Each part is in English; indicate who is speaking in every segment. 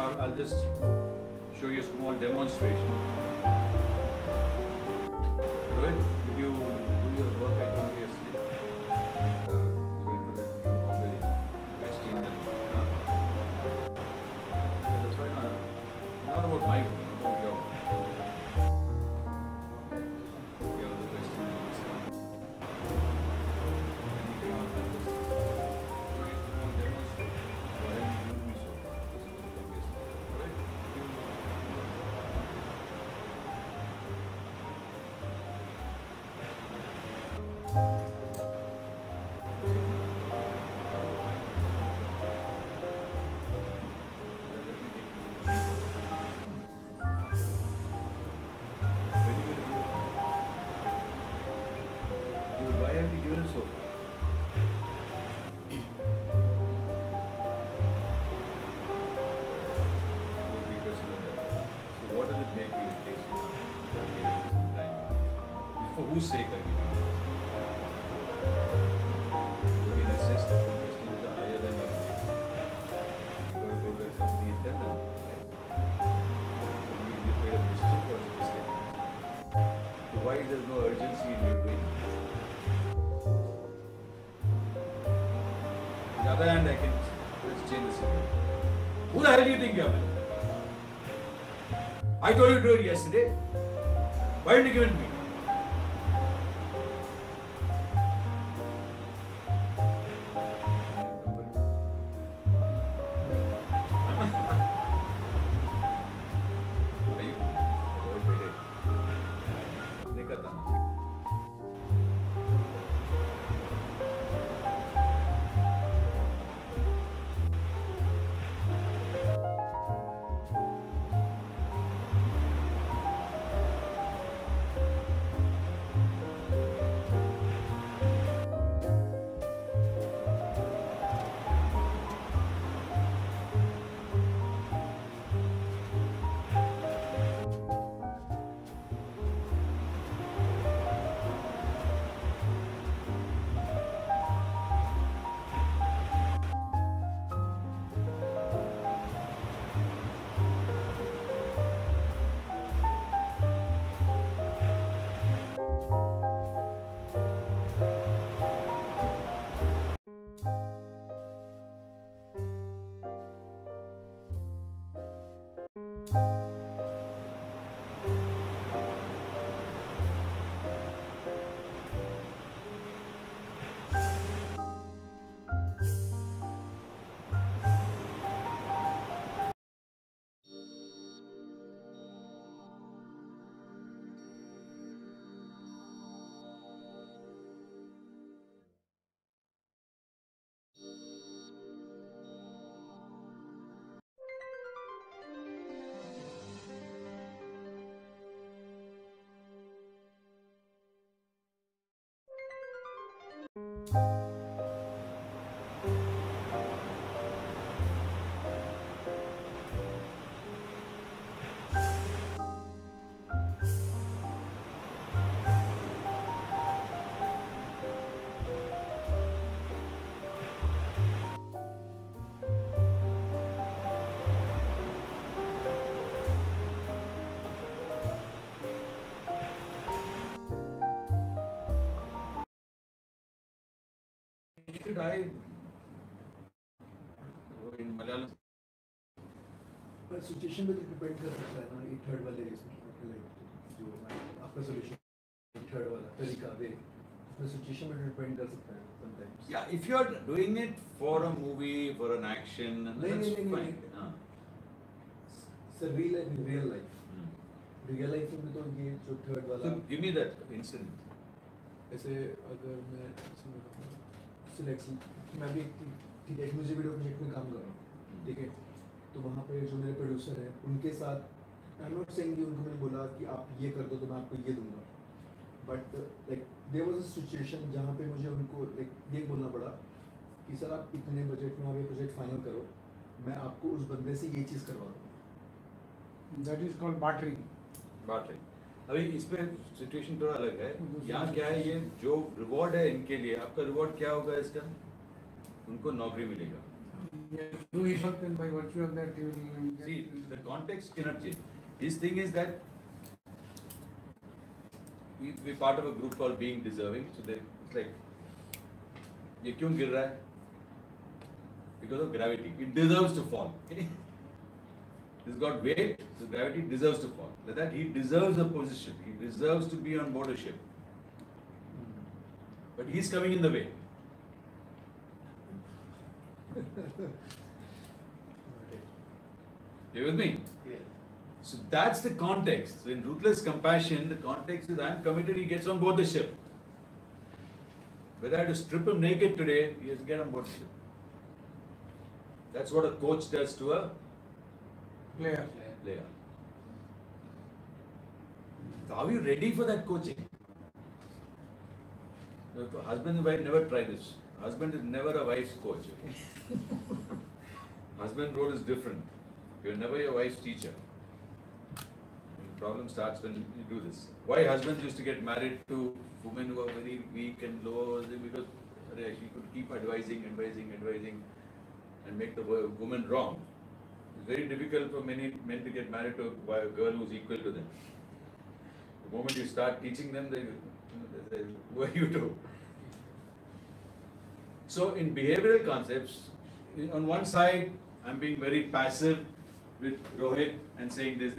Speaker 1: I'll just show you a small demonstration. Rohit, did you do your work at home yesterday? You went to the West Indian. That's right. Not about my work, about your work. You're the West Indian. Anything else like this? Show you a small demonstration. Go ahead and do me so far. This is from yesterday. Alright? Why have you given it so far? So what does it make you taste? For whose sake are you doing it? You can assess the food questions are higher than your sake. You got to go to a company and tell them, right? You made a mistake or a mistake. So why there's no urgency in your doing it? On the other hand, I can let's change the situation. Who the hell do you think you are? I told you to do it yesterday. Why didn't you give it to me? Are you? नहीं करता. Should I in Malayalam?
Speaker 2: Situation में depend कर सकता है ना ये third वाले इसमें लाइक जो आपका सॉल्यूशन थर्ड वाला तरीका वे उसमें सिचुएशन में डिपेंड कर सकता है sometimes.
Speaker 1: Yeah, if you are doing it for a movie, for an action, that's fine.
Speaker 2: Sir real life में तो ये जो थर्ड वाला.
Speaker 1: So give me that incident.
Speaker 2: ऐसे अगर मैं सिलेक्शन मैं भी ठीक है एक म्यूजिक वीडियो प्रोजेक्ट में काम कर रहा हूँ ठीक है तो वहाँ पे जो मेरे प्रोड्यूसर है उनके साथ आई एम नॉट सेइंग कि उनको मैंने बोला कि आप ये कर दो तो मैं आपको ये दूंगा but like there was a situation जहाँ पे मुझे उनको लाइक ये बोलना पड़ा कि सर आप इतने बजट में आप ये प्रोजेक्ट फाइनल करो मैं आपको उस बंदे से ये चीज़ करवा दूँ.
Speaker 3: That is called bartering.
Speaker 1: अभी इस पे सिचुएशन थोड़ा अलग है. यहाँ क्या है ये जो रिवॉर्ड है इनके लिए आपका रिवॉर्ड क्या होगा इसका? उनको नौकरी मिलेगा.
Speaker 3: Yes, do his work, and by virtue of that he will get.
Speaker 1: See, the context cannot change. His thing is that we're part of a group called Being Deserving. So it's like, ये क्यों गिर रहा है? Because of gravity. It deserves to fall. It's got weight, so gravity deserves to fall. Like that, he deserves a position. He deserves to be on board a ship. But he's coming in the way. You with me?
Speaker 2: Yeah.
Speaker 1: So that's the context. So in ruthless compassion, the context is I'm committed, he gets on board the ship. Whether I have to strip him naked today, he has to get on board the ship. That's what a coach does to a
Speaker 3: Player.
Speaker 1: player. So are you ready for that coaching? The husband and wife never try this. Husband is never a wife's coach. Okay? Husband role is different. You're never your wife's teacher. The problem starts when you do this. Why husbands used to get married to women who are very weak and low? Because she could keep advising and make the woman wrong. It's very difficult for many men to get married to a girl who's equal to them. The moment you start teaching them, they say, who are you to? So in behavioral concepts, on one side, I'm being very passive with Rohit and saying this.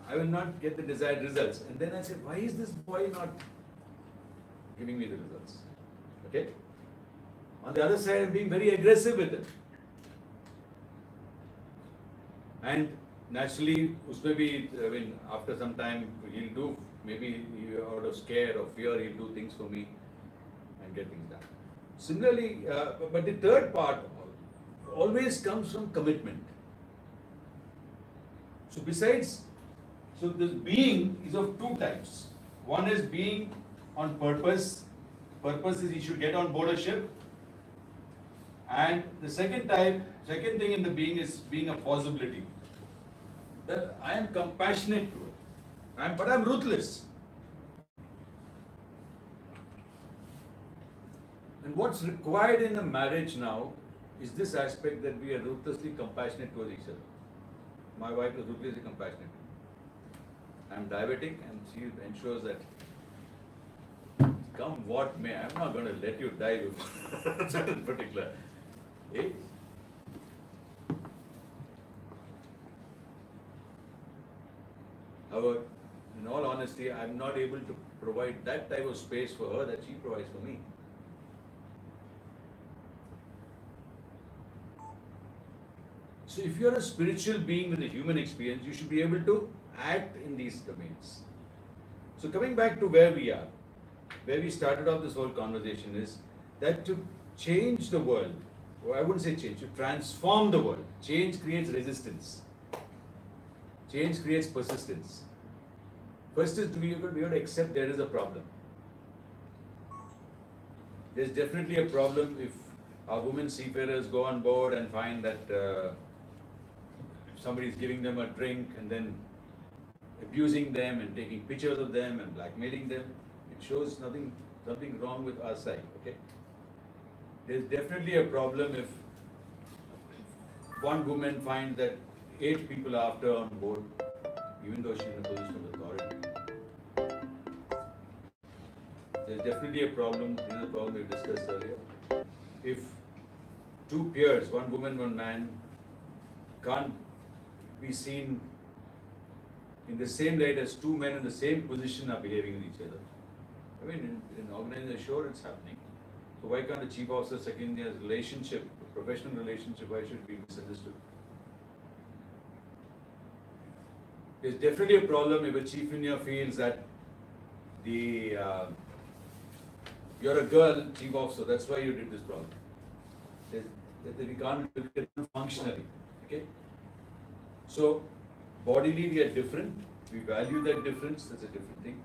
Speaker 1: I will not get the desired results. And then I said, why is this boy not giving me the results? Okay? On the other side, I'm being very aggressive with it. And naturally, usme bhi, after some time, he'll do, maybe out of scare or fear, he'll do things for me and get things done. Similarly, but the third part always comes from commitment. So this being is of two types. One is being on purpose. Purpose is he should get on board a ship. And the second thing in the being is being a possibility. That I am compassionate to it, but I'm ruthless. And what's required in a marriage now is this aspect that we are ruthlessly compassionate towards each other. My wife is ruthlessly compassionate. I'm diabetic and she ensures that come what may, I'm not going to let you die before certain particular age. However, in all honesty, I'm not able to provide that type of space for her that she provides for me. So if you're a spiritual being with a human experience, you should be able to act in these domains. So coming back to where we are, where we started off this whole conversation is that to change the world, or I wouldn't say change, to transform the world, change creates resistance. Change creates persistence. First is we have to accept there is a problem. There's definitely a problem if our women seafarers go on board and find that somebody is giving them a drink and then abusing them and taking pictures of them and blackmailing them. It shows something wrong with our side. Okay. There's definitely a problem if one woman finds that 8 people are after her on board, even though she's in a position of authority. There's definitely a problem, another problem we discussed earlier. If 2 peers, one woman, one man, can't be seen in the same light as 2 men in the same position are behaving with each other. I mean, in organization, sure it's happening. So why can't a chief officer second year's relationship, a professional relationship, why should it be misunderstood? There's definitely a problem if a chief engineer feels that you're a girl chief officer, that's why you did this problem. That we can't look at it functionally. Okay? So bodily we are different, we value that difference, that's a different thing.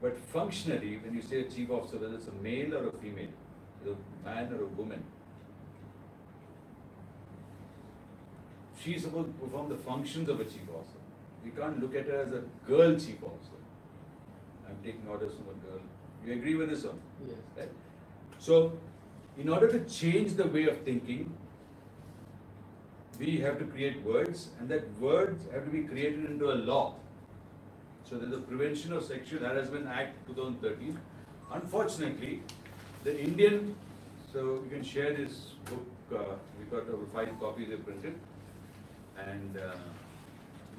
Speaker 1: But functionally, when you say a chief officer, whether it's a male or a female, a man or a woman, she's supposed to perform the functions of a chief officer. We can't look at her as a girl chief officer. I'm taking orders from a girl. You agree with this one?
Speaker 2: Yes.
Speaker 1: Right? So, in order to change the way of thinking, we have to create words, and that words have to be created into a law. So there's the Prevention of Sexual Harassment Act 2013. Unfortunately, the Indian, so you can share this book, we got over 5 copies they printed, and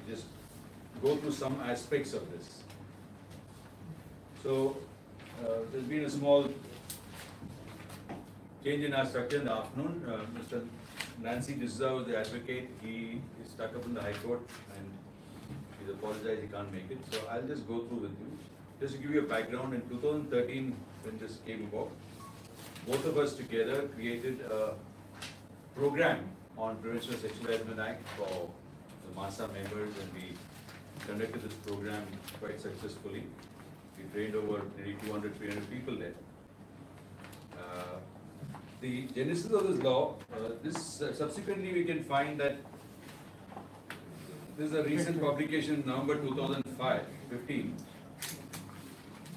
Speaker 1: just go through some aspects of this. So there's been a small change in our structure in the afternoon. Mr. Nancy D'Souza was the advocate. He is stuck up in the High Court and he's apologized he can't make it. So I'll just go through with you. Just to give you a background, in 2013 when this came about, both of us together created a program on Prevention of Sexual Harassment Act for the MASA members, and we conducted this program quite successfully. We trained over nearly 200, 300 people there. The genesis of this law, subsequently we can find that this is a recent publication in November 2015,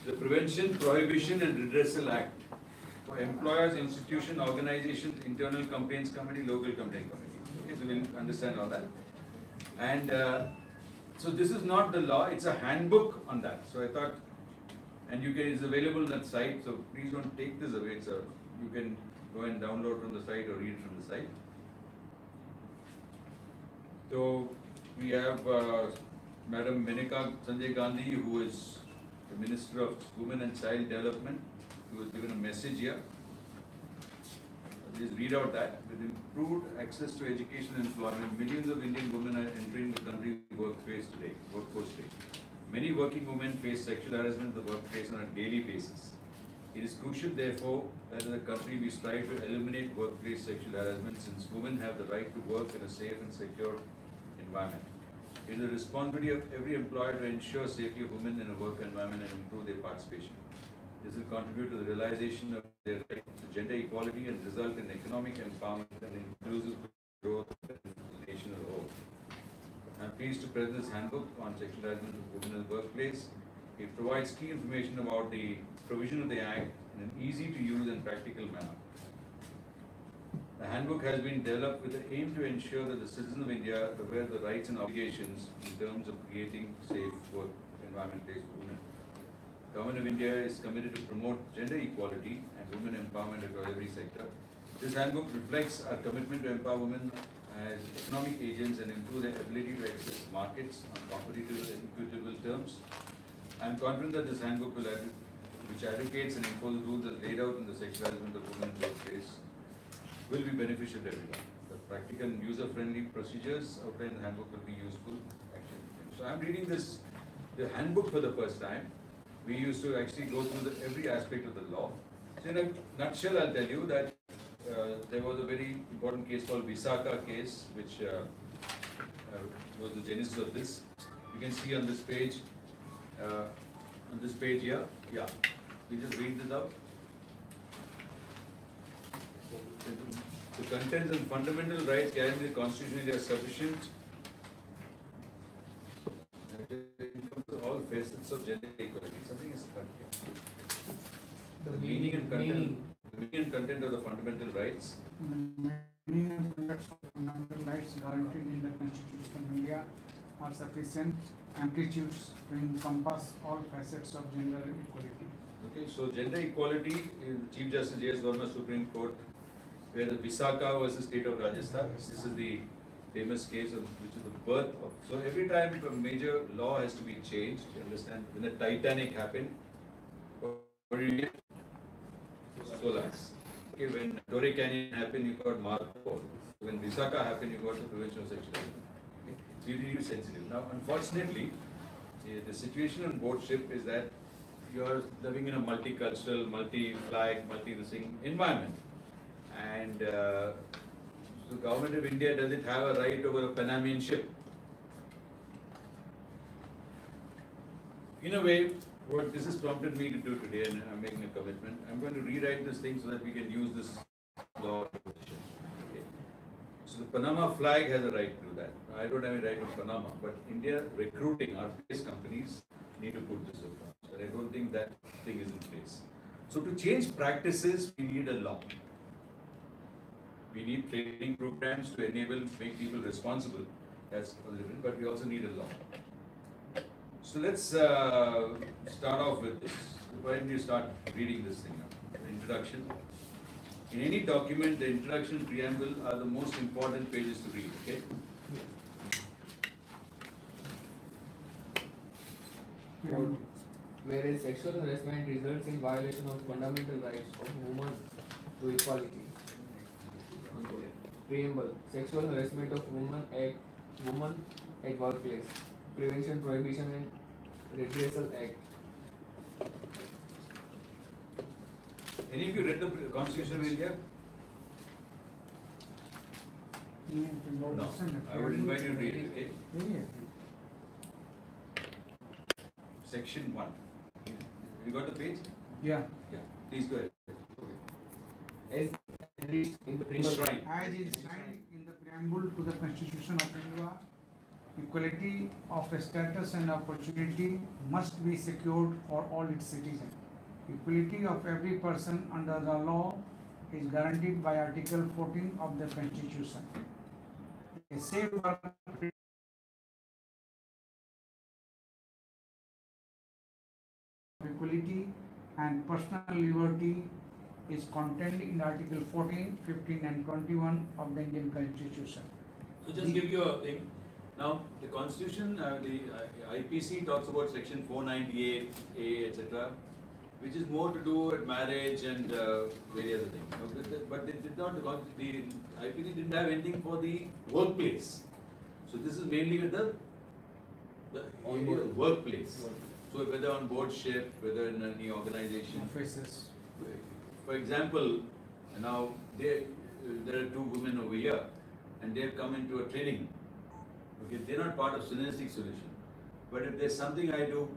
Speaker 1: the Prevention, Prohibition and Redressal Act for Employers, Institution, Organizations, Internal Complaints Committee, Local Complaint Committee. Okay, so we'll understand all that. And so this is not the law, it's a handbook on that. So I thought, and it's available on that site, so please don't take this away, sir. You can go and download from the site or read from the site. So we have Madam Menaka Sanjay Gandhi, who is the Minister of Women and Child Development, who has given a message here. Please read out that. With improved access to education and employment, millions of Indian women are entering the country workforce today. Many working women face sexual harassment in the workplace on a daily basis. It is crucial, therefore, that in the country we strive to eliminate workplace sexual harassment, since women have the right to work in a safe and secure environment. It is the responsibility of every employer to ensure safety of women in a work environment and improve their participation. This will contribute to the realization of their right to gender equality and result in economic empowerment and inclusive growth of the nation as a whole. I am pleased to present this handbook on sexual harassment of women in the workplace. It provides key information about the provision of the Act in an easy to use and practical manner. The handbook has been developed with the aim to ensure that the citizens of India are aware of the rights and obligations in terms of creating safe work environment for women. The Government of India is committed to promote gender equality and women empowerment across every sector. This handbook reflects our commitment to empower women as economic agents and improve their ability to access markets on competitive and equitable terms. I am confident that this handbook which advocates and imposes rules that laid out in the sexual harassment of women in the workplace, will be beneficial to everyone. The practical and user-friendly procedures outlined in the handbook will be useful. So I'm reading the handbook for the first time. We used to actually go through every aspect of the law. So in a nutshell, I'll tell you that there was a very important case called Visakha case, which was the genesis of this. You can see on this page here. Yeah, we just read this out. The contents and fundamental rights guaranteed in the Constitution are sufficient. All facets of gender equality. Something is cut here. The meaning and content of the fundamental rights.
Speaker 3: The meaning and fundamental rights guaranteed in the Constitution of India are sufficient amplitudes to encompass all facets of gender equality.
Speaker 1: Okay, so gender equality is Chief Justice J.S. Verma, Supreme Court, where the Visakha versus State of Rajasthan. This is the famous case of which is the birth of. So every time a major law has to be changed, you understand, when the Titanic happened, what did you get? Solars. Okay, when Torrey Canyon happened, you got Marco. When Visakha happened, you got the Prevention of Sexual Harassment. Okay, so you need to be sensitive. Now, unfortunately, the situation on board ship is that you are living in a multicultural, multi-flag, multi-thing environment. And so the Government of India, does it have a right over a Panamanian ship? In a way, what this has prompted me to do today, and I'm making a commitment, I'm going to rewrite this thing so that we can use this law. Okay. So the Panama flag has a right to do that. I don't have any right to Panama, but India recruiting our place companies need to put this across. But I don't think that thing is in place. So to change practices, we need a law. We need training programs to enable, make people responsible. That's different, but we also need a law. So let's start off with this. Why don't you start reading this thing now? The introduction. In any document, the introduction and preamble are the most important pages to read, okay?
Speaker 4: Whereas sexual harassment results in violation of fundamental rights of women to equality. Preamble. Sexual harassment of women at workplace. Prevention, Prohibition and Redressal Act.
Speaker 1: Any of you read the Constitution, India? No. I would invite you to read it, okay? Section 1. You got the page?
Speaker 3: Yeah.
Speaker 1: Yeah. Please go ahead.
Speaker 4: As enriched in the preamble.
Speaker 3: As is signed in the preamble to the Constitution of India, equality of status and opportunity must be secured for all its citizens. Equality of every person under the law is guaranteed by Article 14 of the Constitution. A safe work equality and personal liberty is contained in Article 14, 15 and 21 of the Indian Constitution.
Speaker 1: So just give you a thing. Now, the Constitution, the IPC talks about Section 498A, etc., which is more to do with marriage and various other things. But they did not, the IPC didn't have anything for the workplace. So this is mainly with the area of workplace. So whether on board ship, whether in any organization.
Speaker 3: Offices.
Speaker 1: For example, now there are two women over here, and they've come into a training. Okay, they're not part of synergistic solution. But if there's something I do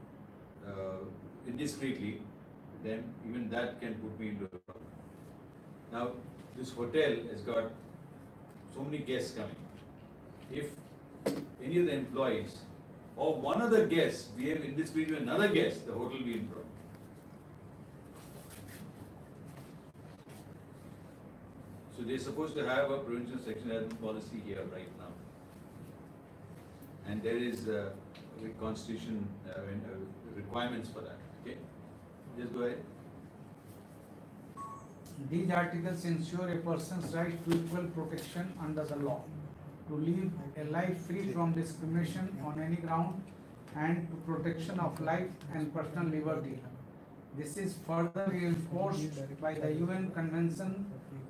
Speaker 1: indiscreetly, then even that can put me into a problem. Now, this hotel has got so many guests coming. If any of the employees or one of the guests behave indiscreetly with another guest, the hotel will be in problem. So they're supposed to have a prevention section as policy here right now. And there is a constitution requirements for that. Okay? Just go ahead.
Speaker 3: These articles ensure a person's right to equal protection under the law, to live a life free from discrimination on any ground, and to protection of life and personal liberty. This is further reinforced by the UN Convention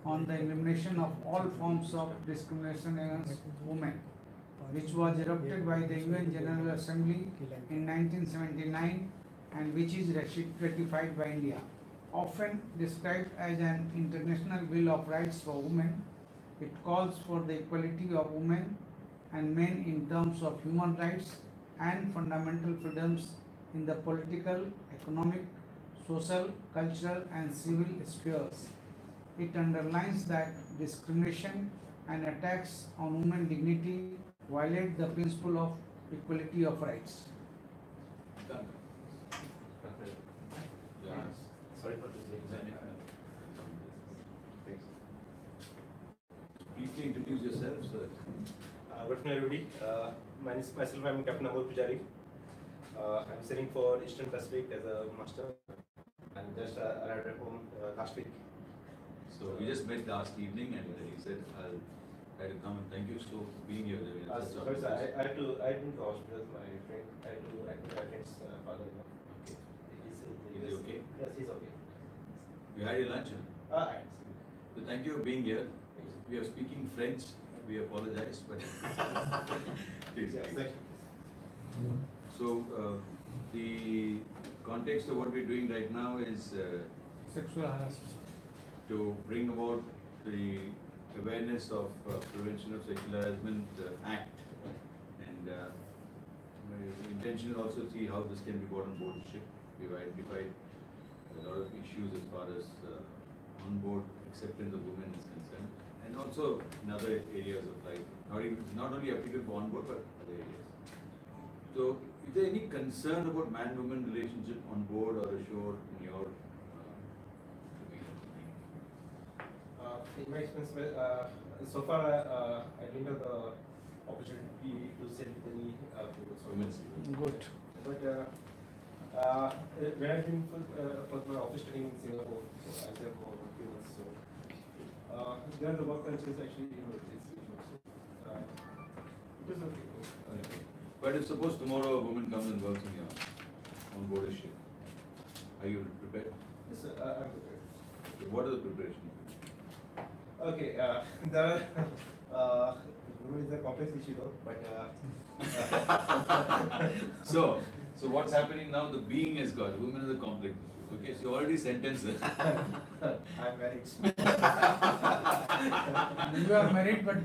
Speaker 3: on the Elimination of All Forms of Discrimination Against Women, which was adopted by the UN General Assembly in 1979 and which is ratified by India. Often described as an international bill of rights for women, it calls for the equality of women and men in terms of human rights and fundamental freedoms in the political, economic, social, cultural and civil spheres. It underlines that discrimination and attacks on women's dignity violate the principle of equality of rights.
Speaker 5: Sorry for this.
Speaker 1: Briefly introduce yourself, sir.
Speaker 5: Good afternoon, everybody. Myself, I'm Captain Amol Pujari. I'm serving for Eastern Pacific as a master, and just arrived at home last week.
Speaker 1: So we just met last evening, and he said, "I'll try to come and thank you for being here."
Speaker 5: Sorry, sir, I didn't go because my friend had to attend my friend's father.
Speaker 1: Okay.
Speaker 5: Is
Speaker 1: he okay?
Speaker 5: Yes, he's okay.
Speaker 1: You had your lunch? Huh? So thank you for being here. We are speaking French. We apologize, but please. So the context of what we're doing right now is
Speaker 3: Sexual harassment.
Speaker 1: to bring about the awareness of Prevention of Sexual Harassment Act, and my intention is also to see how this can be brought on board the ship. We've identified a lot of issues as far as on-board acceptance of women is concerned, and also in other areas of life, not only applicable for on-board, but other areas. So, is there any concern about man-woman relationship on board or ashore in your
Speaker 5: In my experience, so far, I didn't have the opportunity to send any women's.
Speaker 3: Good.
Speaker 5: But when I've been for my office training in Singapore, so I was there for a few months. So there the work culture is actually, you know, it is okay.
Speaker 1: But if suppose tomorrow a woman comes and works in your on board a ship, are you prepared?
Speaker 5: Yes, I'm prepared.
Speaker 1: What are the preparations?
Speaker 5: Okay, women is a complex issue though, but
Speaker 1: So what's happening now? The being has got women is a complex issue. Okay, so you already sentenced it.
Speaker 5: I'm married.
Speaker 3: You are married, but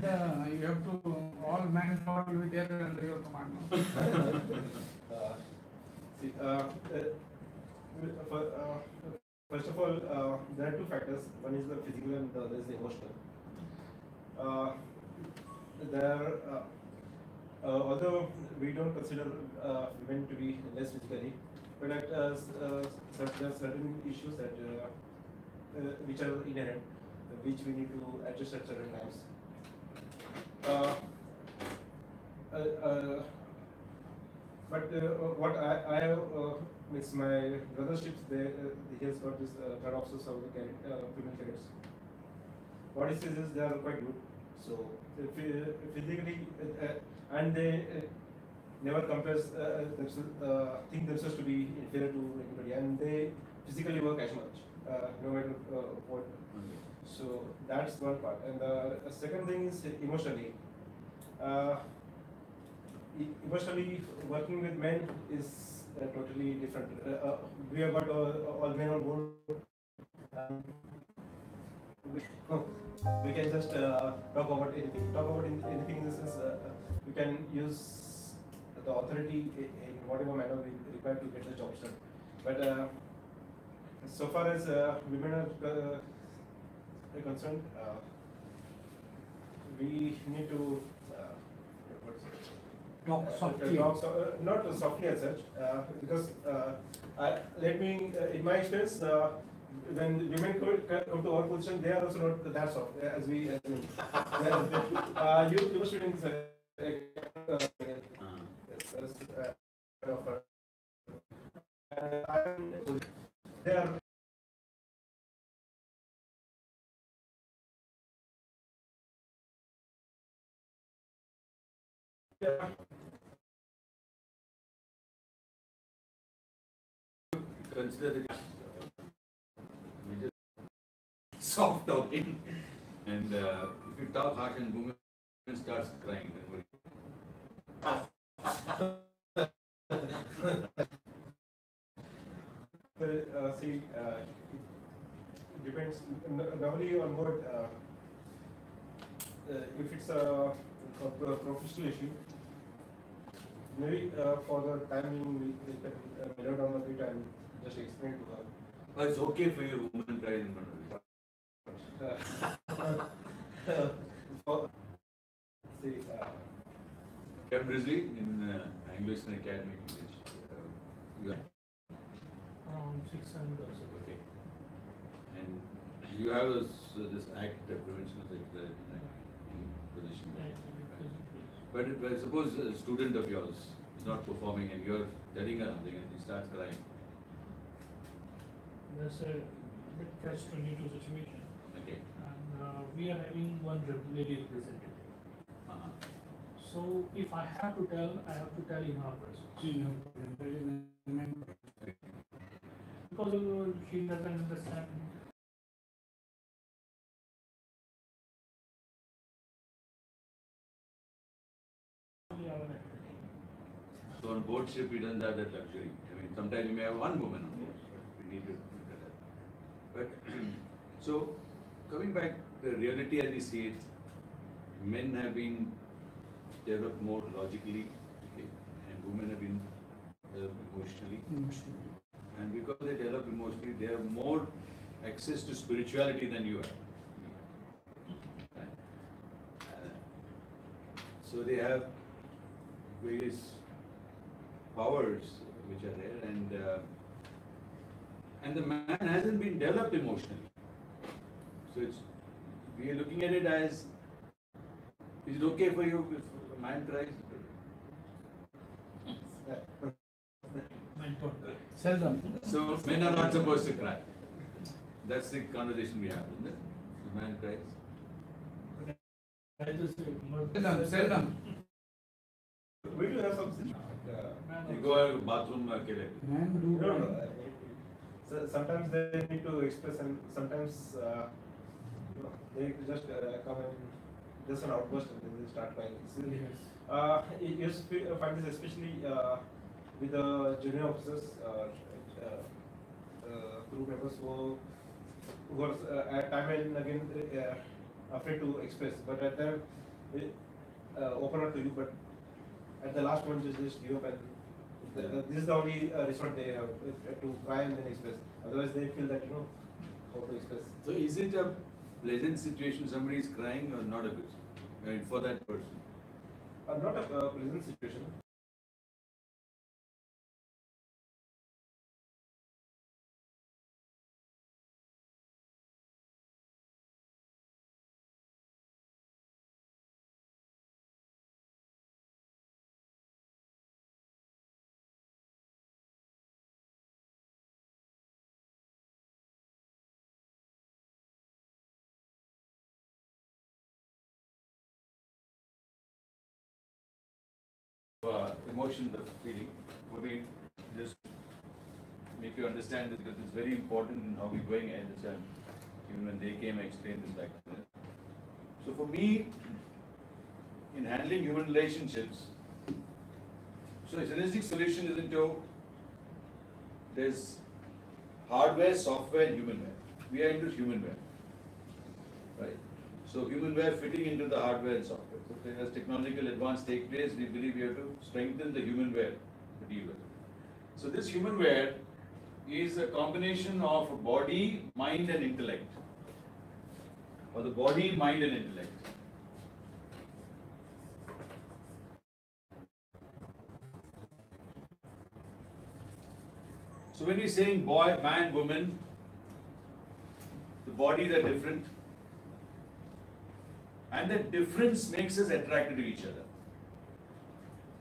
Speaker 3: you have to, all manpower will be there under your command.
Speaker 5: See, first of all, there are two factors. One is the physical and the other is the emotional. Although we don't consider women to be less physically, but there are certain issues that which are inherent, which we need to adjust at certain times. But what I have with my brother's ships, he has got this third officers of the female cadets. What he says is they are quite good. So physically, and they never compares think themselves to be inferior to anybody, and they physically work as much, no matter what. So that's one part, and the second thing is emotionally. Emotionally, working with men is totally different. We have got all men on board. We can just talk about anything. Talk about anything in the sense we can use the authority in whatever manner we require to get the job done. But so far as women are concerned, we need to
Speaker 3: Talk softly.
Speaker 5: Not softly as such, because let me, in my experience, when women come to our position, they are also not that soft as we. You must be doing they are.
Speaker 1: Consider the soft talking, and if you talk harsh and woman starts crying, then worry.
Speaker 5: See, it depends normally on what. If it's a professional issue, maybe for the timing we can mellow down a bit and just explain to her.
Speaker 1: But it's okay for your woman cries in front of you.
Speaker 5: See,
Speaker 1: Captain Grizzly in Anglo-Eastern Academy, you are
Speaker 3: Around 600 or so.
Speaker 1: okay, and you have this act of prevention of sexual position. But suppose a student of yours is not performing and you're telling her something and she starts crying.
Speaker 6: That's a bit catch-22 situation.
Speaker 1: Okay.
Speaker 6: And we are having one lady representative. So if I have to tell, I have to tell in her person. Because she doesn't understand.
Speaker 1: So on board ship, we don't have that luxury. I mean, sometimes you may have one woman on board. We need to look at that. But so coming back, the reality as we see it, men have been developed more logically, okay, and women have been developed emotionally. And because they develop emotionally, they have more access to spirituality than you have. So they have various powers which are there, and the man hasn't been developed emotionally. So we are looking at it as Is it okay for you if a man cries?
Speaker 3: Seldom.
Speaker 1: So men are not supposed to cry. That's the conversation we have, isn't it? The man cries.
Speaker 6: I just say,
Speaker 3: Seldom.
Speaker 5: We do have some.
Speaker 1: You go to the bathroom,
Speaker 3: Men do.
Speaker 5: No, no. So sometimes they need to express, and sometimes they just come and just an outburst and then they start crying. You just find this especially with the junior officers, crew members who are at time and again afraid to express, but at the open up to you, but at the last one just give up, and this is the only resort they have to cry and then express. Otherwise, they feel that how to express.
Speaker 1: So is it a pleasant situation? Somebody is crying or not a good? I mean, for that person.
Speaker 5: Not a pleasant situation.
Speaker 1: Emotion, the feeling. Maybe just make you understand this because it's very important in how we're going ahead. Even when they came, I explained this back then. So for me, in handling human relationships, so a synergistic solution is into there's hardware, software, and humanware. We are into humanware, right? So humanware fitting into the hardware and software. So as technological advance take place, we believe we have to strengthen the humanware to deal with it. So this humanware is a combination of body, mind, and intellect, or the body, mind, and intellect. So when we're saying boy, man, woman, the bodies are different, and that difference makes us attracted to each other.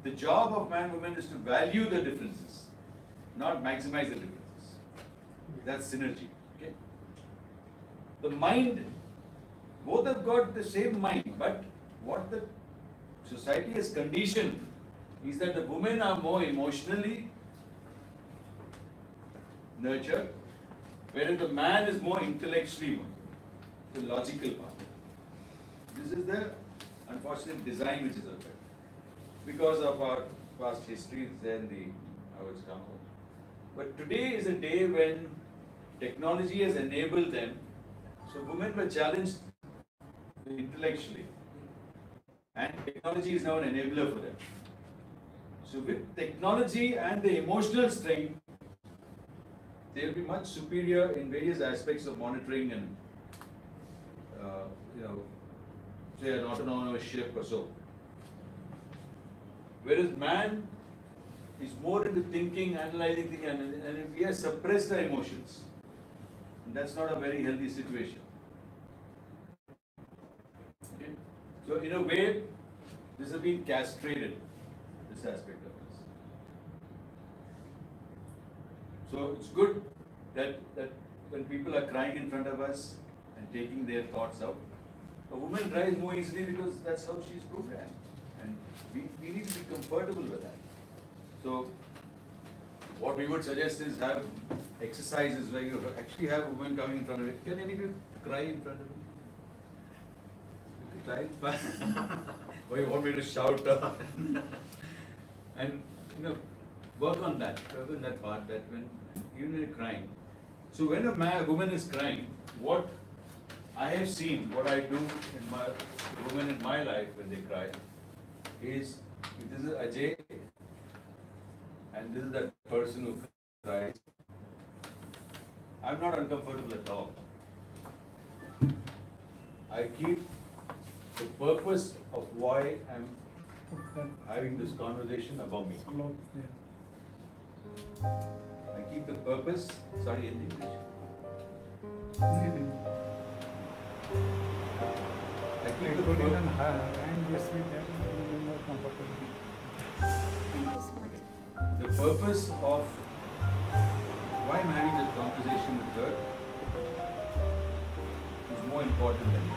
Speaker 1: The job of man, woman is to value the differences, not maximize the differences. That's synergy. Okay. The mind, both have got the same mind, but what the society has conditioned is that the women are more emotionally nurtured, whereas the man is more intellectually, the logical part. This is the unfortunate design which is out there. Because of our past history, then how it's come out. But today is a day when technology has enabled them. So women were challenged intellectually, and technology is now an enabler for them. So with technology and the emotional strength, they will be much superior in various aspects of monitoring and say an autonomous ship or so. Whereas man is more into thinking, analyzing things, and we have suppressed our emotions. And that's not a very healthy situation. Okay? So in a way, this has been castrated, this aspect of us. So it's good that when people are crying in front of us and taking their thoughts out, a woman cries more easily because that's how she's programmed. And we need to be comfortable with that. So what we would suggest is have exercises where you actually have a woman coming in front of you. Can any of you cry in front of you? Cry? Or you want me to shout? And work on that. Work on that part that when even when you're crying. So when a woman is crying, what I have seen, what I do in my women in my life when they cry, is this is Ajay, and this is that person who cries. I'm not uncomfortable at all. I keep the purpose of why I'm having this conversation above me. I keep the purpose, sorry, in English. I keep the purpose.
Speaker 3: this with them, you will be more comfortable.
Speaker 7: Thank you so much.
Speaker 1: The purpose of why I'm having this conversation with her is more important than me.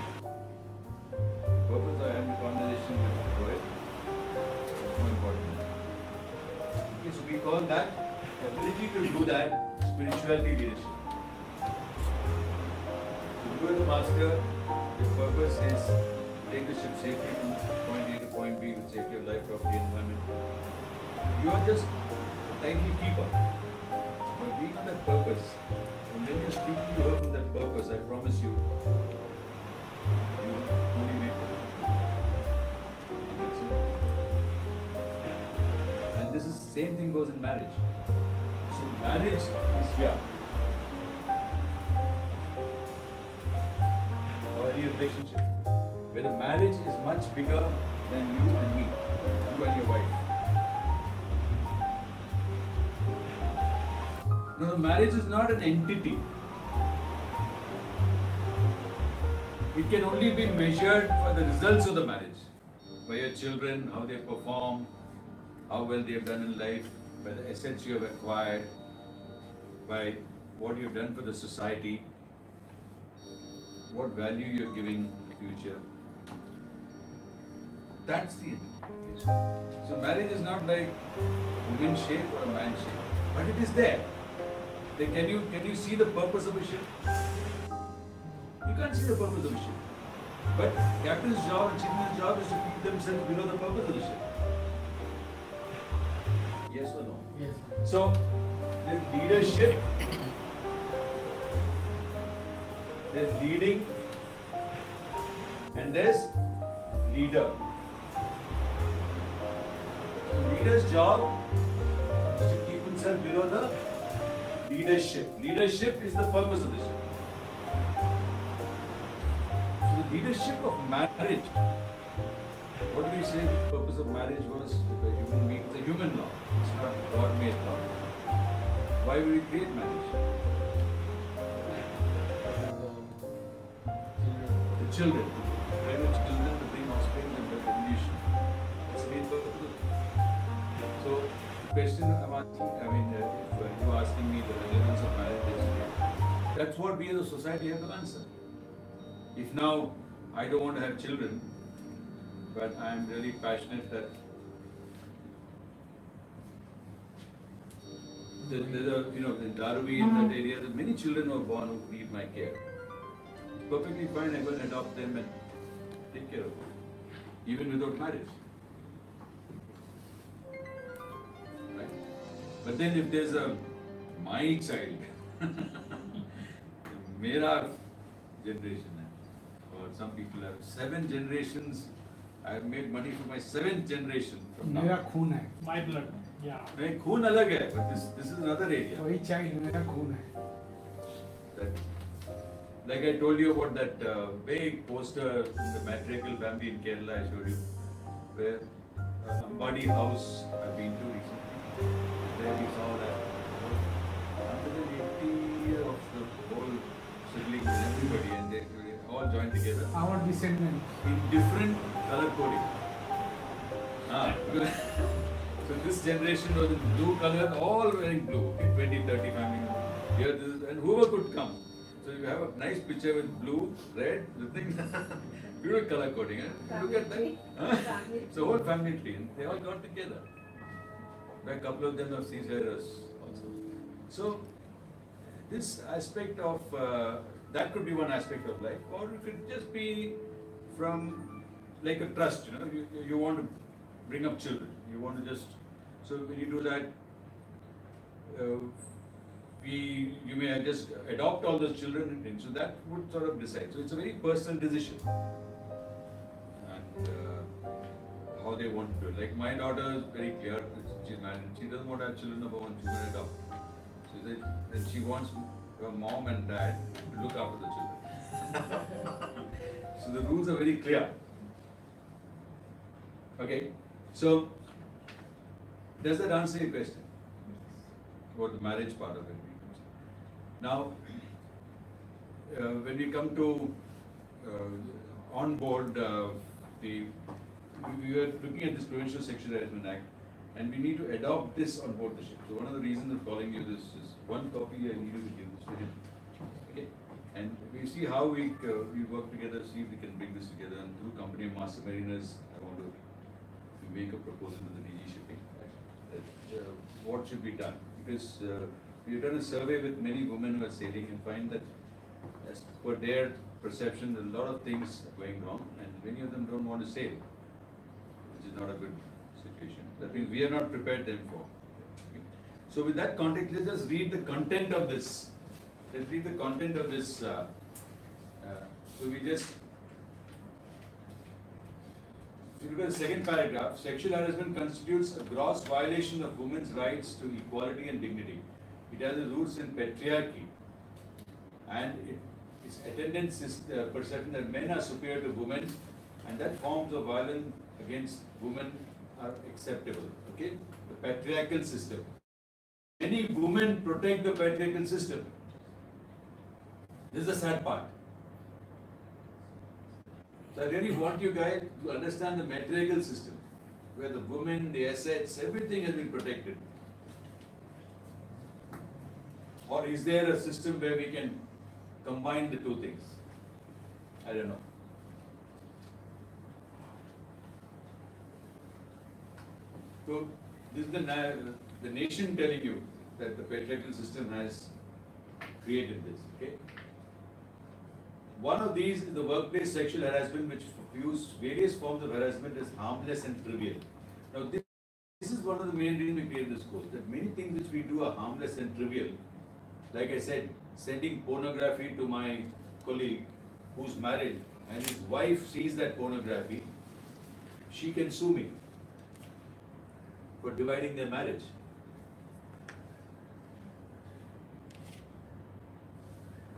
Speaker 1: The purpose of having a conversation with Rohit is more important than me. Okay, so we call that ability to do that spirituality leadership. So you as a master, your purpose is take the ship safely from point A to point B with safety of life, property, and environment. You are just a timekeeper. But being on that purpose, and when you speak to her from that purpose, I promise you, you will only make it. That's it. And this is the same thing goes in marriage. So marriage is here. Or any relationship. Where the marriage is much bigger than you and me, you and your wife. No, marriage is not an entity. It can only be measured for the results of the marriage. By your children, how they perform, how well they have done in life, by the assets you have acquired, by what you have done for the society, what value you are giving in the future. That's the indication. So marriage is not like woman's shape or a man's shape, but it is there. Then can you see the purpose of a ship? You can't see the purpose of a ship. But captain's job and chief's job is to keep themselves below the purpose of the ship. Yes or no?
Speaker 3: Yes.
Speaker 1: So there's leadership, there's leading, and there's leader. The leader's job is to keep himself below the leadership. Leadership is the purpose of the ship. So the leadership of marriage, what do we say the purpose of marriage was? The human being, it's a human law. It's not God-made law. Why would we create marriage? The children. To train the children to bring offspring and build evolution. That's the main purpose. So the question I'm asking, if you are asking me the relevance of marriage is, that's what we as a society have to answer. If now I don't want to have children, but I am really passionate that there's a, in Dharavi, in that area, there are many children who are born who need my care. It's perfectly fine, I go and adopt them and take care of them, even without marriage. Right? But then if there's my child, Mera generation, or some people have 7 generations, I have made money for my 7th generation from now.
Speaker 3: मेरा खून है.
Speaker 6: My blood, yeah.
Speaker 1: नहीं, खून अलग है, but this is another area.
Speaker 3: वही child मेरा खून है.
Speaker 1: That, like I told you about that big poster in the matriarchal family in Kerala I showed you, where Ambani house I've been to recently. There we saw that 180 of the whole siblings and everybody, and they all joined together
Speaker 3: Our descendants.
Speaker 1: in different color coding. So this generation was in blue color, all wearing blue, 20, 30 family. Here this is, and whoever could come. So you have a nice picture with blue, red, the thing, beautiful color coding. Look at that. It's a whole family tree, and they all got together. A couple of them are seafarers also. So this aspect of that could be one aspect of life, or it could just be from like a trust. You want to bring up children. You want to just, so when you do that, you may just adopt all those children, and so that would sort of decide. So it's a very personal decision, and how they want to do it. Like my daughter is very clear. She's married. She doesn't want to have children of her own. She's going to adopt. She said that she wants her mom and dad to look after the children. So the rules are very clear. Okay, so does that answer your question about the marriage part of it? Now, when we come to on board the we are looking at this Provincial Sexual Harassment Act, and we need to adopt this on board the ship. So one of the reasons of calling you this is one copy I needed to give this to him. Okay, and we see how we work together, see if we can bring this together, and through company of Master Mariners, I want to make a proposal to the DG Shipping that what should be done, because we've done a survey with many women who are sailing and find that as per their perception, there are a lot of things going wrong, and many of them don't want to sail, which is not a good situation. That means we are not prepared them for. Okay. So with that context, let's just read the content of this. Let's read the content of this. So we just, if you look at the second paragraph, sexual harassment constitutes a gross violation of women's rights to equality and dignity. It has its roots in patriarchy, and its attendance is the perception that men are superior to women, and that forms of violence against women are acceptable. Okay, the patriarchal system. Many women protect the patriarchal system. This is the sad part. So I really want you guys to understand the matriarchal system, where the women, the assets, everything has been protected. Or is there a system where we can combine the two things? I don't know. So this is the nation telling you that the patriarchal system has created this. Okay. One of these is the workplace sexual harassment, which views various forms of harassment as harmless and trivial. Now this is one of the main reasons we created this course, that many things which we do are harmless and trivial. Like I said, sending pornography to my colleague who's married and his wife sees that pornography, she can sue me for dividing their marriage.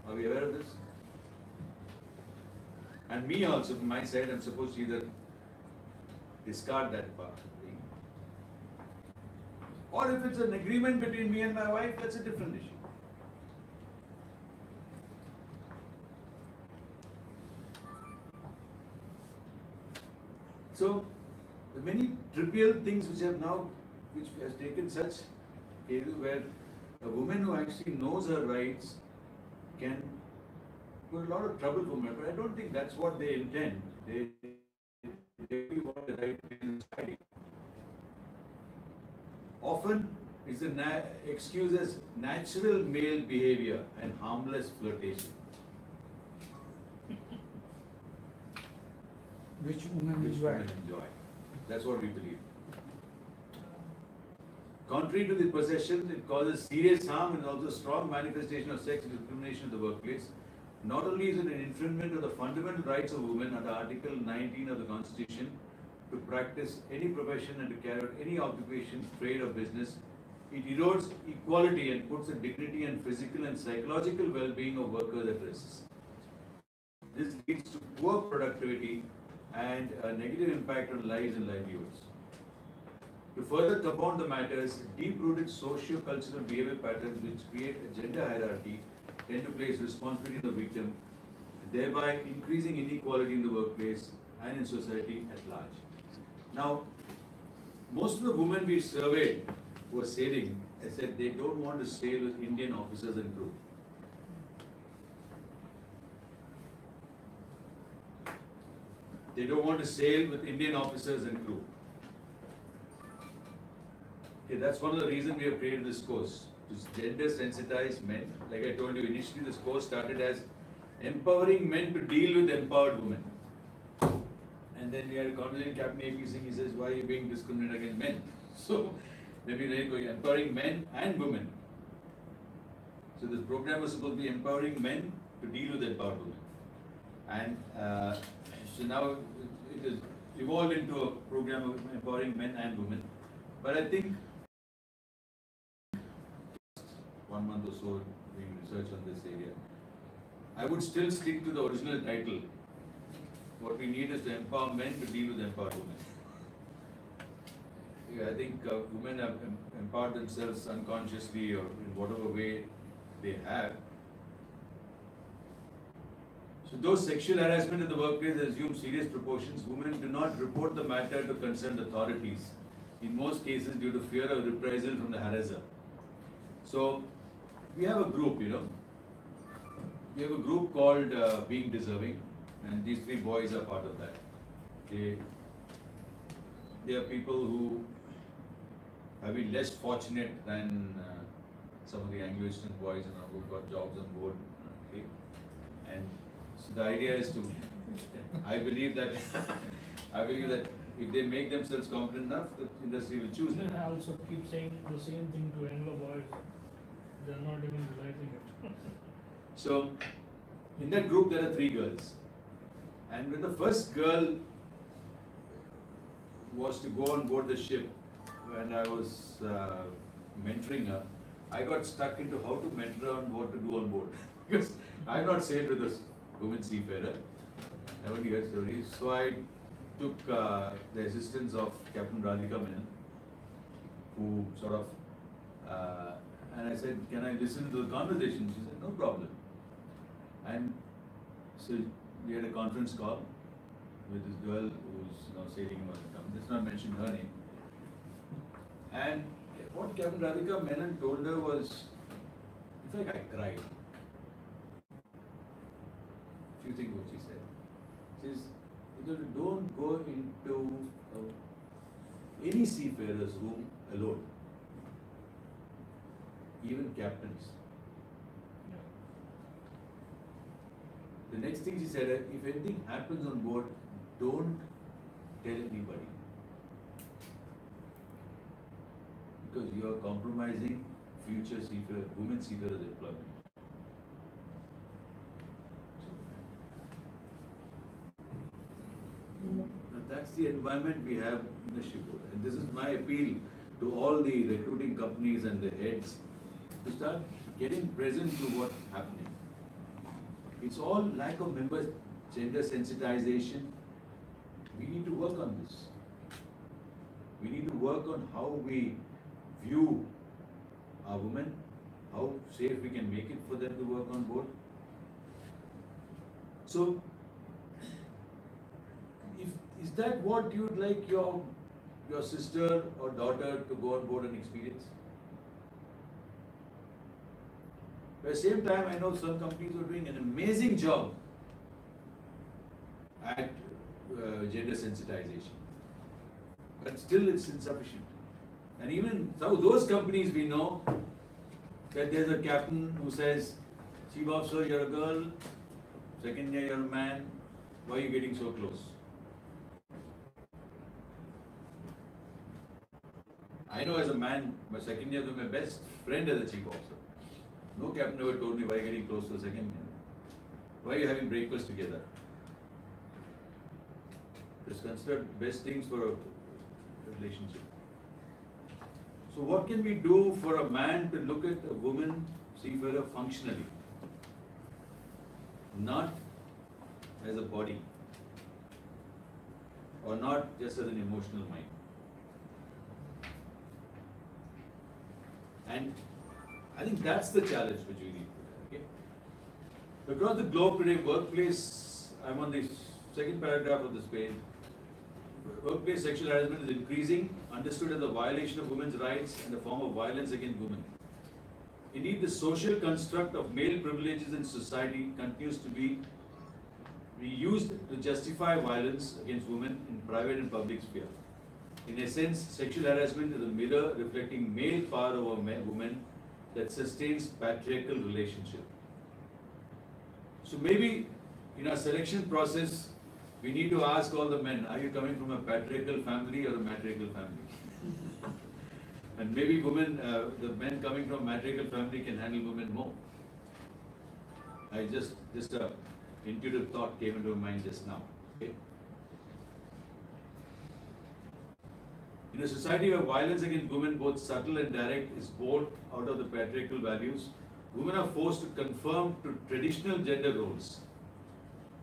Speaker 1: Are we aware of this? And me also, from my side, I'm supposed to either discard that part. Or if it's an agreement between me and my wife, that's a different issue. So, the many trivial things which has taken such cases where a woman who actually knows her rights can put a lot of trouble for me, but I don't think that's what they intend. They really want the right to be society. Often is the excuse as natural male behavior and harmless flirtation.
Speaker 3: Which women enjoy.
Speaker 1: That's what we believe. Contrary to the possession, it causes serious harm and also strong manifestation of sex discrimination in the workplace. Not only is it an infringement of the fundamental rights of women under Article 19 of the Constitution to practice any profession and to carry out any occupation, trade or business, it erodes equality and puts the dignity and physical and psychological well-being of workers at risk. This leads to poor productivity and a negative impact on lives and livelihoods. To further compound the matters, deep-rooted socio-cultural behavior patterns which create a gender hierarchy tend to place responsibility on the victim, thereby increasing inequality in the workplace and in society at large. Now, most of the women we surveyed who are sailing, I said they don't want to sail with Indian officers and crew. They don't want to sail with Indian officers and crew. Okay, that's one of the reasons we have created this course, to gender sensitize men. Like I told you, initially this course started as empowering men to deal with empowered women. And then we had a conversation, Captain AP Singh, he says, why are you being discriminated against men? So, maybe they're empowering men and women. So this program was supposed to be empowering men to deal with empowered women. And so now it has evolved into a program of empowering men and women. But I think 1 month or so doing research on this area, I would still stick to the original title. What we need is to empower men to deal with empowered women. Yeah, I think women have empowered themselves unconsciously or in whatever way they have. So though sexual harassment in the workplace has assumed serious proportions, women do not report the matter to concerned authorities, in most cases due to fear of reprisal from the harasser. So we have a group, we have a group called Being Deserving, and these three boys are part of that. They are people who have been less fortunate than some of the Anglo-Eastern boys, who've got jobs on board. Okay? And so the idea is to, I believe that if they make themselves competent enough, the industry will choose them.
Speaker 6: I also keep saying the same thing to Anglo boys. They're not even realizing it.
Speaker 1: So, in that group there are three girls. And when the first girl was to go on board the ship, when I was mentoring her, I got stuck into how to mentor her on what to do on board. Because I've not sailed with a woman seafarer. I only heard stories. So I took the assistance of Captain Radhika Menon, who sort of, and I said, can I listen to the conversation? She said, no problem. And so we had a conference call with this girl who's sailing about the company. Let's not mention her name. And what Captain Radhika Menon told her was, in fact, I cried. If you think what she said. She says, don't go into any seafarer's room alone. Even captains. The next thing she said, if anything happens on board, don't tell anybody. Because you are compromising future women seafarers' employment. Now that's the environment we have in the shipboard. And this is my appeal to all the recruiting companies and the heads to start getting present to what's happening. It's all lack of gender sensitization. We need to work on this. We need to work on how we view our women, how safe we can make it for them to work on board. So, is that what you'd like your sister or daughter to go on board and experience? At the same time, I know some companies are doing an amazing job at gender sensitization, but still it's insufficient. And even some of those companies, we know that there's a captain who says, Chief Officer, you're a girl, second year you're a man, why are you getting so close? I know as a man, my second year was my best friend as a Chief Officer. No captain ever told me why you're getting close to the second year. Why are you having breakfast together? It's considered best things for a relationship. So what can we do for a man to look at a woman seafarer functionally? Not as a body, or not just as an emotional mind. And I think that's the challenge which we need today. Okay? Across the globe today, workplace, I'm on the second paragraph of this page. Workplace sexual harassment is increasing, understood as a violation of women's rights and a form of violence against women. Indeed, the social construct of male privileges in society continues to be used to justify violence against women in private and public sphere. In essence, sexual harassment is a mirror reflecting male power over women that sustains patriarchal relationship. So maybe in our selection process, we need to ask all the men, are you coming from a patriarchal family or a matriarchal family? And maybe women, the men coming from a matriarchal family can handle women more. Just a intuitive thought came into my mind just now. Okay? In a society where violence against women, both subtle and direct, is born out of the patriarchal values, women are forced to conform to traditional gender roles.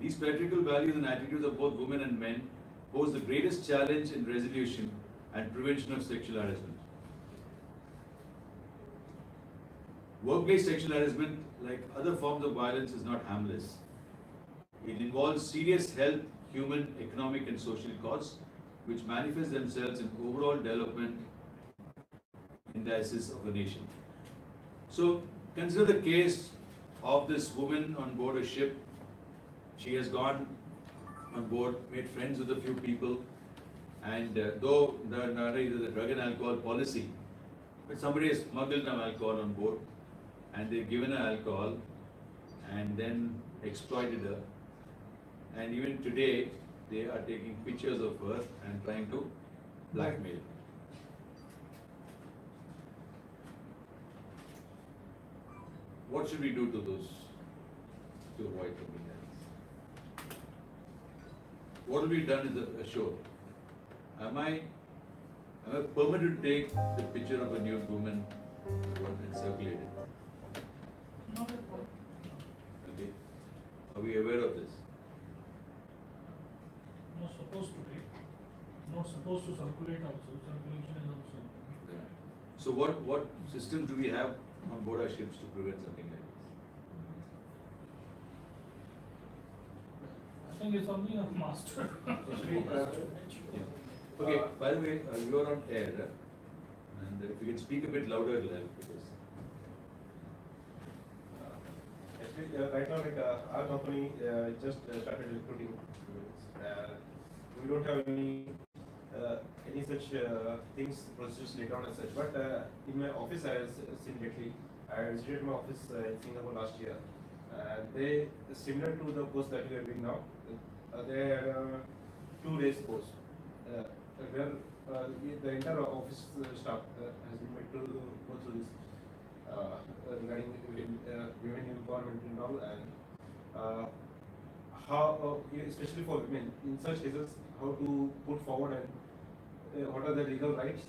Speaker 1: These patriarchal values and attitudes of both women and men pose the greatest challenge in resolution and prevention of sexual harassment. Workplace sexual harassment, like other forms of violence, is not harmless. It involves serious health, human, economic and social costs which manifest themselves in overall development indices of a nation. So consider the case of this woman on board a ship. She has gone on board, made friends with a few people, and though there is a drug and alcohol policy, but somebody has smuggled some alcohol on board and they've given her alcohol and then exploited her. And even today, they are taking pictures of her and trying to blackmail. What should we do to those to avoid something like this? What will be done is a show. Am I permitted to take the picture of a nude woman and circulate it?
Speaker 6: Not at all.
Speaker 1: Okay. Are we aware of this?
Speaker 6: Not supposed to be. Not supposed to circulate also. Circulation is also.
Speaker 1: So what system do we have on board our ships to prevent something like this?
Speaker 6: I think it's something of master.
Speaker 1: Okay, by the way, you are on air, and if you can speak a bit louder, it'll help, because
Speaker 5: Actually, right now, like our company just started recruiting students. We don't have any such things procedures later on as such. But in my office, I have seen lately. I visited my office in Singapore last year. They similar to the course that we are doing now. They had 2 days course. Where the entire office staff has been made to go through this regarding women empowerment and all, and how, especially for women, in such cases, how to put forward and what are the legal rights,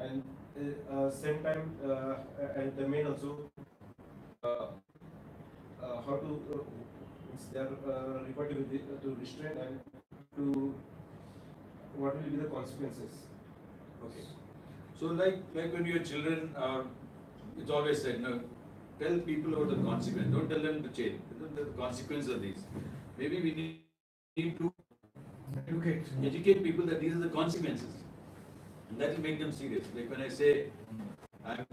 Speaker 5: and same time, and the men also, how to, they are required to restrain and to what will be the consequences.
Speaker 1: okay. So like when your children are, it's always said, no, tell people about the consequence. Don't tell them to change. Tell them the consequence of these. Maybe we need to educate people that these are the consequences, and that will make them serious. Like when I say I'm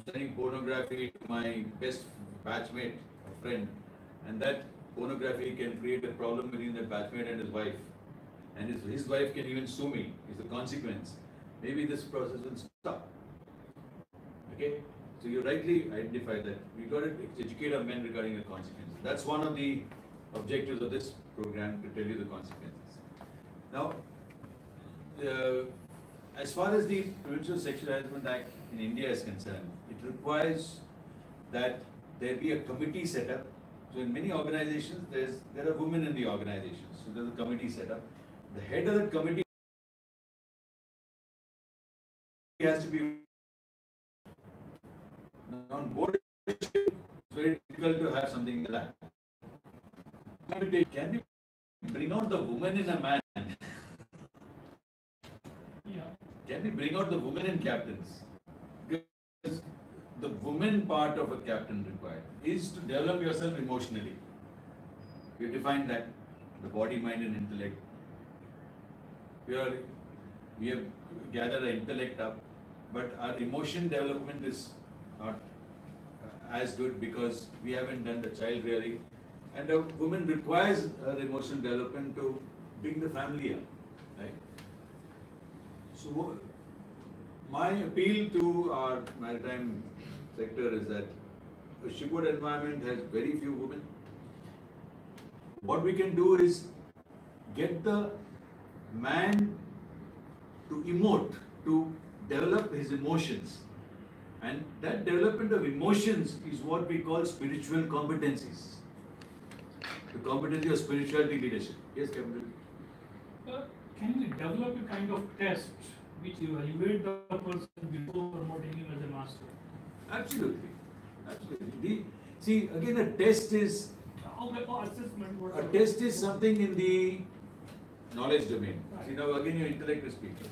Speaker 1: sending pornography to my best batchmate or friend, and that pornography can create a problem between the batchmate and his wife, and his wife can even sue me, is the consequence. Maybe this process will stop. Okay? So you rightly identified that. We got to educate our men regarding the consequences. That's one of the objectives of this program, to tell you the consequences. Now, as far as the Prevention of Sexual Harassment Act in India is concerned, it requires that there be a committee set up. So in many organizations, there are women in the organizations. So there's a committee set up. The head of the committee has to be on board. It's very difficult to have something like that. Can we bring out the woman in a man?
Speaker 6: Yeah.
Speaker 1: Can we bring out the woman in captains? Because the woman part of a captain required is to develop yourself emotionally. We define that, the body, mind and intellect. We have gathered our intellect up, but our emotion development is not as good because we haven't done the child rearing. And a woman requires her emotional development to bring the family up, right? So my appeal to our maritime sector is that a shipboard environment has very few women. What we can do is get the man to emote, to develop his emotions. And that development of emotions is what we call spiritual competencies. The competency of spirituality leadership. Yes, Captain?
Speaker 6: Can we develop a kind of test which evaluate the person before promoting him as a master?
Speaker 1: Absolutely. Absolutely. See, again, a test is
Speaker 6: Assessment.
Speaker 1: a test is something in the knowledge domain. See, now again your intellect is speaking.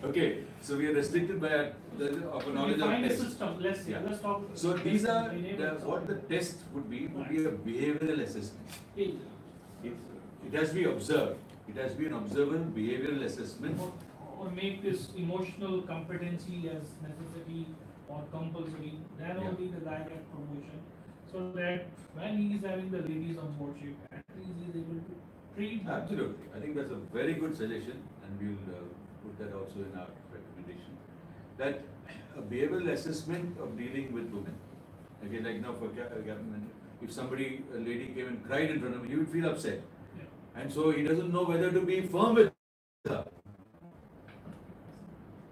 Speaker 1: Okay, so we are restricted by of a knowledge of
Speaker 6: Define a
Speaker 1: test.
Speaker 6: system. Let's talk.
Speaker 1: So these are what the
Speaker 6: Enable
Speaker 1: test would be a behavioral assessment.
Speaker 6: something.
Speaker 1: It has to be observed. It has to be an observable behavioral assessment.
Speaker 6: Or make this emotional competency as necessary or compulsory, then
Speaker 1: Yeah.
Speaker 6: only the guy gets promotion. So that when he is having the ladies on board ship, at least he is able to treat them.
Speaker 1: Absolutely. I think that's a very good suggestion, and we'll put that also in our recommendation. That a behavioral assessment of dealing with women. Again, like now for Captain, if somebody, a lady came and cried in front of him, he would feel upset.
Speaker 6: Yeah.
Speaker 1: And so he doesn't know whether to be firm with her.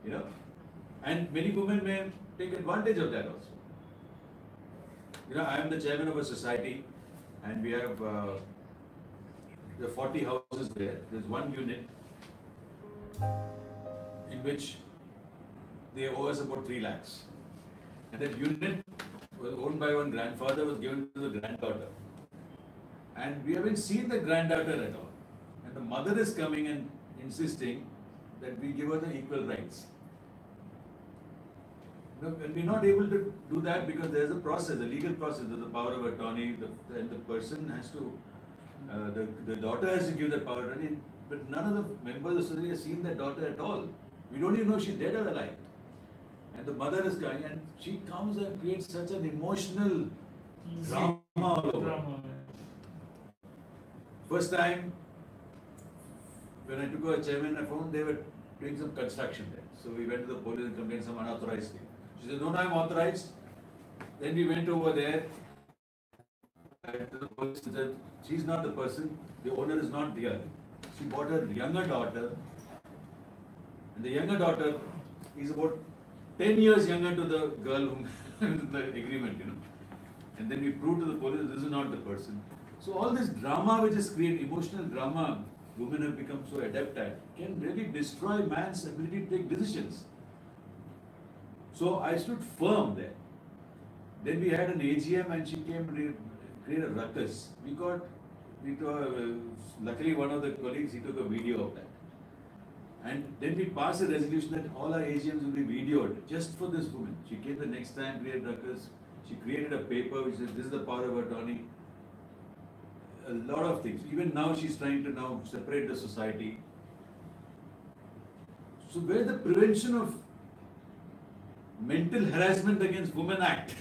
Speaker 1: You know? And many women may take advantage of that also. You know, I am the chairman of a society, and we have there are 40 houses there. There's one unit in which they owe us about 3 lakhs. And that unit was owned by one grandfather, was given to the granddaughter. And we haven't seen the granddaughter at all. And the mother is coming and insisting that we give her the equal rights. No, and we're not able to do that because there's a process, a legal process, there's a power of attorney, and the person has to, the daughter has to give that power of attorney, but none of the members of the society have seen that daughter at all. We don't even know if she's dead or alive. And the mother is crying, and she comes and creates such an emotional drama all over.
Speaker 6: Drama.
Speaker 1: First time, when I took over chairman, I found they were doing some construction there. So we went to the police and complained some unauthorized thing. She said, no, I'm authorized. Then we went over there. And the police said, she's not the person, the owner is not there. She bought her younger daughter. And the younger daughter is about 10 years younger to the girl whom the agreement, you know. And then we proved to the police this is not the person. So all this drama which is created, emotional drama, women have become so adept at, can really destroy man's ability to take decisions. So I stood firm there. Then we had an AGM and she came and created a ruckus. Luckily one of the colleagues, he took a video of that. And then we passed a resolution that all our AGMs will be videoed just for this woman. She came the next time, created ruckus. She created a paper which says this is the power of attorney. A lot of things. Even now she's trying to now separate the society. So where the Prevention of Mental Harassment Against Women Act?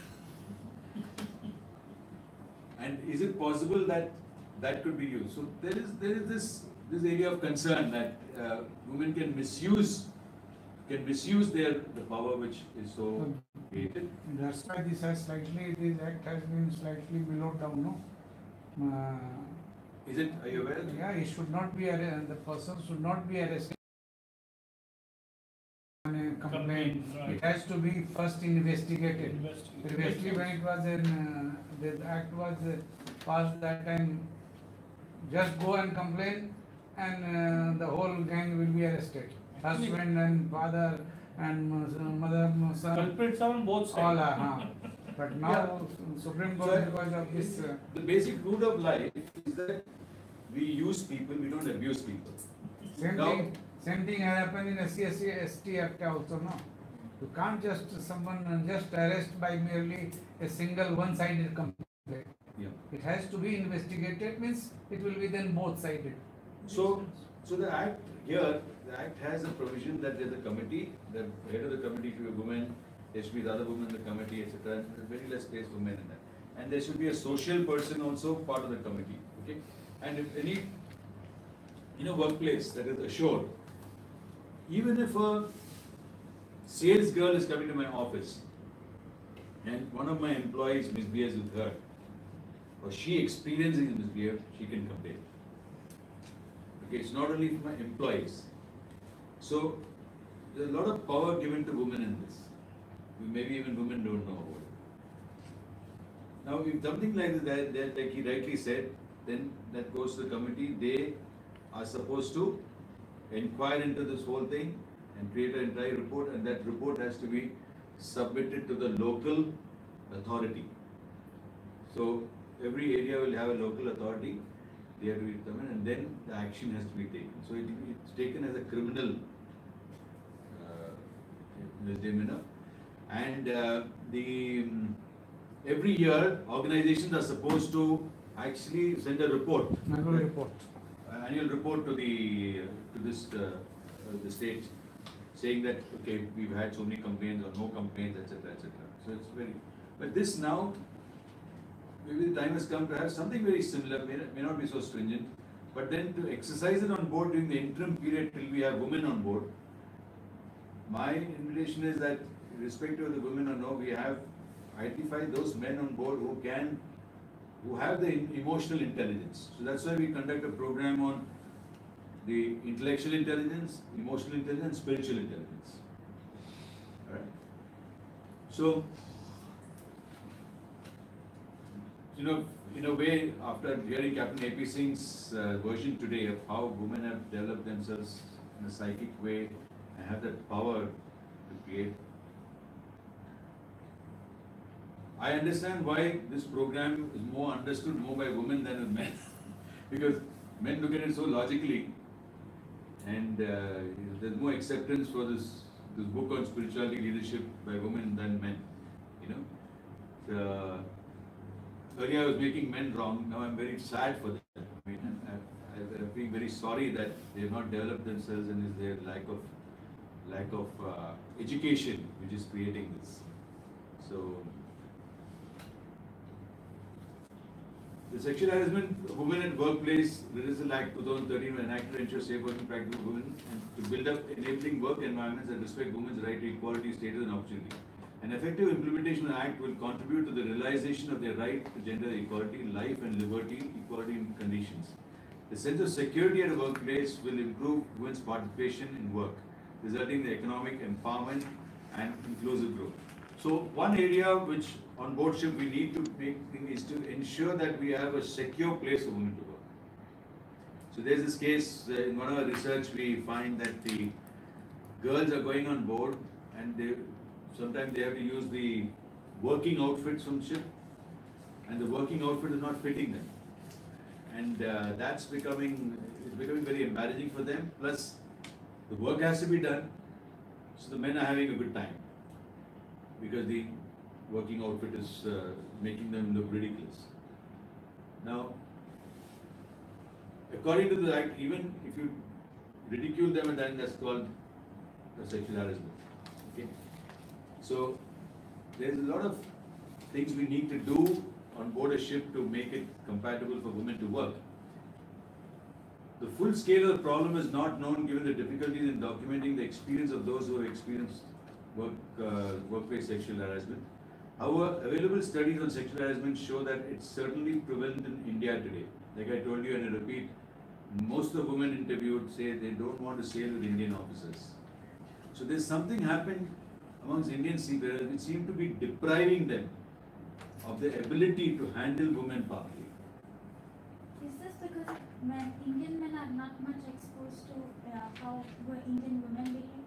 Speaker 1: And is it possible that that could be used? So there is this area of concern that women can misuse the power which is so created.
Speaker 3: That's why this act has been slightly below down, no?
Speaker 1: Is it? Are you aware?
Speaker 3: Yeah, it should not be the person should not be arrested on a complaint.
Speaker 6: Right.
Speaker 3: It has to be first investigated. Previously, when it was the act was passed that time, just go and complain, and the whole gang will be arrested. Husband and father and mother, son,
Speaker 6: Culprits are on both sides.
Speaker 3: all are. But now Supreme Court, because of this.
Speaker 1: The basic rule of life is that we use people, we don't abuse people.
Speaker 3: Same thing happened in SC/ST Act also, no? You can't someone just arrest by merely a single one-sided complaint.
Speaker 1: Yeah.
Speaker 3: It has to be investigated, means it will be then both-sided.
Speaker 1: So the act here, the act has a provision that there's a committee, the head of the committee should be a woman, there should be the other woman in the committee, etc. There's very less space for men in that. And there should be a social person also part of the committee. Okay? And if any workplace that is assured, even if a sales girl is coming to my office and one of my employees misbehaves with her, or she experiences misbehavior, she can complain. Okay, it's not only for my employees. So there's a lot of power given to women in this. Maybe even women don't know about it. Now, if something like that, like he rightly said, then that goes to the committee. They are supposed to inquire into this whole thing and create an entire report, and that report has to be submitted to the local authority. So every area will have a local authority, they have to be determined, and then the action has to be taken. So it's taken as a criminal misdemeanor, and every year organizations are supposed to actually send a report,
Speaker 3: Annual report.
Speaker 1: annual report to the state, saying that okay, we've had so many complaints or no complaints, etc., etc. So it's very, but this now, maybe the time has come to have something very similar, may not be so stringent, but then to exercise it on board during the interim period till we have women on board. My invitation is that, irrespective of the women or no, we have identified those men on board who have the emotional intelligence. So that's why we conduct a program on the intellectual intelligence, emotional intelligence, spiritual intelligence. Alright? So, in a way, after hearing Captain A.P. Singh's version today of how women have developed themselves in a psychic way and have that power to create, I understand why this program is more understood more by women than with men. Because men look at it so logically, and there's more acceptance for this book on spirituality leadership by women than men. Earlier I was making men wrong, now I'm very sad for them. I mean, I'm being very sorry that they have not developed themselves, and is their lack of education which is creating this. So, the Sexual Harassment of Women at Workplace Reversal Act 2013 was enacted to ensure safe working practices for women and to build up enabling work environments that respect women's right to equality, status and opportunity. An effective implementation of the Act will contribute to the realization of their right to gender equality, life and liberty, equality in conditions. The sense of security at a workplace will improve women's participation in work, resulting in the economic empowerment and inclusive growth. So one area which on board ship we need to make is to ensure that we have a secure place for women to work. So there's this case in one of our research, we find that the girls are going on board and sometimes they have to use the working outfits from ship, and the working outfit is not fitting them, and that's becoming very embarrassing for them. Plus the work has to be done, so the men are having a good time because the working outfit is making them look ridiculous. Now, according to the Act, even if you ridicule them, and then that's called sexual harassment. Okay? So, there's a lot of things we need to do on board a ship to make it compatible for women to work. The full scale of the problem is not known given the difficulties in documenting the experience of those who have experienced workplace sexual harassment. However, available studies on sexual harassment show that it's certainly prevalent in India today. Like I told you, and I repeat, most of the women interviewed say they don't want to sail with Indian officers. So there's something happened amongst Indian seafarers which seem to be depriving them of the ability to handle women properly.
Speaker 7: Is this because Indian men are not much exposed to how Indian women behave?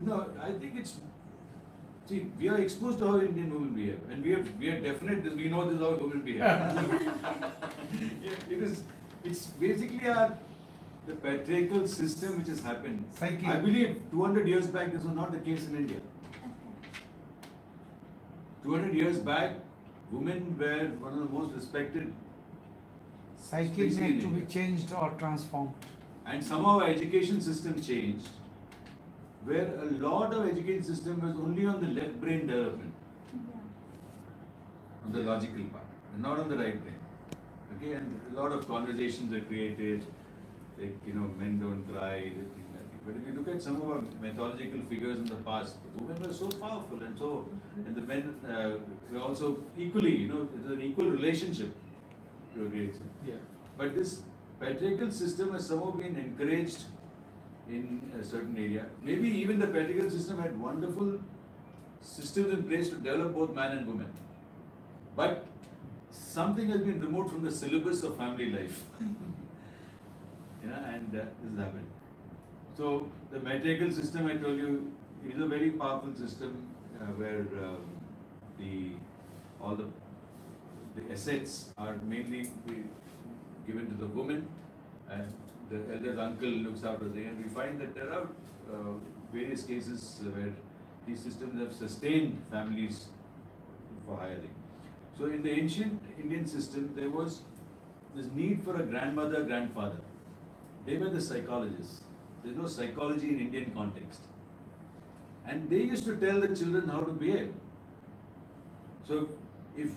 Speaker 1: No, I think it's. See, we are exposed to how Indian women behave, and we are definite that we know this is how women behave. It's basically the patriarchal system which has happened.
Speaker 3: Psyche.
Speaker 1: I believe 200 years back this was not the case in India. 200 years back, women were one of the most respected.
Speaker 3: Psyche need to be changed or transformed.
Speaker 1: And somehow our education system changed, where a lot of education system was only on the left brain development, on the logical part, and not on the right brain. Okay, and a lot of conversations are created, like, men don't cry, things like that. But if you look at some of our mythological figures in the past, the women were so powerful and the men were also equally, it's an equal relationship to a great extent.
Speaker 2: Yeah.
Speaker 1: But this patriarchal system has somehow been encouraged in a certain area. Maybe even the patriarchal system had wonderful systems in place to develop both man and woman. But something has been removed from the syllabus of family life. And this has happened. So the matriarchal system, I told you, is a very powerful system where the assets are mainly given to the woman, and the elder's uncle looks after the thing. And we find that there are various cases where these systems have sustained families for hiring. So in the ancient Indian system, there was this need for a grandmother, grandfather. They were the psychologists. There's no psychology in Indian context. And they used to tell the children how to behave. So if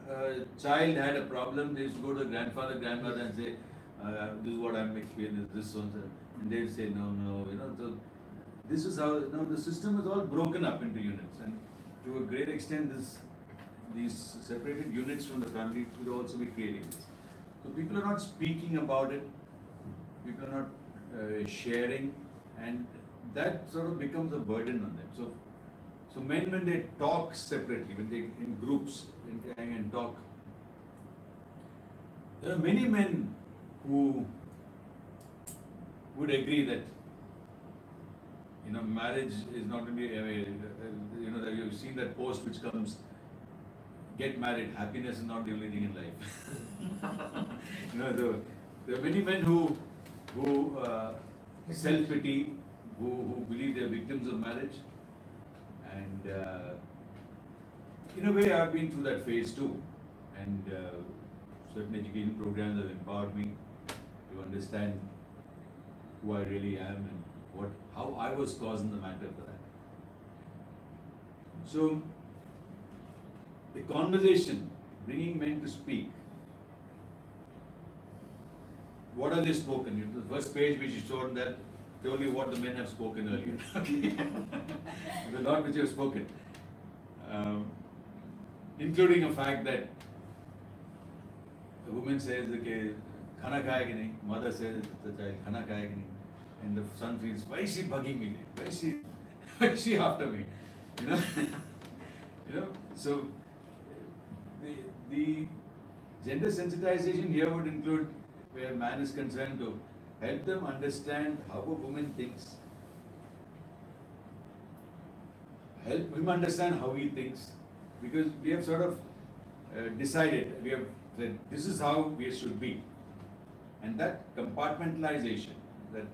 Speaker 1: a child had a problem, they used to go to the grandfather, grandmother and say, this is what I'm experiencing, this one. And they would say, no, so this is how, the system is all broken up into units. And to a great extent, these separated units from the family could also be creating this. So people are not speaking about it, people are not sharing, and that sort of becomes a burden on them. So men, when they talk separately, when they in groups, when they hang and talk, there are many men who would agree that marriage is not going to be, that you've seen that post which comes, get married, happiness is not the only thing in life. There are many men who self-pity, who believe they are victims of marriage. And in a way, I've been through that phase too. And certain education programs have empowered me to understand who I really am and how I was causing the matter for that. So, the conversation, bringing men to speak. What are they spoken? The first page which you showed that only what the men have spoken earlier. The lot which you have spoken. Including a fact that the woman says, okay, khana khaya ki nahi? Mother says to the child, khana khaya ki nahi? And the son feels, why is she bugging me? Why is she after me? So the gender sensitization here would include where man is concerned to help them understand how a woman thinks, help him understand how he thinks, because we have sort of decided, we have said this is how we should be, and that compartmentalization that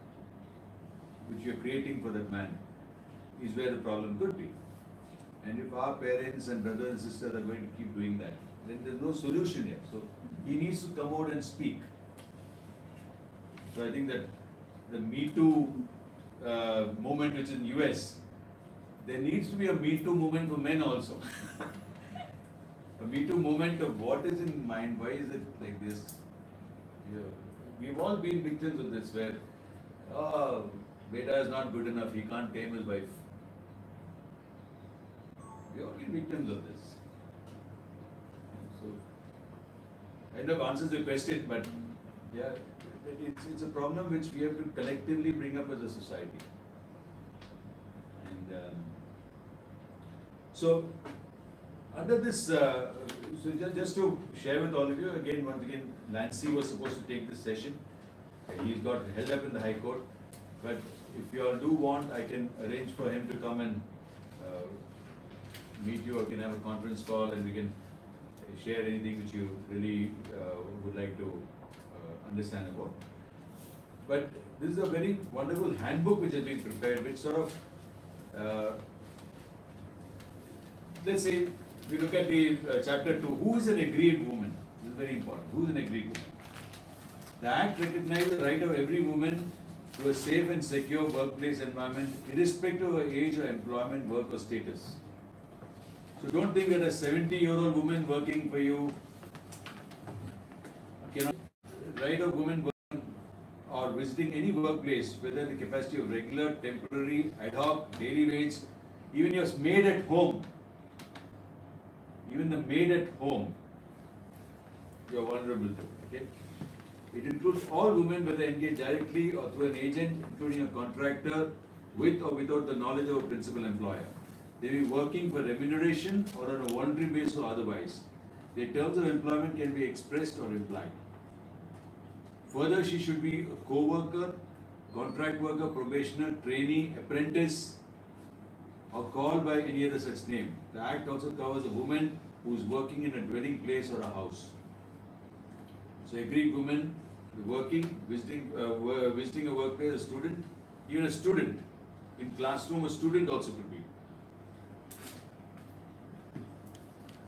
Speaker 1: which you are creating for that man is where the problem could be. And if our parents and brothers and sisters are going to keep doing that, then there's no solution here. So he needs to come out and speak. So I think that the Me Too movement which is in US, there needs to be a Me Too movement for men also. A Me Too movement of what is in mind, why is it like this? We've all been victims of this where, beta is not good enough, he can't tame his wife. We've all been victims of this. So, kind of answers the question, but yeah, it's a problem which we have to collectively bring up as a society. And so, under this, so just to share with all of you, once again, Lancy was supposed to take this session. He's got held up in the High Court, but if you all do want, I can arrange for him to come and meet you, or can have a conference call and we can share anything which you really would like to understand about. But this is a very wonderful handbook which has been prepared, which sort of, let's say, we look at the chapter 2, who is an aggrieved woman? This is very important. Who is an aggrieved woman? The Act recognizes the right of every woman to a safe and secure workplace environment, irrespective of her age or employment, work or status. So don't think that a 70-year-old woman working for you cannot, right of women working or visiting any workplace, whether in the capacity of regular, temporary, ad hoc, daily wage, even your maid at home, even the maid at home, you are vulnerable to. Okay? It includes all women, whether engaged directly or through an agent, including a contractor, with or without the knowledge of a principal employer. They may be working for remuneration or on a voluntary basis or otherwise. Their terms of employment can be expressed or implied. Further, she should be a co-worker, contract worker, probationer, trainee, apprentice, or called by any other such name. The Act also covers a woman who's working in a dwelling place or a house. So agreed women working, visiting a workplace, a student, even a student in classroom, a student also could be.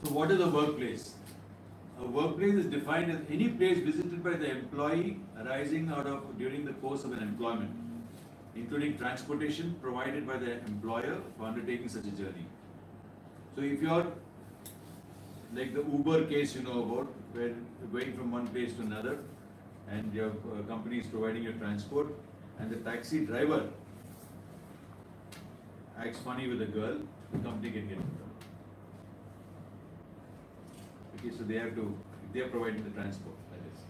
Speaker 1: So what is a workplace? A workplace is defined as any place visited by the employee arising out of during the course of an employment, including transportation provided by the employer for undertaking such a journey. So if you're like the Uber case you know about, where you're going from one place to another and your company is providing your transport and the taxi driver acts funny with a girl, the company can get in trouble. Okay, so they are providing the transport, that is.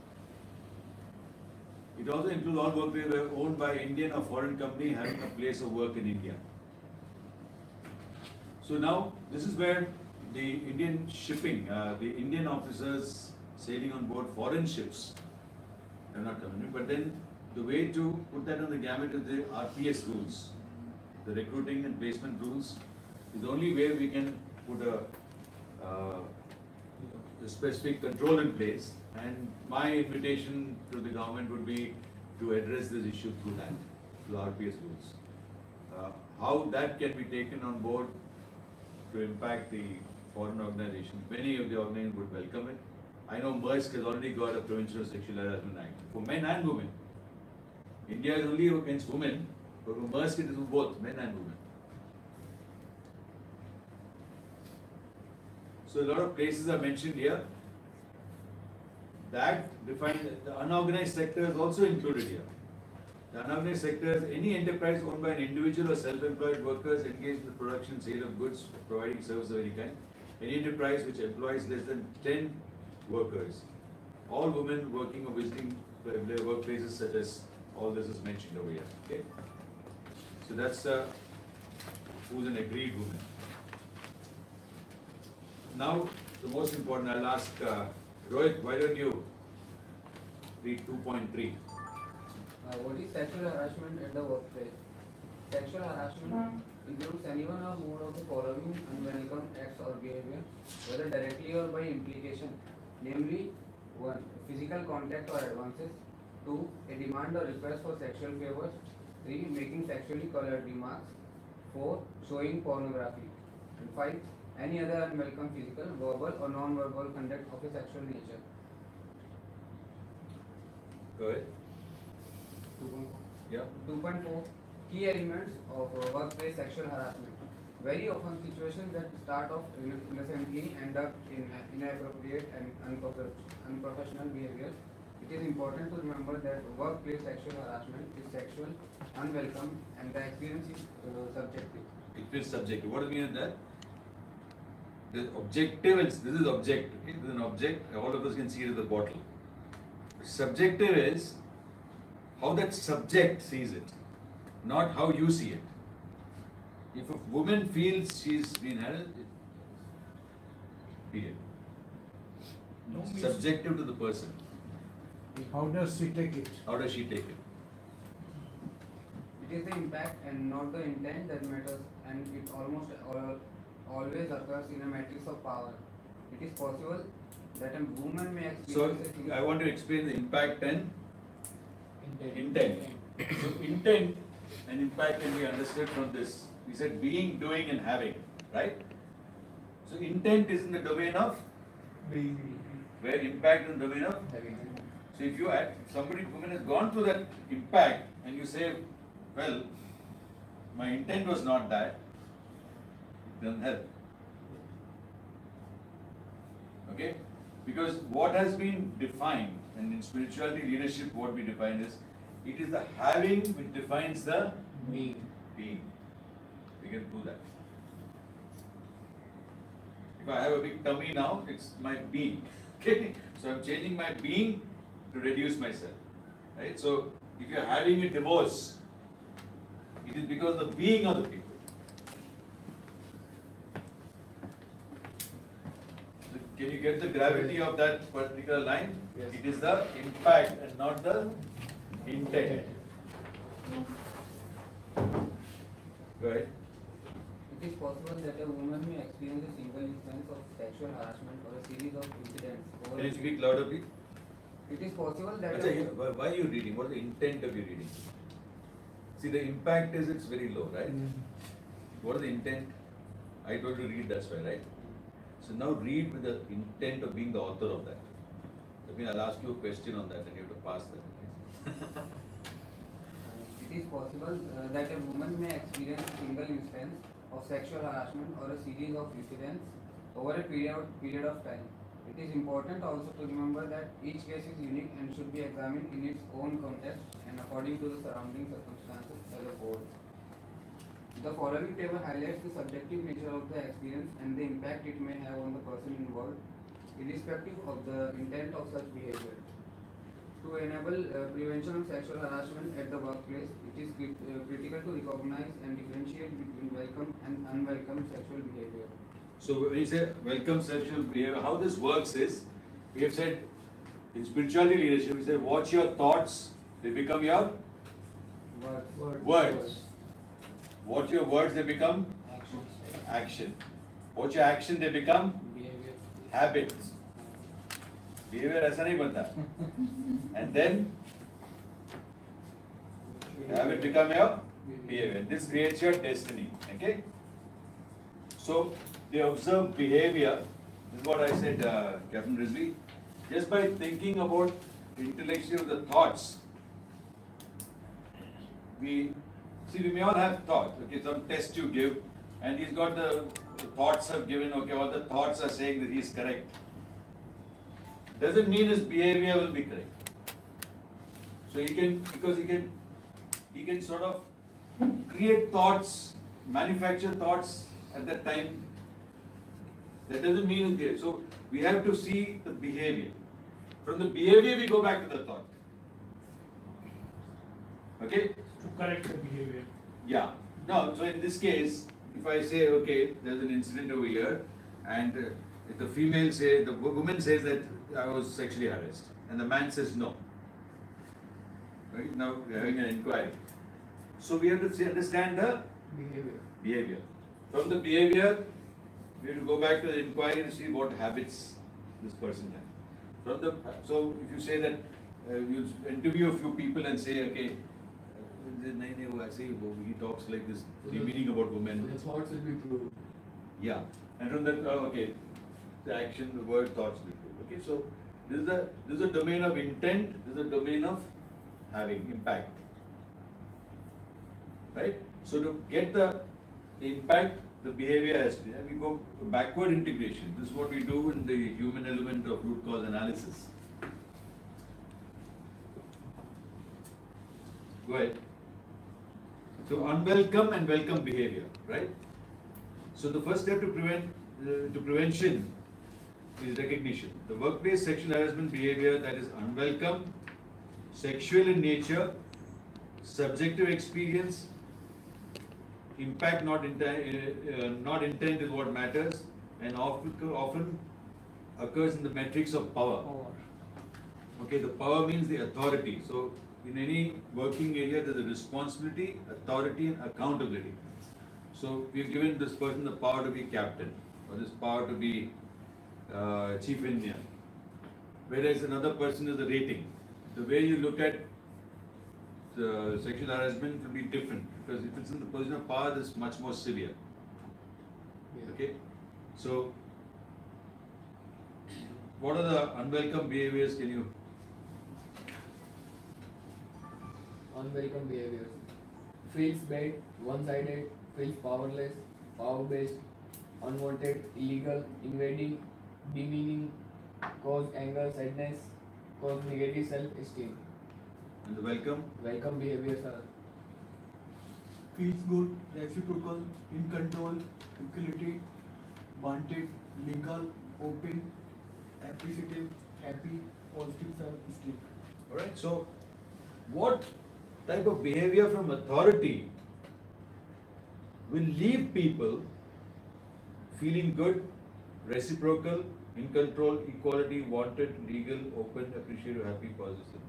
Speaker 1: It also includes all workplaces owned by Indian or foreign company having a place of work in India. So now, this is where the Indian shipping, the Indian officers sailing on board foreign ships have not come in. But then the way to put that on the gamut is the RPS rules. The recruiting and placement rules is the only way we can put a specific control in place, and my invitation to the government would be to address this issue through that, through RPS rules. How that can be taken on board to impact the foreign organizations, many of the organizations would welcome it. I know Maersk has already got a Prevention of Sexual Harassment Act for men and women. India is only against women, but for Maersk it is for both men and women. So a lot of places are mentioned here. That defines the unorganized sector is also included here. The unorganized sector is any enterprise owned by an individual or self-employed workers engaged in the production and sale of goods, providing service of any kind. Any enterprise which employs less than 10 workers. All women working or visiting their workplaces, such as all this is mentioned over here. Okay. So that's who's an agreed woman. Now, the most important, I'll ask Rohit, why don't you read 2.3?
Speaker 4: What is sexual harassment at the workplace? Sexual harassment includes anyone or more of the following unwelcome acts or behavior, whether directly or by implication, namely 1. Physical contact or advances, 2. A demand or request for sexual favors, 3. Making sexually colored remarks, 4. Showing pornography, and 5. Any other unwelcome physical, verbal or non-verbal conduct of a sexual nature.
Speaker 1: Go ahead.
Speaker 4: 2.4.
Speaker 1: Yeah.
Speaker 4: 2.4. Key elements of workplace sexual harassment. Very often situations that start off innocently end up in inappropriate and unprofessional behavior. It is important to remember that workplace sexual harassment is sexual, unwelcome, and the experience is subjective.
Speaker 1: It is subjective. What do you mean by that? The objective is, this is objective. Okay? This is an object, all of us can see it as a bottle. Subjective is how that subject sees it, not how you see it. If a woman feels she's been harassed, period. It's subjective to the person.
Speaker 3: How does she take it?
Speaker 1: How does she take it?
Speaker 4: It is the impact and not the intent that matters, and it almost always occurs in a matrix of power. It is possible that a woman may
Speaker 1: So,
Speaker 4: experience
Speaker 1: I want to explain the impact and intent. So, intent and impact can be understood from this. We said being, doing and having, right? So, intent is in the domain of
Speaker 2: being.
Speaker 1: where impact is in the domain of
Speaker 4: having.
Speaker 1: So, if woman has gone through that impact and you say, well, my intent was not that, it doesn't help. Okay? Because what has been defined, and in spirituality leadership what we define is, it is the having which defines the being. We can do that. If I have a big tummy now, it's my being. Okay? So I'm changing my being to reduce myself. Right? So if you're having a divorce, it is because of the being of the people. So can you get the gravity of that particular line?
Speaker 4: Yes.
Speaker 1: It is the impact and not the intent. Go ahead.
Speaker 4: It is possible possible that a woman may experience a single instance of sexual harassment or a series of incidents over
Speaker 1: Can you speak louder, please?
Speaker 4: It is possible that
Speaker 1: Achha, why are you reading? What is the intent of your reading? See, the impact is it's very low, right? What is the intent? I told you to read, that's why, right? So now read with the intent of being the author of that. I mean, I'll ask you a question on that and you have to pass that.
Speaker 4: it is possible that a woman may experience a single instance of sexual harassment or a series of incidents over a period of time. It is important also to remember that each case is unique and should be examined in its own context and according to the surrounding circumstances as a whole. The following table highlights the subjective nature of the experience and the impact it may have on the person involved, irrespective of the intent of such behavior. To enable prevention of sexual harassment at the workplace, it is critical to recognize and differentiate between welcome and unwelcome sexual behavior.
Speaker 1: So when you say welcome sexual behavior, how this works is, we have said in spirituality leadership, we say watch your thoughts, they become your words. Watch your words, they become action. Watch your action, they become habits. Behavior ऐसा नहीं बनता. And then habit become your behavior. This creates your destiny. Okay. So they observe behavior. This is what I said, Captain Rizvi. Just by thinking about intellectually of the thoughts, we may all have thoughts. Okay, some test you give, and he's got the thoughts have given. Okay, all the thoughts are saying that he's correct. Doesn't mean his behavior will be correct. So he can sort of create thoughts, manufacture thoughts at that time. That doesn't mean it's. So we have to see the behavior. From the behavior we go back to the thought. Okay?
Speaker 6: To correct the behavior.
Speaker 1: Yeah. No, so in this case, if I say, okay, there's an incident over here, and if the female says, the woman says that I was sexually harassed, and the man says no. Right? Now we're having an inquiry. So we have to understand the behavior. From the behavior, we have to go back to the inquiry to see what habits this person has. So if you say that you interview a few people and say, okay, he talks like this, meaning about women.
Speaker 2: The thoughts will be true.
Speaker 1: Yeah, and from that, okay, the action, the word, thoughts will be true. Okay, so this is a domain of intent. This is a domain of having impact. Right. So to get the impact, the behavior has to. We go backward integration. This is what we do in the human element of root cause analysis. Go ahead. So unwelcome and welcome behavior, right? So the first step to prevention is recognition. The workplace sexual harassment behavior that is unwelcome, sexual in nature, subjective experience, impact not intent is what matters, and often occurs in the metrics of power. Okay, the power means the authority. So in any working area, there's a responsibility, authority, and accountability. So we've given this person the power to be captain, or this power to be chief engineer. Whereas another person is the rating. The way you look at the sexual harassment will be different, because if it's in the position of power, it's much more severe. Okay? So, what are the unwelcome behaviors? Can you?
Speaker 8: Unwelcome behaviors. Feels bad, one-sided, feels powerless, power-based, unwanted, illegal, invading, demeaning, cause anger, sadness, cause negative self-esteem.
Speaker 1: And the welcome?
Speaker 8: Welcome behaviors are
Speaker 2: Feels good, reciprocal, in control, equality, wanted, legal, open, appreciative, happy, positive self-esteem.
Speaker 1: Alright, so what type of behavior from authority will leave people feeling good, reciprocal, in control, equality, wanted, legal, open, appreciative, happy, positive?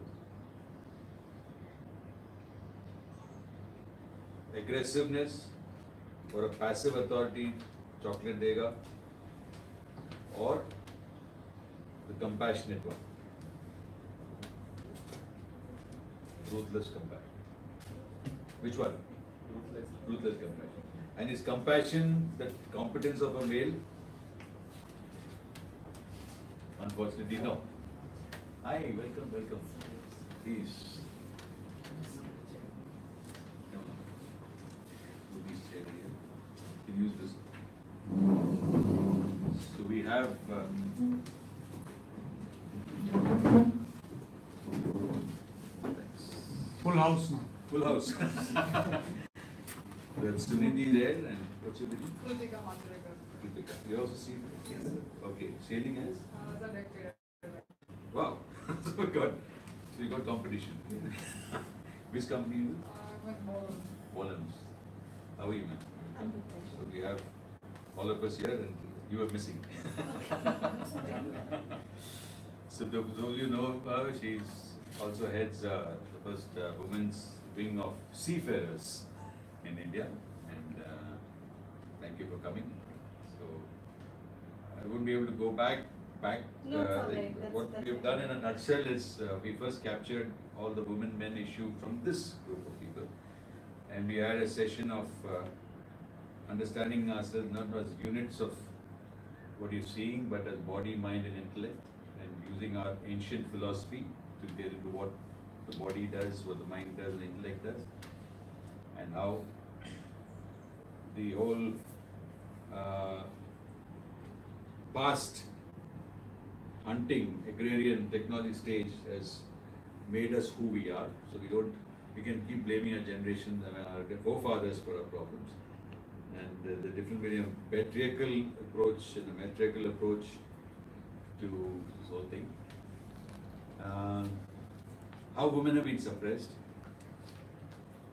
Speaker 1: Aggressiveness, or a passive authority, chocolate dega, or the compassionate one, ruthless compassion. Which one?
Speaker 8: Ruthless.
Speaker 1: Ruthless compassion. And is compassion the competence of a male? Unfortunately, no. Hi, welcome, welcome. Please. Come on. Please stay here. You can use this. So we have. Thanks.
Speaker 3: Full house now.
Speaker 1: Full house. We have Sunidhi there and what's your name?
Speaker 9: Kritika Matrika.
Speaker 1: Kritika. You also see? Yes. Okay. Sailing as?
Speaker 9: The lecturer.
Speaker 1: Wow. So we got competition. Which company is it?
Speaker 9: With more.
Speaker 1: Wallens. How are you, ma'am? So we have all of us here and you are missing. So those you know, she's also heads the first women's wing of seafarers in India, and thank you for coming. So I wouldn't be able to go back.
Speaker 7: No, it's all right.
Speaker 1: What we have done in a nutshell is we first captured all the women-men issue from this group of people, and we had a session of understanding ourselves not as units of what you're seeing, but as body, mind, and intellect, and using our ancient philosophy to get into what the body does, what the mind does, the intellect does, and how the whole past hunting, agrarian technology stage has made us who we are. So we can keep blaming our generation and our forefathers for our problems. And the difference between a patriarchal approach and a matriarchal approach to this whole thing. How women have been suppressed,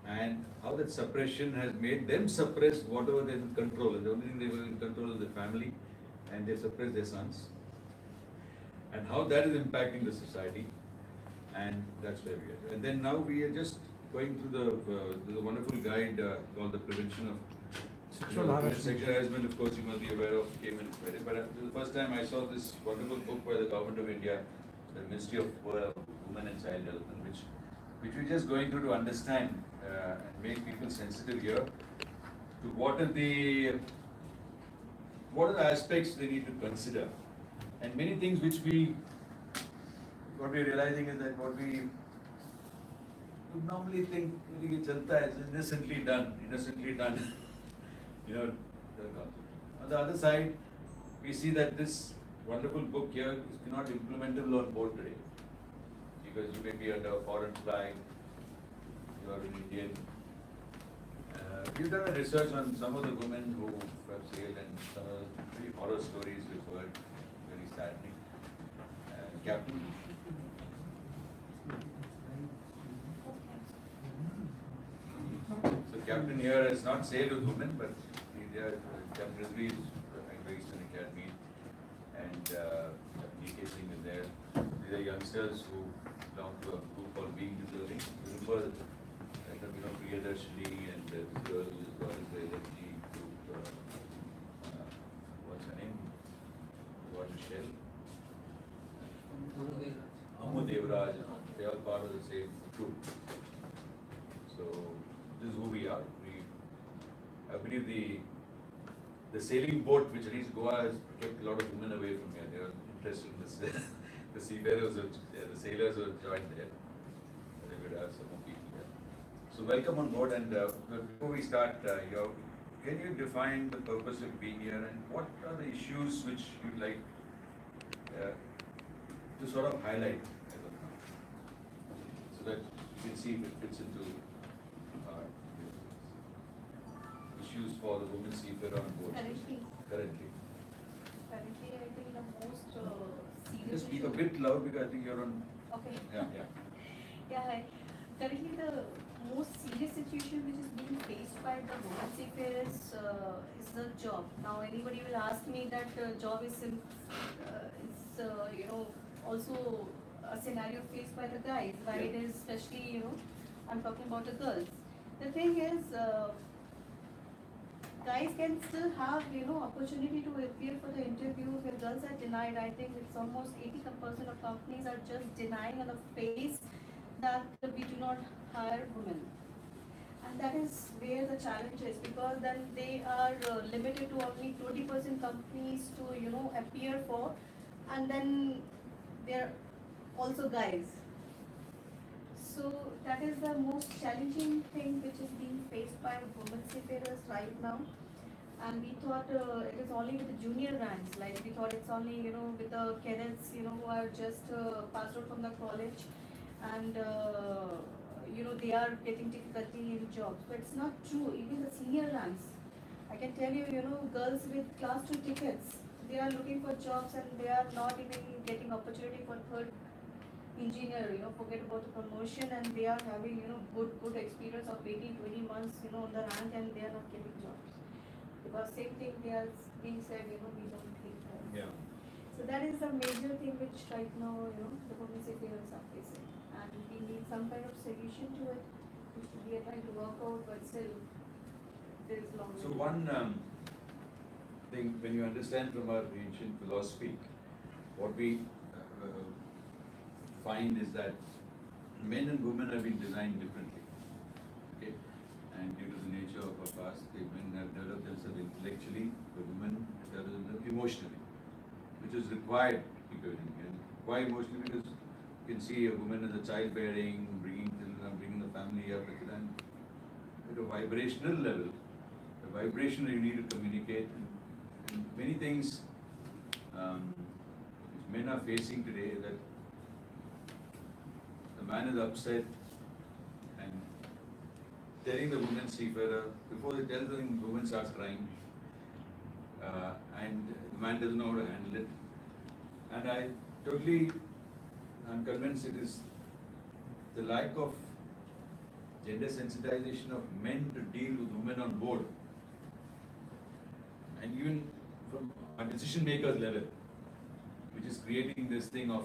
Speaker 1: and how that suppression has made them suppress whatever they can control. And the only thing they were in control is the family, and they suppress their sons. And how that is impacting the society, and that's where we are. And then now we are just going through the wonderful guide called the Prevention of
Speaker 3: Sexual harassment.
Speaker 1: Sexual harassment, of course, you must be aware of, came in Friday. But the first time I saw this wonderful book by the Government of India, the Ministry of Women and Child Development, which we're just going through to understand and make people sensitive here to what are the aspects they need to consider. And many things which what we're realizing is that what we would normally think is innocently done. You know, on the other side, we see that this wonderful book here is not implementable on board today, because you may be under a foreign flag, you are an Indian. We've done a research on some of the women who have sailed, and some of the pretty horror stories we've heard, very saddening. Captain. So Captain here has not sailed with women, but Captain Rizvi is based in Academy, and DK Singh is there. These are youngsters who belong to a group called Being Deserving. Remember that Priyadarshini and this girl who is brought into the LFG group, what's her name? What Michelle? Amu Devraj, they are part of the same group. So this is who we are. I believe the sailing boat which reached Goa has kept a lot of women away from here. They are interested in this. The seafarers, the sailors who have joined there. They would have some more people here. So welcome on board. And before we start, can you define the purpose of being here, and what are the issues which you'd like to sort of highlight as of now, so that you can see if it fits into issues for the women seafarer on board. Currently.
Speaker 10: I think the most serious.
Speaker 1: Just speak a bit loud because I think you're on.
Speaker 10: Okay.
Speaker 1: Yeah.
Speaker 10: Yeah, hi. Currently, the most serious situation which is being faced by the women seafarers is the job. Now, anybody will ask me that job is also a scenario faced by the guys. Why it is especially, I'm talking about the girls. The thing is, guys can still have, you know, opportunity to appear for the interviews. When girls are denied, I think it's almost 80% of companies are just denying on the face that we do not hire women. And that is where the challenge is, because then they are limited to only 20% companies to, you know, appear for, and then they're also guys. So that is the most challenging thing which is being faced by women seafarers right now. And we thought it is only with the junior ranks, like we thought it's only, you know, with the cadets, you know, who are just passed out from the college, and you know, they are getting difficulty in jobs. But it's not true. Even the senior ranks, I can tell you, you know, girls with class 2 tickets, they are looking for jobs and they are not even getting opportunity for third engineer, you know, forget about the promotion, and they are having, you know, good experience of 18, 20 months, you know, on the rank, and they are not getting jobs. Because same thing they are being said, you know, we don't think that.
Speaker 1: Yeah.
Speaker 10: So that is the major thing which right now, you know, the women seafarers are facing. And we need some kind of solution to it, which we are trying to work out, but still, there is long way
Speaker 1: So
Speaker 10: to go.
Speaker 1: one thing, when you understand from our ancient philosophy, what we find is that men and women have been designed differently. Okay, and due to the nature of our past, the men have developed themselves intellectually, the women have developed themselves emotionally, which is required equally. And why emotionally? Because you can see a woman as a childbearing, bringing children, bringing the family up, and at a vibrational level, the vibration you need to communicate, and many things which men are facing today, that the man is upset and telling the woman seafarer, before they tell the woman starts crying, and the man doesn't know how to handle it. And I totally am convinced it is the lack of gender sensitization of men to deal with women on board, and even from a decision makers level, which is creating this thing of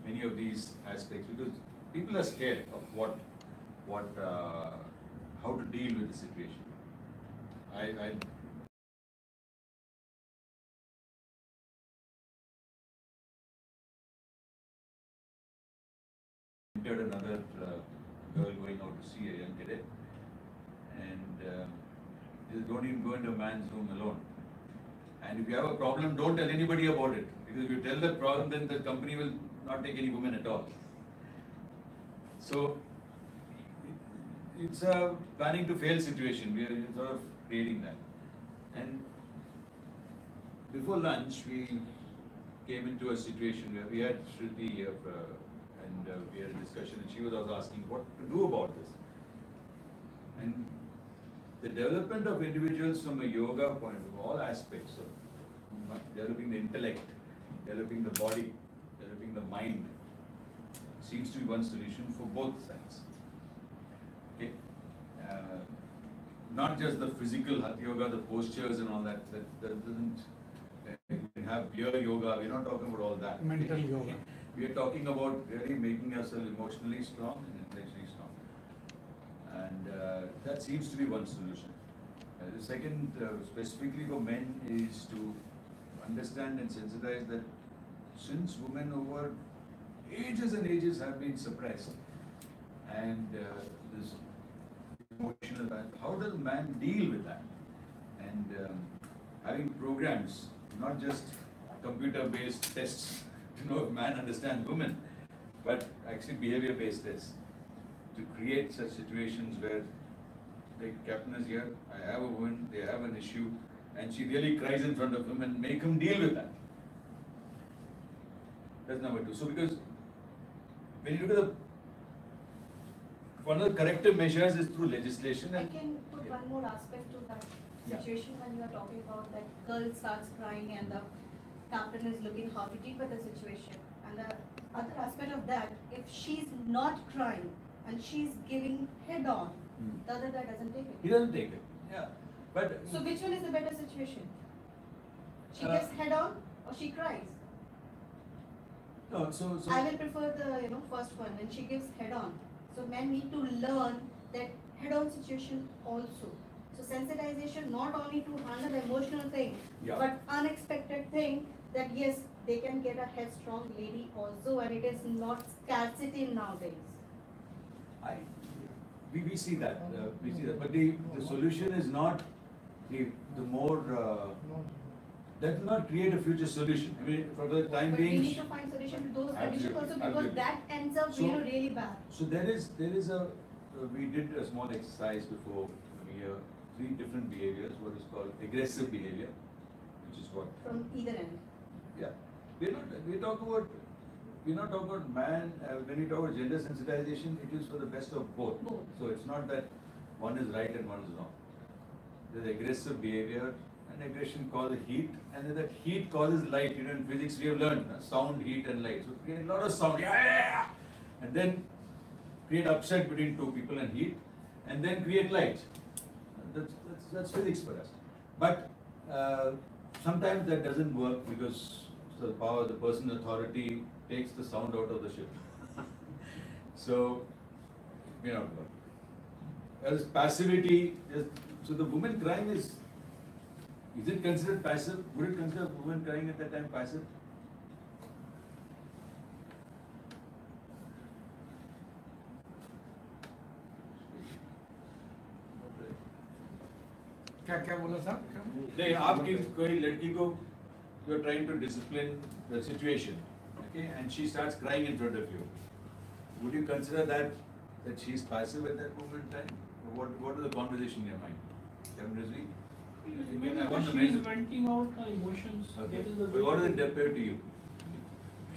Speaker 1: many of these aspects, because people are scared of how to deal with the situation. I entered another girl going out to see a young cadet, and just don't even go into a man's room alone. And if you have a problem, don't tell anybody about it, because if you tell the problem, then the company will not take any women at all. So it's a planning to fail situation. We are sort of creating that. And before lunch, we came into a situation where we had Shruti and we had a discussion, and she was also asking what to do about this. And the development of individuals from a yoga point of view, all aspects of developing the intellect, developing the body, developing the mind, seems to be one solution for both sides. Okay, not just the physical hatha yoga, the postures and all that. That doesn't. You can have pure yoga. We're not talking about all that.
Speaker 3: Mental yoga.
Speaker 1: We are talking about really making ourselves emotionally strong and intellectually strong, and that seems to be one solution. The second, specifically for men, is to understand and sensitize that since women over ages and ages have been suppressed, and this emotional, how does man deal with that? And having programs, not just computer-based tests to know if man understands women, but actually behavior-based tests to create such situations where the captain is here, I have a woman, they have an issue, and she really cries in front of him, and make him deal with that. That's number two. So because when you look at one of the corrective measures is through legislation.
Speaker 10: I
Speaker 1: And
Speaker 10: can put one more aspect to that situation when you are talking about that girl starts crying and the captain is looking how to deal with the situation. And the other aspect of that, if she's not crying and she's giving head on, the other guy doesn't take it.
Speaker 1: he doesn't take it. Yeah. But
Speaker 10: So which one is the better situation? She gives head on or she cries?
Speaker 1: no, so
Speaker 10: I will prefer the first one, and she gives head on. So men need to learn that head on situation also. So sensitization not only to handle emotional thing,
Speaker 1: Yeah.
Speaker 10: but unexpected thing that yes, they can get a headstrong lady also, and it is not scarcity nowadays.
Speaker 1: I, we see that, but the solution is not the more, that will not create a future solution. I mean, for the time
Speaker 10: But we
Speaker 1: being.
Speaker 10: need to find solution to those conditions
Speaker 1: Absolutely,
Speaker 10: also, because
Speaker 1: absolutely.
Speaker 10: that ends up,
Speaker 1: So-
Speaker 10: really bad.
Speaker 1: So there is a, we did a small exercise before, three different behaviors, what is called aggressive behavior, which is what,
Speaker 10: From either end.
Speaker 1: yeah. We're not talking about man, when we talk about gender sensitization, it is for the best of both.
Speaker 10: Both.
Speaker 1: So it's not that one is right and one is wrong. There's aggressive behavior, and aggression causes heat, and then that heat causes light. You know, in physics we have learned sound, heat and light. So create a lot of sound, yeah, and then create upset between two people and heat, and then create light. That's physics for us. But sometimes that doesn't work because the power, the personal authority takes the sound out of the ship. So, as passivity, so the woman crying is it considered passive? Would it consider a woman crying at that time passive?
Speaker 3: क्या बोला साहब?
Speaker 1: नहीं, आपकी कोई लड़की को you are trying to discipline the situation, okay, and she starts crying in front of you. Would you consider that she is passive at that moment in time? Or what is the conversation in your mind? Rizvi? I want the
Speaker 6: She is
Speaker 1: men.
Speaker 6: venting out her emotions.
Speaker 1: Okay.
Speaker 6: That is the
Speaker 1: But what does it appear to you?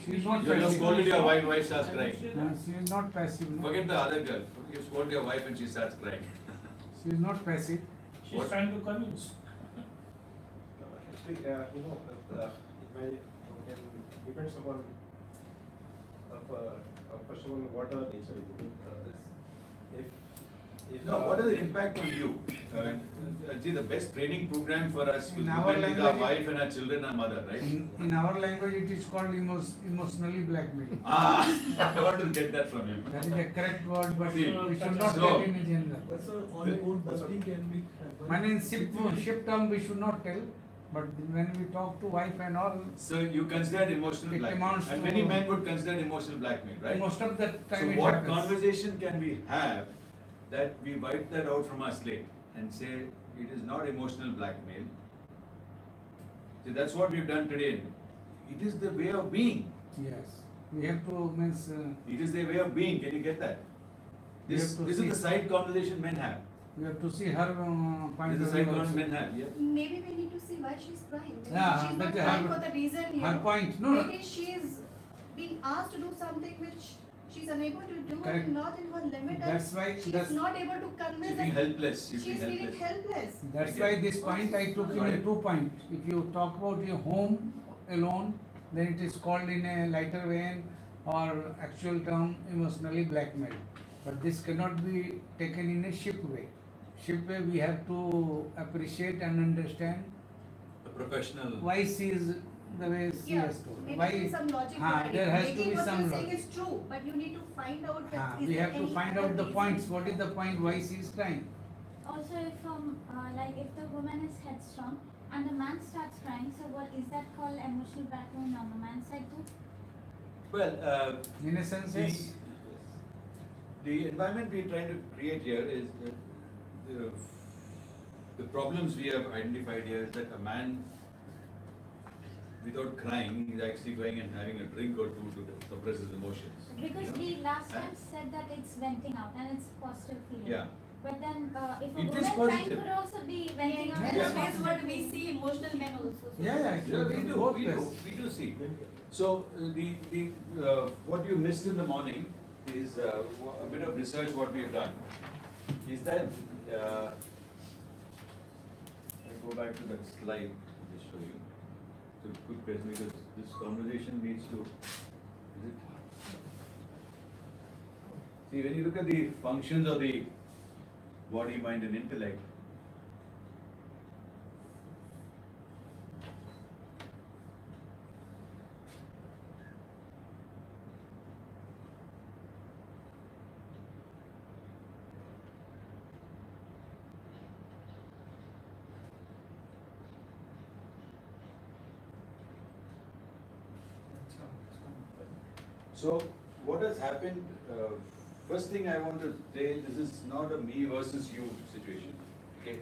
Speaker 3: She is not
Speaker 1: You have
Speaker 3: passive.
Speaker 1: scolded your wife starts
Speaker 6: I would
Speaker 1: crying.
Speaker 6: say
Speaker 3: No,
Speaker 6: that.
Speaker 3: she is not passive. No.
Speaker 1: Forget the other girl. You scold your wife and she starts crying.
Speaker 3: She is not passive.
Speaker 6: She's
Speaker 1: What?
Speaker 6: trying to convince.
Speaker 5: Actually, it depends upon first of all what the nature is. If
Speaker 1: No, what is the impact on you? See, the best training program for us
Speaker 3: In
Speaker 1: will
Speaker 3: our
Speaker 1: be our
Speaker 3: language-
Speaker 1: wife and our children, our mother, right?
Speaker 3: In our language, it is called emotionally blackmailing.
Speaker 1: I want to get that from you.
Speaker 3: That is a correct word, but
Speaker 1: See,
Speaker 3: we should not
Speaker 1: so-
Speaker 3: tell in general.
Speaker 2: Also, on your own busting can be.
Speaker 3: When in ship term, we should not tell, but when we talk to wife and all,
Speaker 1: So you consider it emotional
Speaker 3: It
Speaker 1: blackmail,
Speaker 3: amounts
Speaker 1: and
Speaker 3: to-
Speaker 1: many men would consider it emotional blackmail, right?
Speaker 3: most of the time
Speaker 1: So
Speaker 3: it
Speaker 1: what
Speaker 3: happens.
Speaker 1: conversation can we have that we wipe that out from our slate and say it is not emotional blackmail? See, that's what we've done today. It is the way of being.
Speaker 3: Yes, we have to means.
Speaker 1: It is their way of being. Can you get that?
Speaker 3: We
Speaker 1: This
Speaker 3: have to
Speaker 1: is
Speaker 3: see.
Speaker 1: the side conversation men have.
Speaker 3: We have to see her point
Speaker 1: This is
Speaker 3: of
Speaker 1: the side
Speaker 3: view
Speaker 1: conversation
Speaker 3: also.
Speaker 1: men have. Yeah.
Speaker 10: Maybe we need to see why she's crying. Maybe
Speaker 3: Yeah,
Speaker 10: she's
Speaker 3: but
Speaker 10: not
Speaker 3: her-
Speaker 10: crying for the reason,
Speaker 3: Her point, no,
Speaker 10: Maybe she's being asked to do something which she's unable to do
Speaker 3: Correct.
Speaker 10: and not in her limit.
Speaker 3: That's why-
Speaker 10: she's
Speaker 3: that's-
Speaker 10: not able to
Speaker 1: She's
Speaker 10: convince.
Speaker 1: being
Speaker 10: that
Speaker 1: helpless. She's
Speaker 10: She's
Speaker 1: being
Speaker 10: feeling
Speaker 1: helpless.
Speaker 10: helpless.
Speaker 3: That's
Speaker 1: Okay.
Speaker 3: why this point I took in 2 points. If you talk about your home alone, then it is called in a lighter vein or actual term emotionally blackmail. But this cannot be taken in a ship way. Ship way we have to appreciate and understand
Speaker 1: The professional.
Speaker 3: why she is the way she
Speaker 10: Yeah,
Speaker 3: has told.
Speaker 10: maybe
Speaker 3: Why?
Speaker 10: there is some logic
Speaker 3: हाँ,
Speaker 10: behind
Speaker 3: there
Speaker 10: it.
Speaker 3: has to
Speaker 10: Maybe
Speaker 3: be
Speaker 10: what
Speaker 3: some
Speaker 10: you're saying
Speaker 3: logic.
Speaker 10: is true, but you need to find out that
Speaker 3: हाँ,
Speaker 10: is
Speaker 3: we
Speaker 10: there
Speaker 3: have to
Speaker 10: any
Speaker 3: find
Speaker 10: other
Speaker 3: out the
Speaker 10: reason?
Speaker 3: points. What is the point why she is crying?
Speaker 7: Also, if like if the woman is headstrong and the man starts crying, so what is that called emotional blackmail on the man's side too?
Speaker 1: Well,
Speaker 3: In a sense,
Speaker 1: the,
Speaker 3: yes.
Speaker 1: the environment we're trying to create here is the problems we have identified here is that a man without crying is actually going and having a drink or two to suppress his emotions.
Speaker 7: Because we last time said that it's venting out and it's positive feeling.
Speaker 1: Yeah.
Speaker 7: But then if a
Speaker 1: It is
Speaker 7: woman crying
Speaker 1: positive.
Speaker 7: could also be venting out.
Speaker 10: And
Speaker 1: Yeah.
Speaker 10: that's what we see emotional men also. So
Speaker 3: Yeah, yeah,
Speaker 1: Yeah,
Speaker 3: actually,
Speaker 1: we do see. So what you missed in the morning is a bit of research what we have done. Is that I go back to that slide, just show you. It's a good question because this conversation needs to. Is it? See, when you look at the functions of the body, mind, and intellect. So what has happened, first thing I want to say, this is not a me versus you situation, okay?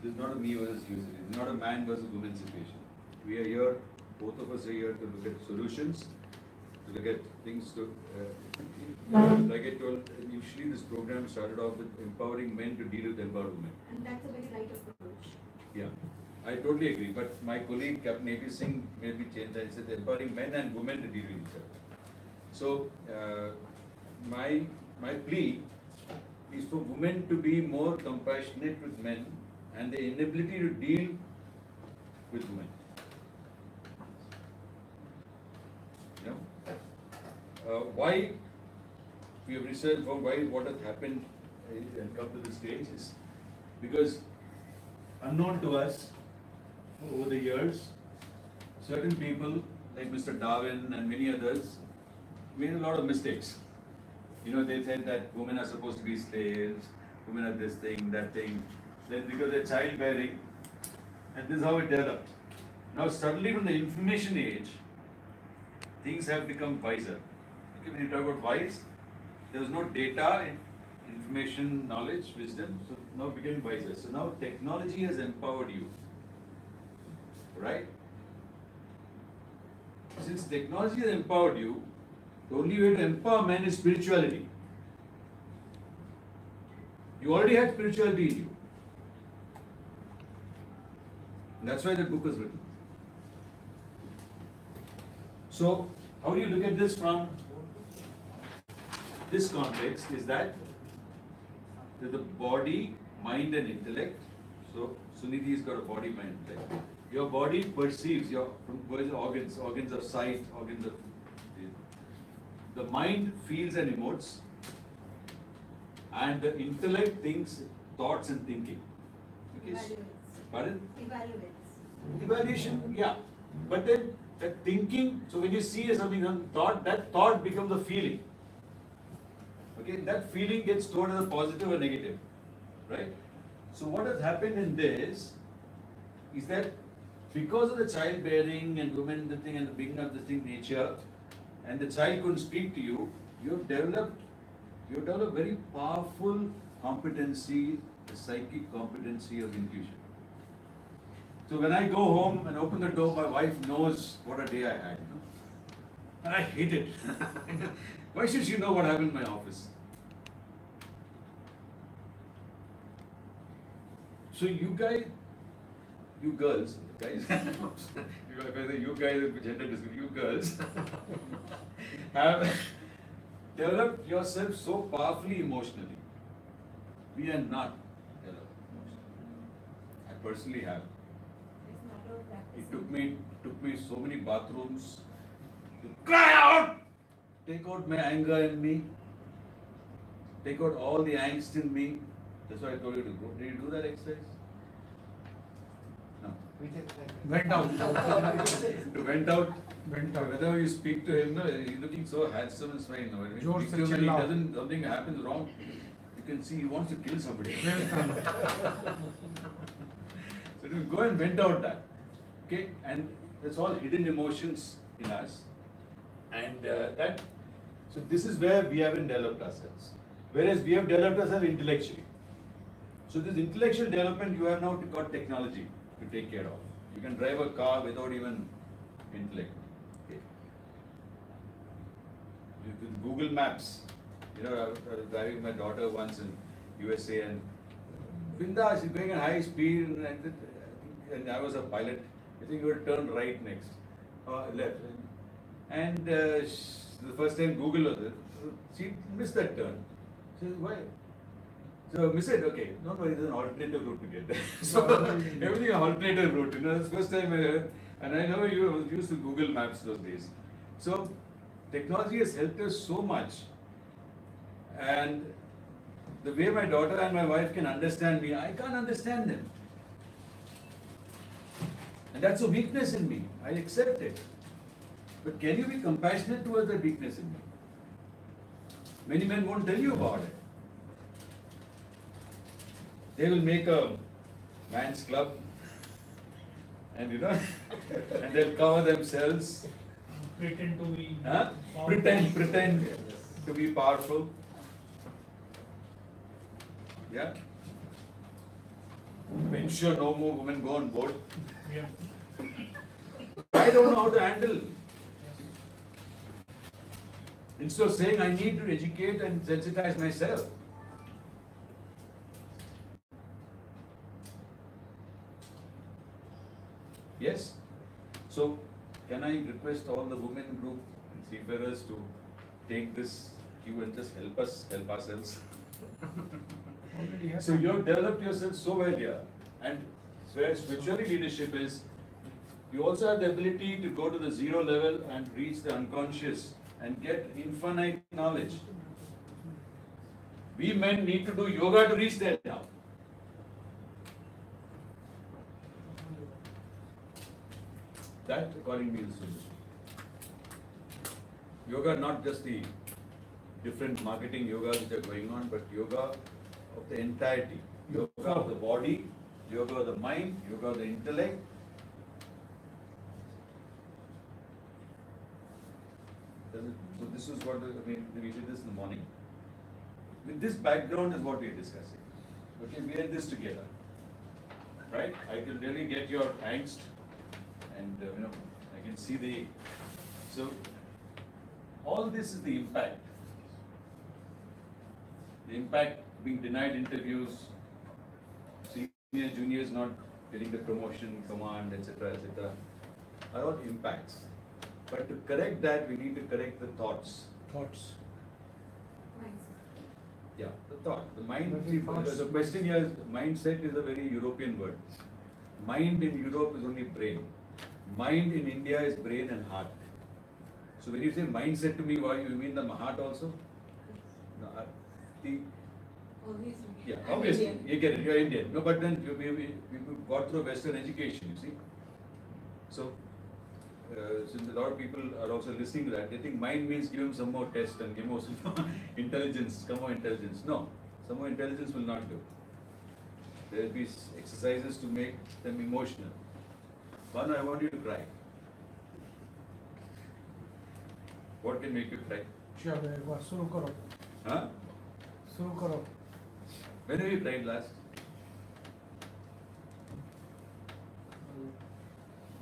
Speaker 1: This is not a me versus you situation, it's not a man versus woman situation. We are here, both of us are here to look at solutions, to look at things to, like I told, initially this program started off with empowering men to deal with empowered women.
Speaker 10: And that's a very right approach.
Speaker 1: Yeah, I totally agree, but my colleague Captain A.P. Singh made me change that. He said empowering men and women to deal with each other. So, my plea is for women to be more compassionate with men and the inability to deal with women. You know? Why we have researched for why what has happened and come to this stage is because unknown to us over the years, certain people like Mr. Darwin and many others made a lot of mistakes. You know, they said that women are supposed to be slaves, women are this thing, that thing. Then because they're childbearing, and this is how it developed. Now suddenly from the information age, things have become wiser. Okay, when you talk about wise, there was no data, information, knowledge, wisdom, so now it became wiser. So now technology has empowered you, right? Since technology has empowered you, the only way to empower men is spirituality. You already had spirituality in you. And that's why the book was written. So, how do you look at this from this context is that the body, mind and intellect. So, Sunidhi's got a body, mind, intellect. Your body perceives your organs of sight, organs of the mind feels and emotes, and the intellect thinks, thoughts and thinking. Okay. Pardon?
Speaker 10: Evaluates.
Speaker 1: Evaluation, yeah. But then that thinking, so when you see something on thought, that thought becomes a feeling. Okay, that feeling gets stored as a positive or negative. Right? So what has happened in this is that because of the childbearing and women the thing and the beginning of the thing nature, and the child couldn't speak to you, you have developed very powerful competency, the psychic competency of intuition. So when I go home and open the door, my wife knows what a day I had. You know? And I hate it. Why should she know what happened in my office? So you guys, you girls, guys, you guys, gender discrimination, you girls have developed yourself so powerfully emotionally. We are not developed emotionally. I personally have. It took me so many bathrooms to cry out, take out my anger in me, take out all the angst in me. That's why I told you to go. Did you do that exercise? No.
Speaker 3: Went out.
Speaker 1: Went out.
Speaker 3: Went out.
Speaker 1: Whenever you speak to him, no, he's looking so handsome and smiling. When you speak to him and he doesn't, something happens wrong, you can see he wants to kill somebody. So to go and vent out that. Okay, and that's all hidden emotions in us. And so this is where we haven't developed ourselves. Whereas we have developed ourselves intellectually. So this intellectual development, you have now got technology to take care of. You can drive a car without even intellect. Okay. With Google Maps, you know, I was driving my daughter once in USA and Binda, she's going at high speed and I was a pilot. I think you would turn right next, left. And the first time Google was there, she missed that turn. She said, why? So we said, okay, no, there's an alternative route to get there. So everything an alternative route, you know, that's the first time I heard. And I never used to Google Maps those days. So technology has helped us so much. And the way my daughter and my wife can understand me, I can't understand them. And that's a weakness in me. I accept it. But can you be compassionate towards that weakness in me? Many men won't tell you about it. They will make a man's club and you know, and they'll cover themselves
Speaker 6: pretend to be powerful.
Speaker 1: Pretend to be powerful. Yeah. Ensure no more women go on board.
Speaker 6: Yeah.
Speaker 1: I don't know how to handle. Instead of saying I need to educate and sensitize myself. Yes. So, can I request all the women group and seafarers to take this cue and just help us help ourselves?
Speaker 3: Already have
Speaker 1: So you have developed yourself so well here, and where spirituality leadership is, you also have the ability to go to the zero level and reach the unconscious and get infinite knowledge. We men need to do yoga to reach there now. That, according to me, is the solution. Yoga, not just the different marketing yogas which are going on, but yoga of the entirety. Yoga of the body, yoga of the mind, yoga of the intellect. So this is what we did this in the morning. With this background is what we are discussing. Okay, we are in this together. Right? I can really get your angst, and I can see the. So all this is the impact. The impact being denied interviews, senior juniors not getting the promotion, command, etc., are all impacts. But to correct that, we need to correct the thoughts.
Speaker 2: Thoughts.
Speaker 1: Yeah, the thought, the mind.
Speaker 3: But
Speaker 1: See,
Speaker 3: the thoughts-
Speaker 1: the question here is, mindset is a very European word. Mind in Europe is only brain. Mind in India is brain and heart. So when you say mindset to me, why you mean the heart also? No, the, yeah, obviously, you get it, you're Indian. No, but then we got through Western education, you see. So, since a lot of people are also listening to that, they think mind means give him some more test and give him some more intelligence, some more intelligence. No, some more intelligence will not do. There will be exercises to make them emotional. One, I want you to cry. What can make you cry?
Speaker 3: चलो एक बार शुरू करो
Speaker 1: Huh?
Speaker 3: शुरू करो
Speaker 1: When have you cried last?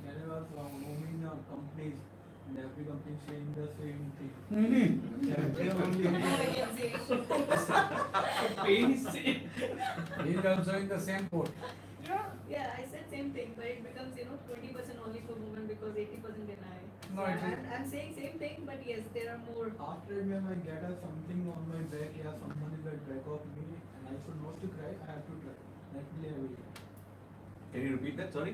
Speaker 2: Whenever from moving companies, and every company saying the same thing. Pain is same.
Speaker 3: he is also in the same boat
Speaker 10: Yeah, I said same thing, but it becomes 20% only for women because 80% deny.
Speaker 3: No, it is-
Speaker 10: I'm saying same thing, but yes, there are more.
Speaker 2: After when I get something on my back, yeah, someone is at back of me, and I should not to cry, I have to cry. Definitely I will cry.
Speaker 1: Can you repeat that? Sorry?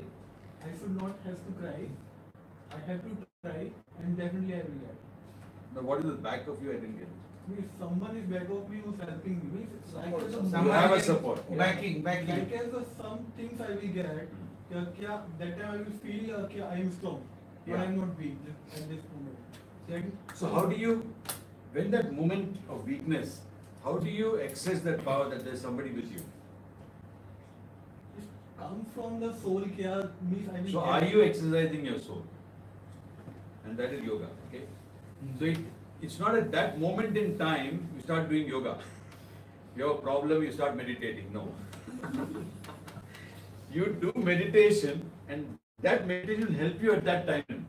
Speaker 2: I should not have to cry. I have to cry, and definitely I will cry.
Speaker 1: Now, what is the back of you? I didn't get it.
Speaker 2: If someone is back of me who's helping me, means like as a
Speaker 1: You have a support.
Speaker 3: backing
Speaker 2: like as a some things I will get, that time I will feel I am strong, but
Speaker 1: Yeah.
Speaker 2: I am not weak at this moment. Then
Speaker 1: So how do you, when that moment of weakness, how do you access that power that there's somebody with you?
Speaker 2: it comes from the soul. Means I will
Speaker 1: So
Speaker 2: get
Speaker 1: are you exercising your soul? And that is yoga, okay? So it's not at that moment in time you start doing yoga. You have a problem, you start meditating. No. You do meditation, and that meditation will help you at that time.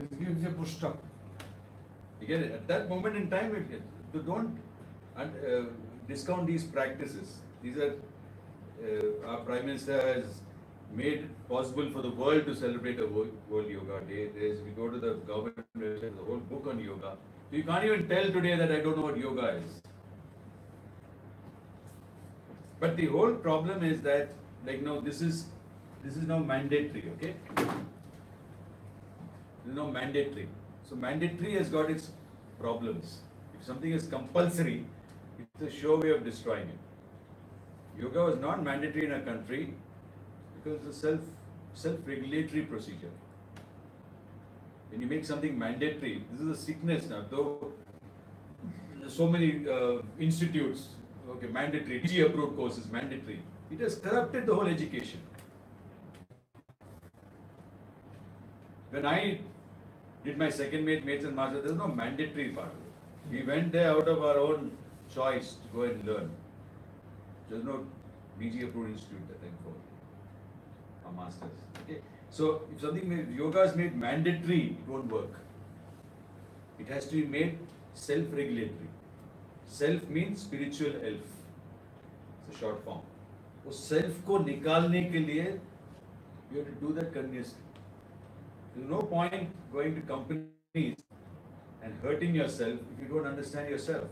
Speaker 3: it gives a boost up
Speaker 1: You get it? At that moment in time, it gets. So don't discount these practices. These are our Prime Minister has made it possible for the world to celebrate a World Yoga Day. We go to the government, there's a whole book on yoga. So you can't even tell today that I don't know what yoga is. But the whole problem is that, like, no, this is now mandatory, okay? This is now mandatory. So mandatory has got its problems. If something is compulsory, it's a sure way of destroying it. Yoga was not mandatory in a country because it's a self-regulatory procedure. When you make something mandatory, this is a sickness now. Though there's so many institutes, okay, mandatory, DG approved courses, mandatory. It has corrupted the whole education. When I did my second mates and masters, there was no mandatory part of it. We went there out of our own choice to go and learn. There's no BG approved institute that time for our masters. Okay. So if something yoga is made mandatory, it won't work. It has to be made self-regulatory. Self means spiritual elf. It's a short form. वो self को निकालने के लिए you have to do that continuously. There's no point going to companies and hurting yourself if you don't understand yourself.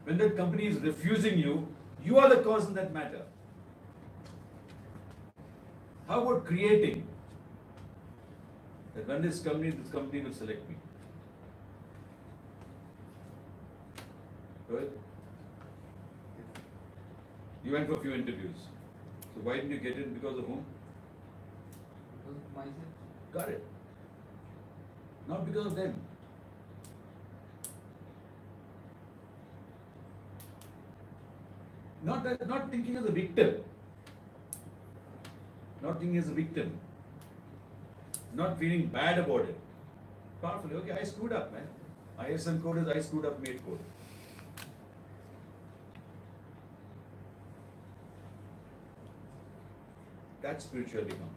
Speaker 1: When that company is refusing you, you are the cause in that matter. How about creating? That when this company will select me. Good? You went for a few interviews. So why didn't you get in? Because of whom?
Speaker 4: Because of myself.
Speaker 1: Got it. Not because of them. Not thinking as a victim. Not thinking as a victim. Not feeling bad about it. Powerfully, okay, I screwed up, man. ISM code is I screwed up, made code. That's spiritually come.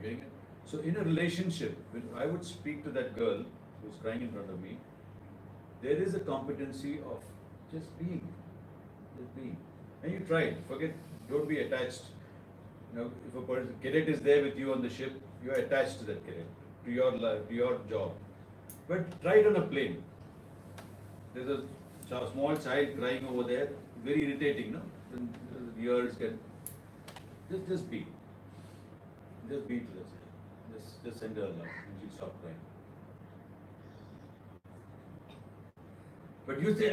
Speaker 1: Getting it? So in a relationship, when I would speak to that girl who's crying in front of me, there is a competency of just being. Just being. And you try it. Forget, don't be attached. You know, if a cadet is there with you on the ship, you are attached to that cadet, to your life, to your job. But try it on a plane. There's a small child crying over there, very irritating, no? The ears get. Just be. Just be to this. Just send her love and she'll stop crying. But you say,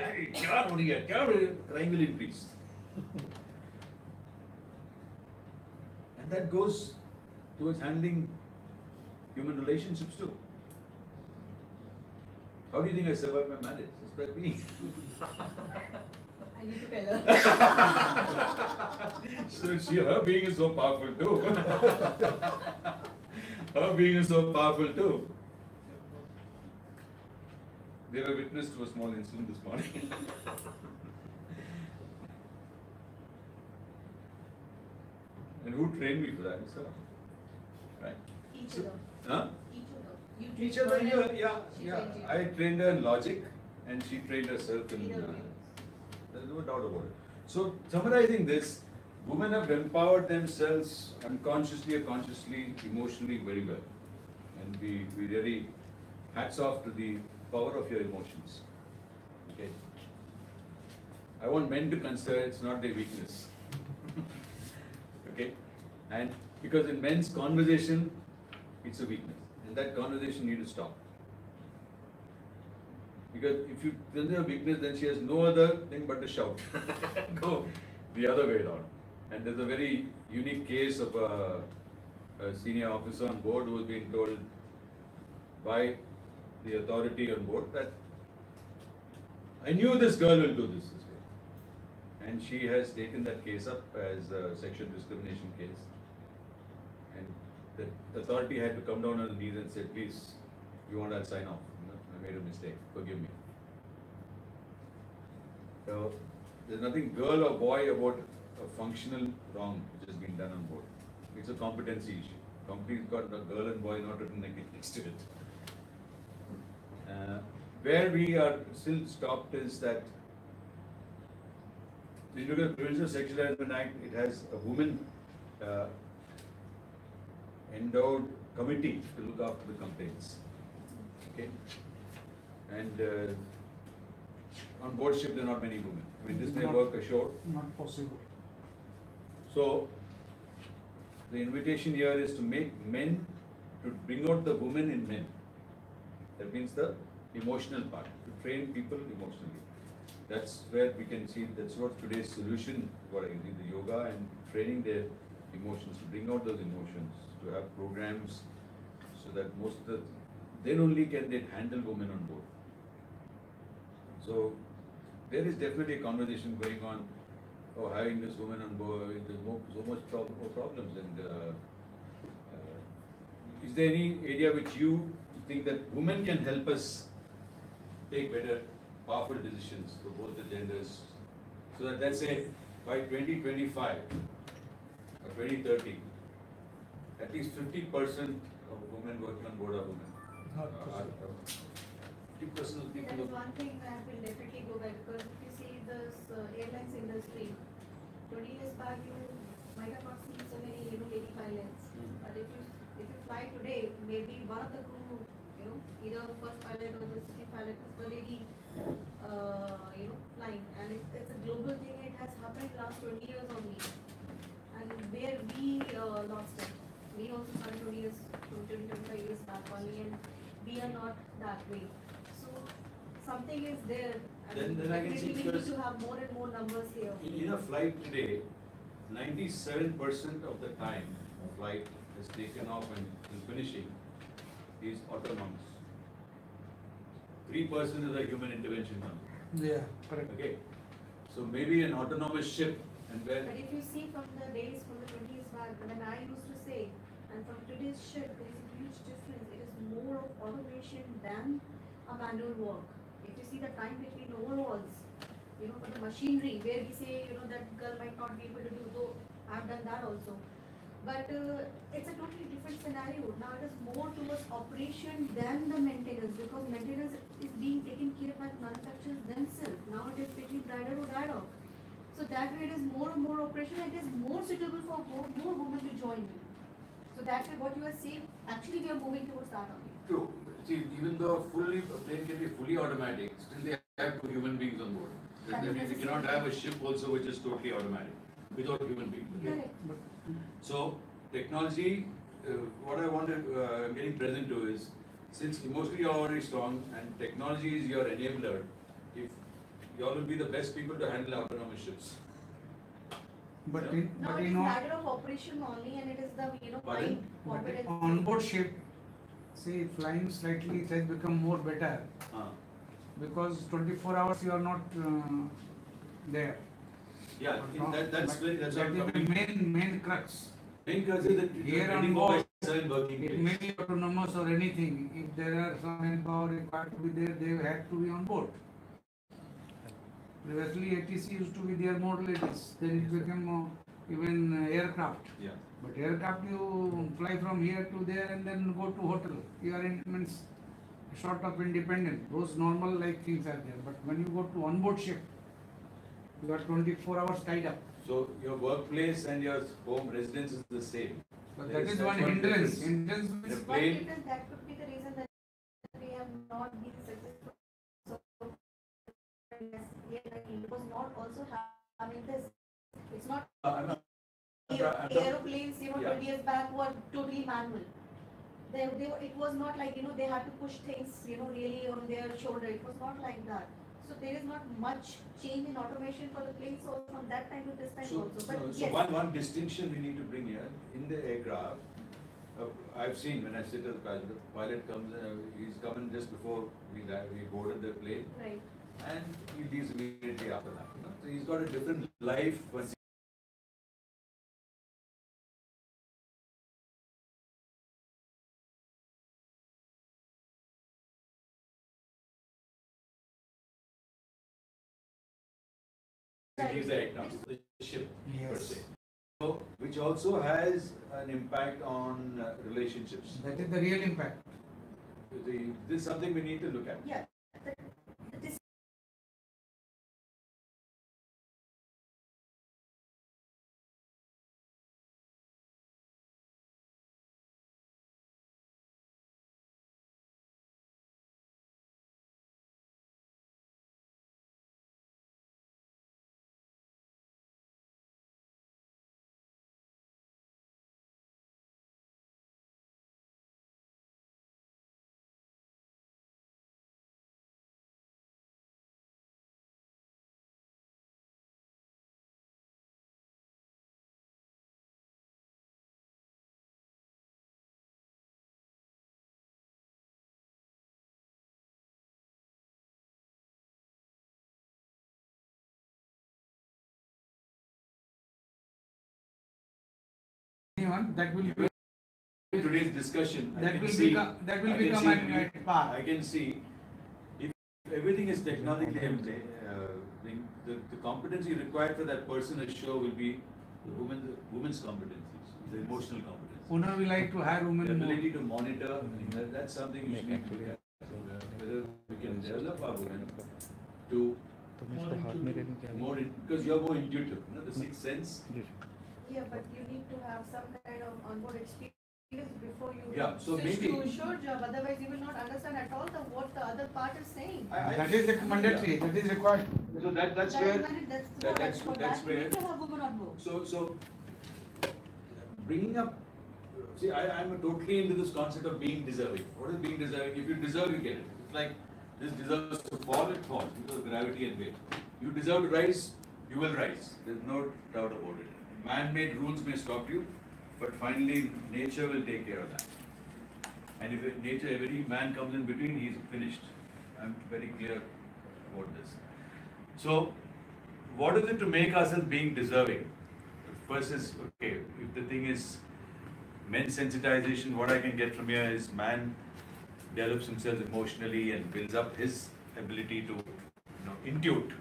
Speaker 1: crying will increase. And that goes towards handling human relationships too. How do you think I survived my marriage? It's by being.
Speaker 9: I need to tell her.
Speaker 1: So her being is so powerful too. Her being is so powerful too. They were witness to a small incident this morning. And who trained me for that? It's her. Right?
Speaker 10: Each other.
Speaker 1: Huh?
Speaker 10: Each other. You
Speaker 1: Each
Speaker 10: trained
Speaker 1: other,
Speaker 10: her,
Speaker 1: yeah.
Speaker 10: she trained you.
Speaker 1: I trained her in logic and she trained herself in.
Speaker 10: Either way.
Speaker 1: There's no doubt about it. So, summarizing this, women have empowered themselves unconsciously or consciously, emotionally very well. And we really, hats off to the power of your emotions. Okay. I want men to consider it's not their weakness. Okay. And because in men's conversation, it's a weakness. And that conversation needs to stop. Because if you tell her weakness, then she has no other thing but to shout. Go the other way around. And there's a very unique case of a senior officer on board who was being told by the authority on board that I knew this girl will do this way. And she has taken that case up as a sexual discrimination case. And the authority had to come down on the knees and say, please, you want I'll sign off. I made a mistake, forgive me. So there's nothing girl or boy about a functional wrong which has been done on board. It's a competency issue. Company's got a girl and boy not written next to it. Where we are still stopped is that if you look at Prevention of Sexual Harassment Act, it has a woman endowed committee to look after the complaints. Okay? And on board ship there are not many women. I mean, this may work ashore.
Speaker 3: Not possible.
Speaker 1: So the invitation here is to make men, to bring out the woman in men. That means the emotional part, to train people emotionally. That's where we can see, that's what today's solution for the yoga and training their emotions, to bring out those emotions, to have programs so that then only can they handle women on board. So there is definitely a conversation going on. Oh, having this woman on board, there's so much more problems. And is there any area which you think that women can help us take better, powerful decisions for both the genders, so that let's say by 2025 or 2030, at least 50% of women working on board are women.
Speaker 2: Not
Speaker 1: Are-
Speaker 2: possible.
Speaker 1: 50% of
Speaker 10: There
Speaker 1: people.
Speaker 10: is one thing that will definitely go back, because if you see this airlines industry, 20 years back you might have not seen so many lady pilots. But if you fly today, maybe one of the crew, either first pilot or the second pilot is the lady, flying, and it's a global thing. It has happened last 20 years only, and where we lost it. We also started 20 years, 20, 25 years back only, and we are not that way. So something is there. And
Speaker 1: Then I can see,
Speaker 10: definitely we need
Speaker 1: because
Speaker 10: to have more and more numbers here.
Speaker 1: in a flight today, 97% of the time a flight is taken off and finishing is autonomous. 3% is a human intervention number.
Speaker 3: Yeah, correct.
Speaker 1: Okay, so maybe an autonomous ship, and where
Speaker 10: But if you see from the days from the 20s back, when I used to say, and from today's ship, there is a huge difference. It is more of automation than a manual work. If you see the time between overhauls, for the machinery, where we say, that girl might not be able to do, though I've done that also. But it's a totally different scenario. Now it is more towards operation than the maintenance, because maintenance is being taken care by the manufacturers themselves. Now it is between rider or rider. So that way it is more and more operation, and it is more suitable for more women to join in. So that's what you are saying. Actually, we are moving towards that only.
Speaker 1: true. See, even though a plane can be fully automatic, still they have two human beings on board. That means you cannot have a ship also which is totally automatic without human beings. Okay?
Speaker 10: Correct.
Speaker 1: So technology, what I want to getting present to is, since emotionally you are already strong and technology is your enabler, if you all will be the best people to handle autonomous ships.
Speaker 3: But
Speaker 1: Yeah.
Speaker 3: in,
Speaker 10: Now
Speaker 3: but
Speaker 10: it is
Speaker 3: in
Speaker 10: a
Speaker 3: on,
Speaker 10: matter of operation only, and it is the
Speaker 1: Pardon?
Speaker 10: flying
Speaker 3: but
Speaker 10: competence.
Speaker 3: on board ship, see, flying slightly, it has become more better, because 24 hours you are not there.
Speaker 1: Yeah, that's
Speaker 3: But
Speaker 1: that's
Speaker 3: that
Speaker 1: what
Speaker 3: is
Speaker 1: I'm
Speaker 3: the
Speaker 1: coming.
Speaker 3: main crux.
Speaker 1: Main concern is that
Speaker 3: Here on
Speaker 1: 24/7 working
Speaker 3: It
Speaker 1: place.
Speaker 3: may be autonomous or anything. If there are some manpower required to be there, they have to be on board. Previously, ATC used to be there more ladies. Then it became even aircraft.
Speaker 1: Yeah.
Speaker 3: But aircraft, you fly from here to there and then go to hotel. You are in means sort of independent. Those normal like things are there. But when you go to onboard ship, you are 24 hours tied up.
Speaker 1: So your workplace and your home residence is the same.
Speaker 3: But
Speaker 1: There
Speaker 3: that is
Speaker 1: that's
Speaker 3: one hindrance.
Speaker 1: difference.
Speaker 3: Hindrance
Speaker 1: In a
Speaker 3: means
Speaker 10: One
Speaker 1: plane,
Speaker 10: difference, that could be the reason that we have not been successful. So it was not also having this. It's not
Speaker 1: I'm not- I'm not-
Speaker 10: aeroplanes,
Speaker 1: Yeah.
Speaker 10: 20 years back were totally manual. It was not like, they had to push things, really on their shoulder. It was not like that. So there is not much change in automation for the planes also from that time to this time
Speaker 1: So,
Speaker 10: also. But
Speaker 1: so
Speaker 10: yes,
Speaker 1: one distinction we need to bring here, in the aircraft, I've seen when I sit as the pilot comes, he's coming just before we boarded the plane,
Speaker 10: right.
Speaker 1: and he leaves immediately after that. So he's got a different life once he leaves the aircraft, the ship per
Speaker 3: yes.
Speaker 1: se. So, which also has an impact on relationships.
Speaker 3: That is the real impact.
Speaker 1: This is something we need to look at.
Speaker 10: Yeah.
Speaker 3: anyone, that will be
Speaker 1: Today's discussion,
Speaker 3: that will become at par.
Speaker 1: I can see if everything is technologically the competency required for that person to show will be the women's competencies, the emotional competence.
Speaker 3: Owner will like to hire women
Speaker 1: The
Speaker 3: more.
Speaker 1: ability to monitor, that's something which we need to get. Whether we can develop our women to more because you're more intuitive, the sixth sense.
Speaker 10: Yeah, but you need to have some kind of onboard experience before you
Speaker 1: So
Speaker 10: switch
Speaker 1: maybe
Speaker 10: to a short job. Otherwise, you will not understand at all what the other part is saying.
Speaker 3: That is mandatory. That is required.
Speaker 1: So that's
Speaker 10: That's
Speaker 1: where
Speaker 10: you need to have women on board.
Speaker 1: so bringing up. See, I'm totally into this concept of being deserving. What is being deserving? If you deserve, you get it. It's like this deserves to fall, it falls because of gravity and weight. You deserve to rise, you will rise. There's no doubt about it. Man-made rules may stop you, but finally nature will take care of that. And if every man comes in between, he's finished. I'm very clear about this. So, what is it to make ourselves being deserving? First is, okay, if the thing is men's sensitization, what I can get from here is man develops himself emotionally and builds up his ability to intuit.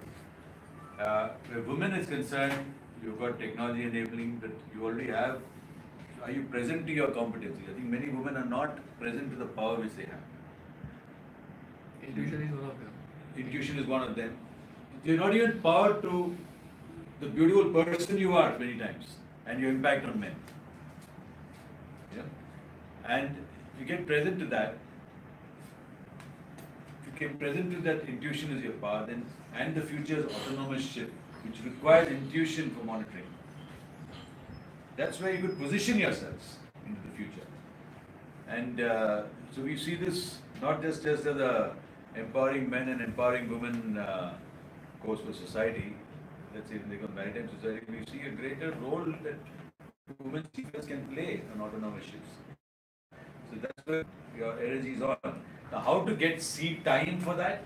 Speaker 1: Where women is concerned, you've got technology enabling that you already have. Are you present to your competency? I think many women are not present to the power which they have.
Speaker 8: Intuition is one of them.
Speaker 1: Intuition is one of them. You're not even power to the beautiful person you are many times and your impact on men. Yeah? And if you get present to that, intuition is your power, then and the future's autonomous shift, which requires intuition for monitoring. That's where you could position yourselves into the future. And so we see this not just as a empowering men and empowering women course for society. Let's say in the maritime society, we see a greater role that women seekers can play on autonomous ships. So that's where your energy is on. Now, how to get seed time for that?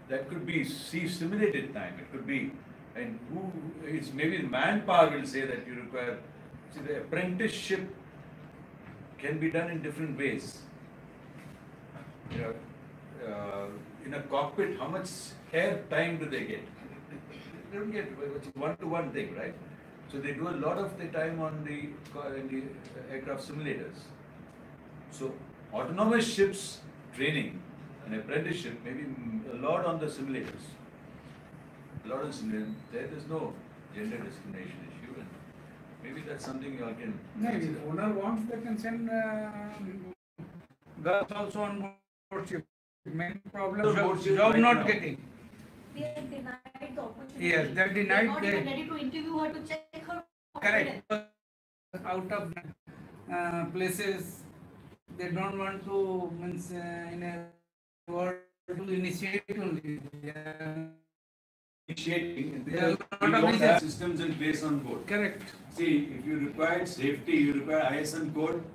Speaker 1: That could be sea simulated time. It could be, and it's maybe the manpower will say that you require. See, the apprenticeship can be done in different ways. In a cockpit, how much air time do they get? They don't get one-to-one thing, right? So they do a lot of the time on the aircraft simulators. So autonomous ships training, an apprenticeship, maybe a lot on the simulators. A lot of simulators. There's no gender discrimination issue, and maybe that's something you all can.
Speaker 3: Maybe the owner wants, they can send girls also on board ship. Main problem job not getting.
Speaker 10: They are denied the opportunity.
Speaker 3: Yes, they are denied.
Speaker 10: They are not even ready to interview her to check her.
Speaker 3: Correct. Out of places, they don't want to means in a word to initiate only.
Speaker 1: Initiating.
Speaker 3: There are
Speaker 1: We
Speaker 3: a lot of
Speaker 1: don't
Speaker 3: reasons.
Speaker 1: have systems in place on board.
Speaker 3: Correct.
Speaker 1: See, if you require safety, you require ISM code.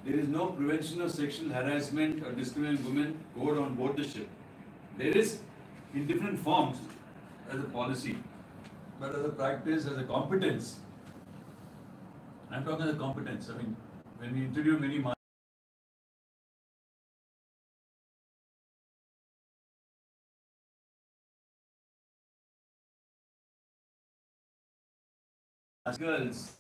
Speaker 1: There is no prevention of sexual harassment or discriminating women code on board the ship. There is in different forms as a policy, but as a practice, as a competence. I'm talking as a competence. I mean, when we interview many girls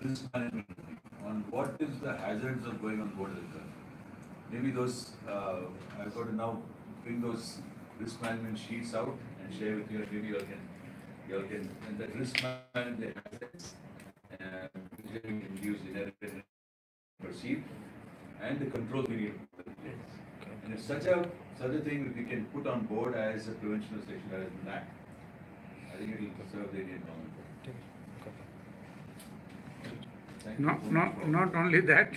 Speaker 1: risk management on what is the hazards of going on board the car. Maybe those I've got to now bring those risk management sheets out and share with you. Maybe you all can and that risk management hazards which we can use inherent perceived and the control we need to put in place. And if such a thing we can put on board as a prevention of sexual harassment act, I think it will serve the Indian government. Thank you so much for-
Speaker 3: Not only that,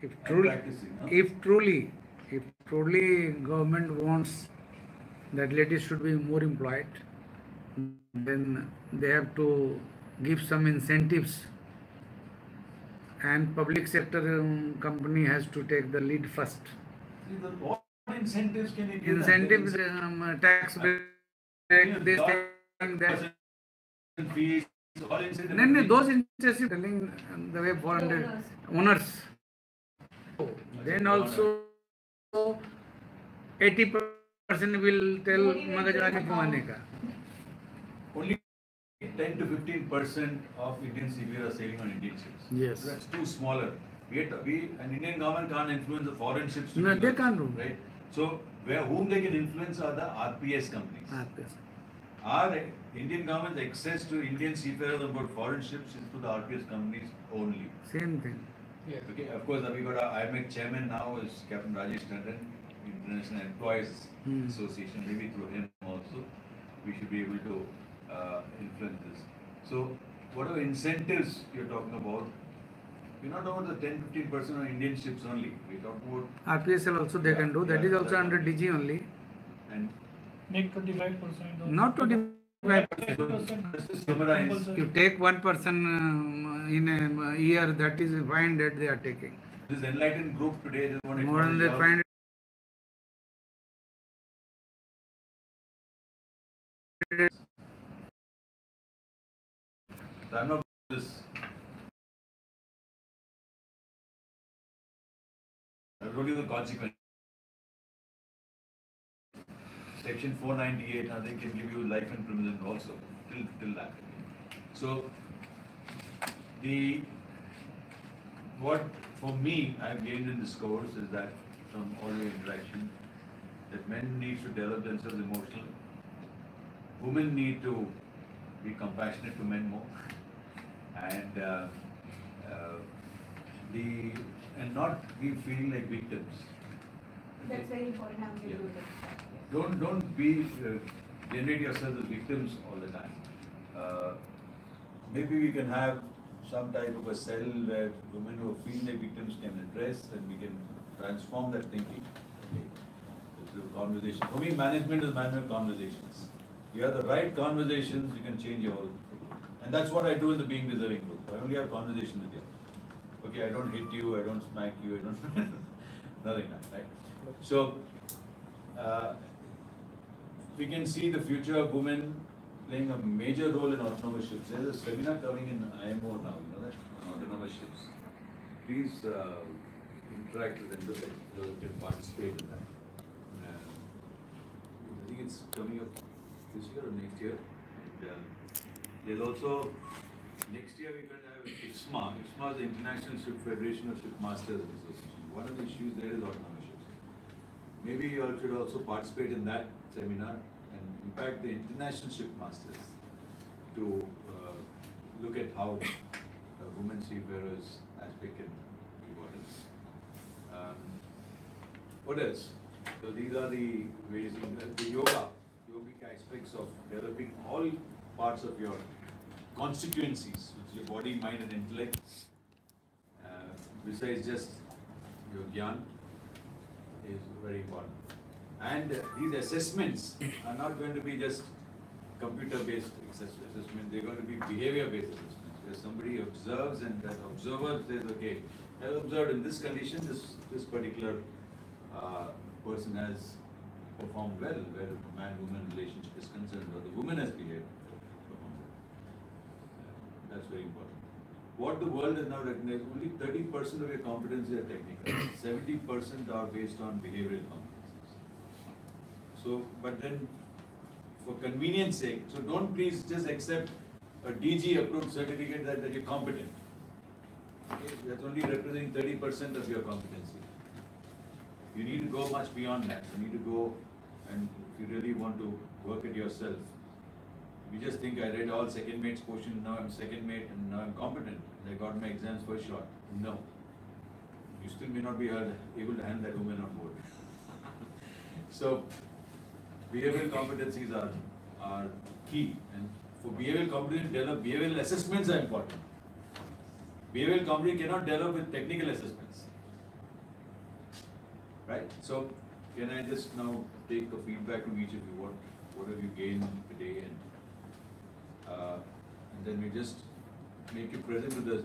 Speaker 3: if
Speaker 1: and
Speaker 3: truly,
Speaker 1: practicing, huh?
Speaker 3: if truly government wants that ladies should be more employed, then they have to give some incentives, and public sector company has to take the lead first.
Speaker 1: See, what incentives can you give them?
Speaker 3: Incentives, tax break, this thing, that.
Speaker 1: Fees, all incentives.
Speaker 3: No, those incentives telling the way 400 owners. Then also 80% will tell मगज आके कमाने का.
Speaker 1: Only 10 to 15% of Indian CBR are sailing on Indian ships.
Speaker 3: Yes.
Speaker 1: So that's too smaller. An Indian government can't influence the foreign ships.
Speaker 3: No, they can't do.
Speaker 1: Right? So whom they can influence are the RPS companies.
Speaker 3: RPS.
Speaker 1: Our Indian government's access to Indian seafarers on board foreign ships is to the RPS companies only.
Speaker 3: Same thing.
Speaker 8: Yes.
Speaker 1: Okay, of course, we got our IMEC chairman now is Captain Rajesh Tandon, International Employees Association. Maybe through him also, we should be able to influence this. So, whatever incentives you're talking about, we're not talking about the 10-15% on Indian ships only. We're talking about
Speaker 3: RPSL also they can do. That is also under DG only.
Speaker 1: and
Speaker 6: Make 25%.
Speaker 3: Not 25%.
Speaker 1: just to summarize.
Speaker 3: You take one person in a year, that is fine that they are taking.
Speaker 1: This enlightened group today, they want to
Speaker 3: More than they find it.
Speaker 1: So I'm not this. I'll tell you the consequence. Section 498, I think, can give you life imprisonment also till that. So what for me I've gained in this course is that from all your interaction, that men need to develop themselves emotionally. Women need to be compassionate to men more, and not be feeling like victims.
Speaker 9: That's very important. I'm going to do that.
Speaker 1: Don't be generate yourself as victims all the time. Maybe we can have some type of a cell where women who feel like victims can address, and we can transform that thinking. Okay. Through conversation. For me, management is management conversations. You have the right conversations, you can change your whole. And that's what I do in the Being Deserving group. I only have conversation with you. Okay, I don't hit you, I don't smack you, I don't nothing like that, right? So we can see the future of women playing a major role in autonomous ships. There's a seminar coming in IMO now, you know that, on autonomous ships. Please interact with them so that you can participate in that. I think it's coming up this year or next year. And, there's also, next year we're going to have ISMA. ISMA is the International Ship Federation of Shipmasters Association. One of the issues there is autonomous ships. Maybe you all should also participate in that seminar and impact the international shipmasters to look at how women seafarers aspect can be brought in. What else? So these are the various the yogic aspects of developing all parts of your constituencies, which is your body, mind and intellect, besides just your gyan, is very important. And these assessments are not going to be just computer-based assessment, they're going to be behavior-based assessments, where somebody observes and that observer says, okay, I observed in this condition, this particular person has performed well, where the man-woman relationship is concerned, or the woman has behaved, performed well. That's very important. What the world has now recognized, only 30% of your competencies are technical, 70% are based on behavioral competencies. So, but then, for convenience sake, so don't please just accept a DG approved certificate that you're competent. Okay? That's only representing 30% of your competency. You need to go much beyond that. You need to go, and if you really want to work it yourself, you just think I read all second mate's portion, now I'm second mate and now I'm competent. I got my exams first shot. No. You still may not be able to hand that woman on board. So, behavioral competencies are key. And for behavioral competence to develop, behavioral assessments are important. Behavioral competence cannot develop with technical assessments. Right? So, can I just now take a feedback from each of you? What have you gained today? And then we just make you present to the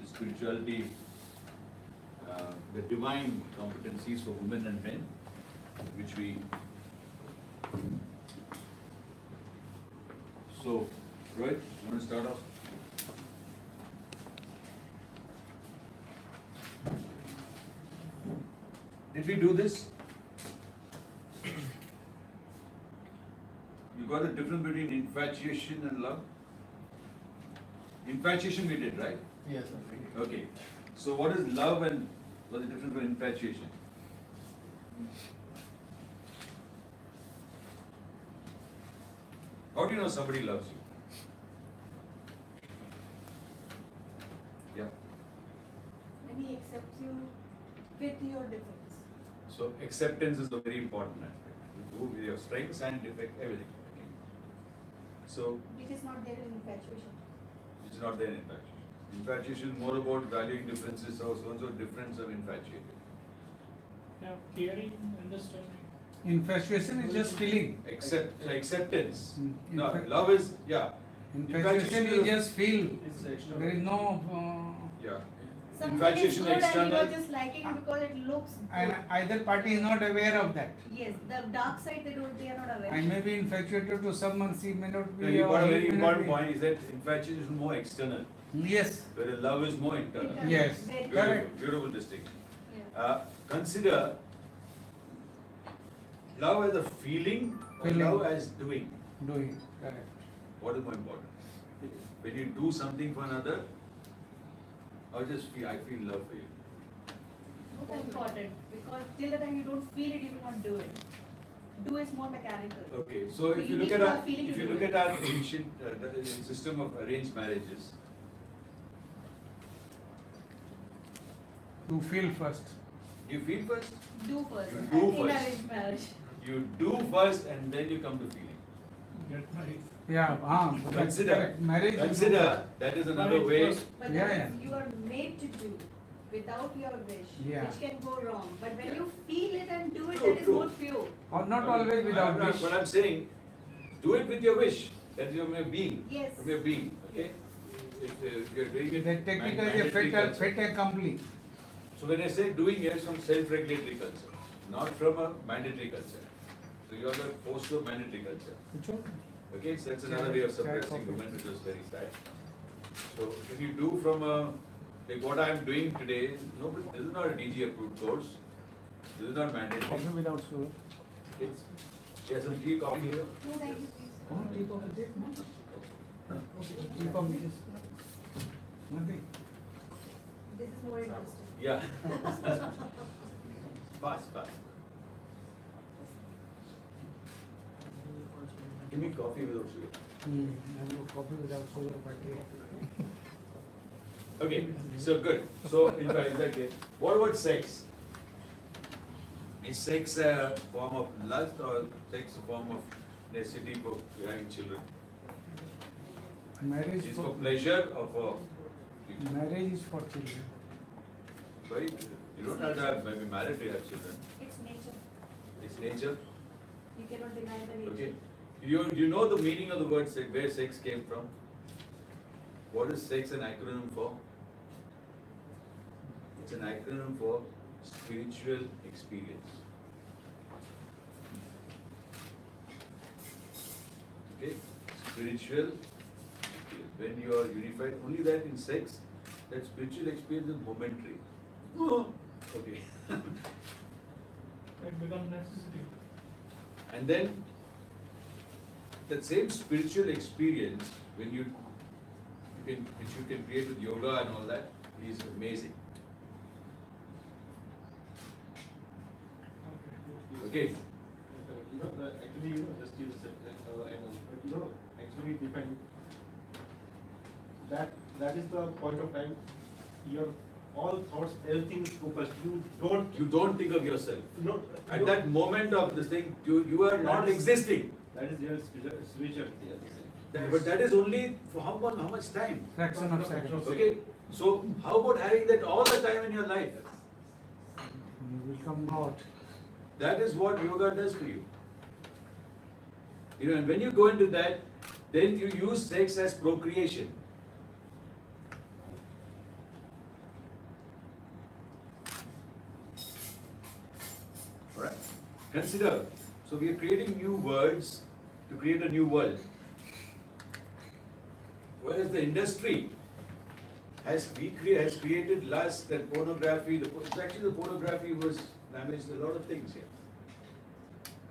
Speaker 1: spirituality, the divine competencies for women and men. which we. So, Rohit, you want to start off? Did we do this? You got the difference between infatuation and love? Infatuation we did, right?
Speaker 8: Yes, sir.
Speaker 1: Okay. So what is love and what's the difference between infatuation? How do you know somebody loves you? Yeah.
Speaker 10: When he accepts you with your difference.
Speaker 1: So acceptance is a very important aspect. You do with your strengths and defect, everything. Okay. So
Speaker 10: It is not there in infatuation.
Speaker 1: it's not there in infatuation. Infatuation is more about valuing differences, so and so difference of infatuated.
Speaker 6: Yeah, caring, understanding.
Speaker 3: Infatuation is just feeling.
Speaker 1: Acceptance.
Speaker 3: Mm.
Speaker 1: No,
Speaker 3: Infa-
Speaker 1: love is, yeah.
Speaker 3: Infatuation you just feel.
Speaker 5: It's external.
Speaker 3: There is no.
Speaker 1: Yeah.
Speaker 10: Something is
Speaker 1: Infatuation
Speaker 10: good and you
Speaker 1: external.
Speaker 10: are just liking it because it looks
Speaker 3: And
Speaker 10: good.
Speaker 3: either party is not aware of that.
Speaker 10: Yes, the dark side they are not aware.
Speaker 3: I may be infatuated to someone, she may not be.
Speaker 1: No, you got a
Speaker 3: or he
Speaker 1: very
Speaker 3: may not
Speaker 1: important
Speaker 3: be.
Speaker 1: point is that infatuation is more external,
Speaker 3: Yes.
Speaker 1: whereas love is more internal.
Speaker 10: Internal.
Speaker 3: Yes.
Speaker 10: Very
Speaker 1: Beautiful,
Speaker 3: Correct.
Speaker 1: beautiful distinction.
Speaker 10: Yeah.
Speaker 1: Consider love as a feeling or
Speaker 3: Feeling.
Speaker 1: love as doing.
Speaker 3: Doing. Correct.
Speaker 1: What is more important? When you do something for another, or just feel, I feel love for you.
Speaker 10: Both are important because till the time you don't feel it, you will not do it. Do is more mechanical.
Speaker 1: Okay, so if you
Speaker 10: You
Speaker 1: look
Speaker 10: need
Speaker 1: at
Speaker 10: to
Speaker 1: our,
Speaker 10: have feeling
Speaker 1: if
Speaker 10: to
Speaker 1: you
Speaker 10: do
Speaker 1: look
Speaker 10: it.
Speaker 1: at our ancient the system of arranged marriages,
Speaker 3: To feel first.
Speaker 1: you feel first,
Speaker 10: Do first.
Speaker 1: You do
Speaker 10: In
Speaker 1: first.
Speaker 10: arranged marriage.
Speaker 1: you do first, and then you come to feeling.
Speaker 6: Get married.
Speaker 3: Yeah. That's
Speaker 1: Consider,
Speaker 3: correct. Marriage. is
Speaker 1: consider that is another
Speaker 6: Marriage
Speaker 1: way.
Speaker 6: first.
Speaker 10: But
Speaker 3: Yeah,
Speaker 10: that
Speaker 3: yeah.
Speaker 10: is you are made to do without your wish,
Speaker 3: Yeah.
Speaker 10: which can go wrong. But when you feel it and do it,
Speaker 1: True,
Speaker 10: that is
Speaker 1: true.
Speaker 10: more pure.
Speaker 3: Or not always without wish.
Speaker 1: What I'm saying, do it with your wish. That is your being.
Speaker 10: Yes.
Speaker 1: From your being. Okay. If you're doing it.
Speaker 3: That technically is a
Speaker 1: mandatory
Speaker 3: fait
Speaker 1: culture.
Speaker 3: fait accompli.
Speaker 1: So when I say doing it from self-regulatory culture, not from a mandatory culture. So you are not forced to a mandatory culture. Okay, so that's another way of suppressing women, which is very sad. So if you do from a, like what I am doing today, no, this is not a DG approved course. This is not mandatory.
Speaker 3: Without sugar.
Speaker 1: It's, yeah, some tea, coffee here.
Speaker 10: No, thank you, please.
Speaker 3: Tea from this. Nothing.
Speaker 10: This is more interesting.
Speaker 1: Yeah. Fast. Give me coffee without sugar.
Speaker 3: Coffee without sugar,
Speaker 1: Okay, so good. So in fact, exactly. What about sex? Is sex a form of lust or sex a form of necessity for having children?
Speaker 3: Marriage
Speaker 1: Is
Speaker 3: for
Speaker 1: for pleasure or for?
Speaker 3: marriage is for children.
Speaker 1: Right? You don't have to have, maybe married to have children.
Speaker 10: It's nature.
Speaker 1: It's nature.
Speaker 10: You cannot deny the nature.
Speaker 1: Okay. You know the meaning of the word sex, where sex came from? What is sex an acronym for? It's an acronym for spiritual experience. Okay? Spiritual experience. When you are unified, only that in sex, that spiritual experience is momentary. Okay.
Speaker 6: It becomes necessity.
Speaker 1: And then that same spiritual experience, when which you can create with yoga and all that, is amazing. Okay.
Speaker 5: Actually, just use actually define that is the point of time your all thoughts, everything is focused.
Speaker 1: You don't think of yourself.
Speaker 5: No,
Speaker 1: At that moment of this thing, you are not existing.
Speaker 5: that is your spirituality.
Speaker 1: But that is only for how much time?
Speaker 3: Fraction of second.
Speaker 1: Okay. So how about having that all the time in your life?
Speaker 3: You will come out.
Speaker 1: That is what yoga does for you. You know, and when you go into that, then you use sex as procreation. Alright? Consider, so we are creating new words to create a new world. Whereas the industry has created lust and pornography. Actually, the pornography was damaged a lot of things here.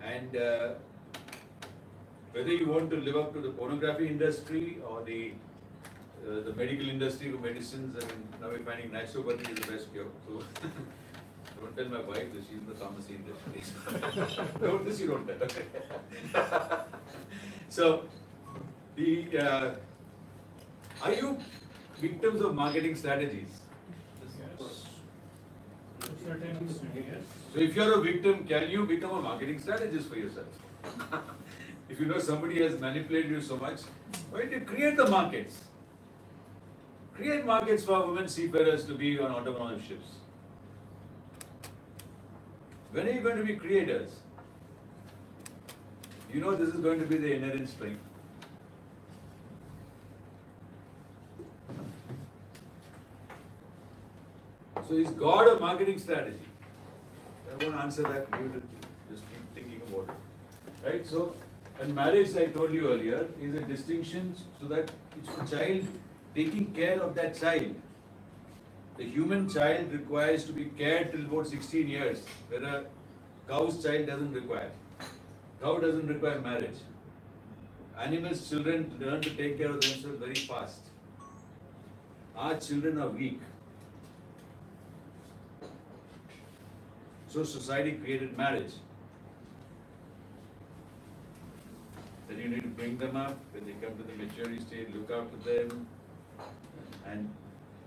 Speaker 1: And whether you want to live up to the pornography industry or the medical industry for medicines, I mean, now we're finding naturopathy is the best cure. So don't tell my wife that she's in the pharmacy industry. No, this you don't tell. So are you victims of marketing strategies? So if you're a victim, can you become a marketing strategist for yourself? If you know somebody has manipulated you so much, why don't you create the markets? Create markets for women seafarers to be on autonomous ships. When are you going to be creators? You know this is going to be the inherent strength. So is God a marketing strategy? I won't answer that. You just keep thinking about it. Right? So, and marriage, I told you earlier, is a distinction so that it's the child taking care of that child. The human child requires to be cared till about 16 years, where a cow's child doesn't require. Cow doesn't require marriage. Animals' children learn to take care of themselves very fast. Our children are weak. So society created marriage. Then you need to bring them up, when they come to the maturity stage, look after them, and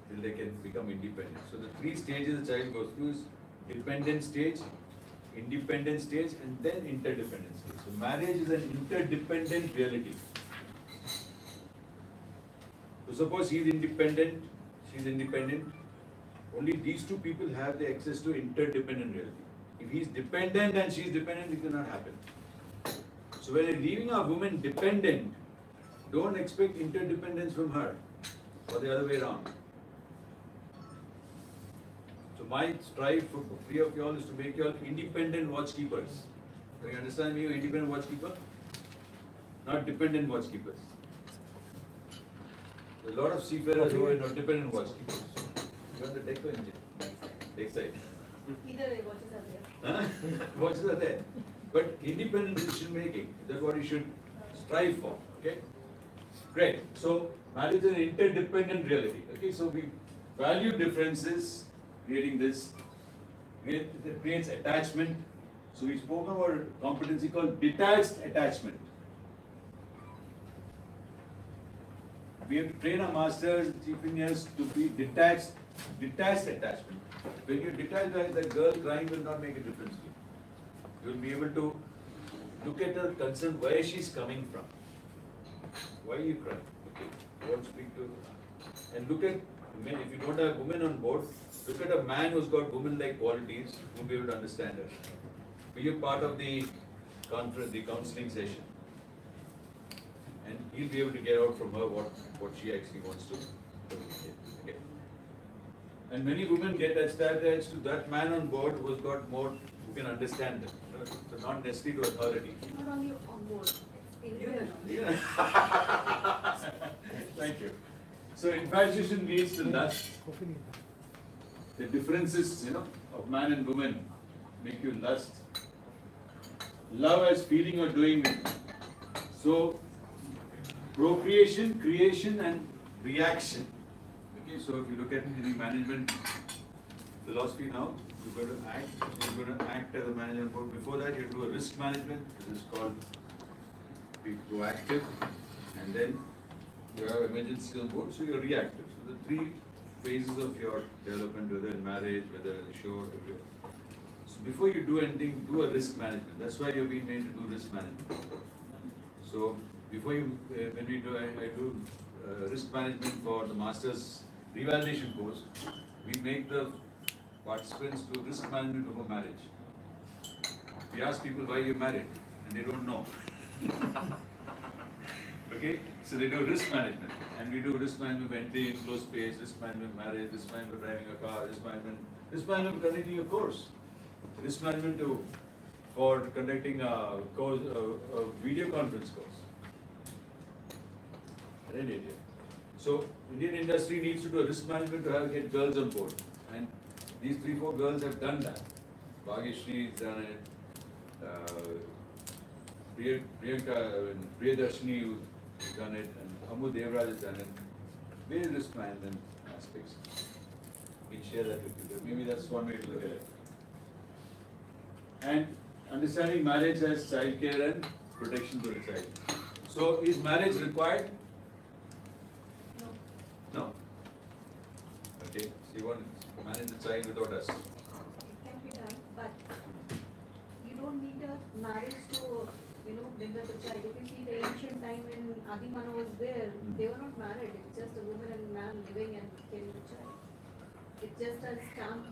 Speaker 1: till they can become independent. So the three stages the child goes through is dependent stage, independent stage, and then interdependent stage. So marriage is an interdependent reality. So suppose he is independent, she is independent, only these two people have the access to interdependent reality. If he is dependent and she is dependent, it cannot happen. So when you're leaving a woman dependent, don't expect interdependence from her, or the other way around. So my strive for three of you all is to make you all independent watchkeepers. Do you understand me, independent watchkeeper? Not dependent watchkeepers. There are a lot of seafarers who are not dependent watchkeepers. You want the deck or engine? Deck side.
Speaker 10: Either way, watches are there.
Speaker 1: Huh? Watches are there. But independent decision making, that's what you should strive for. Okay? Great. So marriage is an interdependent reality. Okay, so we value differences, creating this, it creates attachment. So we spoke about a competency called detached attachment. We have to train our masters, chief engineers to be detached attachment. When you detach, the girl crying will not make a difference to you. You will be able to look at her concern, where she's coming from. Why are you crying? Okay, don't speak to her. And look at men, if you don't have women on board, look at a man who's got woman-like qualities, who will be able to understand her. Be a part of the conference, the counseling session. And he'll be able to get out from her what she actually wants to communicate. Okay. And many women get attached to that man on board who's got more, who can understand them. So not necessarily to authority.
Speaker 10: Not only on board,
Speaker 1: Yeah. Thank you. So infatuation leads to lust. The differences, of man and woman make you lust. Love as feeling or doing. So procreation, creation, and reaction. Okay, so if you look at the management philosophy now, you're going to act as a manager. Before that, you do a risk management. This is called be proactive, and then you have emergency on board, so you're reactive. So the three phases of your development, whether in marriage, whether in shore, everywhere. So before you do anything, do a risk management. That's why you've been made to do risk management. So before you, I do risk management for the master's revalidation course. We make the participants do risk management before marriage. We ask people why you're married, and they don't know. Okay, so they do risk management, and we do risk management entry in close space, risk management marriage, risk management driving a car, risk management conducting a course, risk management for conducting a course, a video conference course. In India. So Indian industry needs to do a risk management to get girls on board, and these 3-4 girls have done that. Bhageshri has done it. Priyadarshini has done it, and Amu Devraj has done it. Various risk management aspects. We can share that with you. Maybe that's one way to look at it. And understanding marriage as childcare and protection for the child. So is marriage required? No. Okay. So you want to manage the child without us?
Speaker 10: It can be done, but you don't need a marriage to, bring up a child. If you see the ancient time when Adimana was there, they were not married. It's just a woman and man living and carrying a child. It's just a stamp.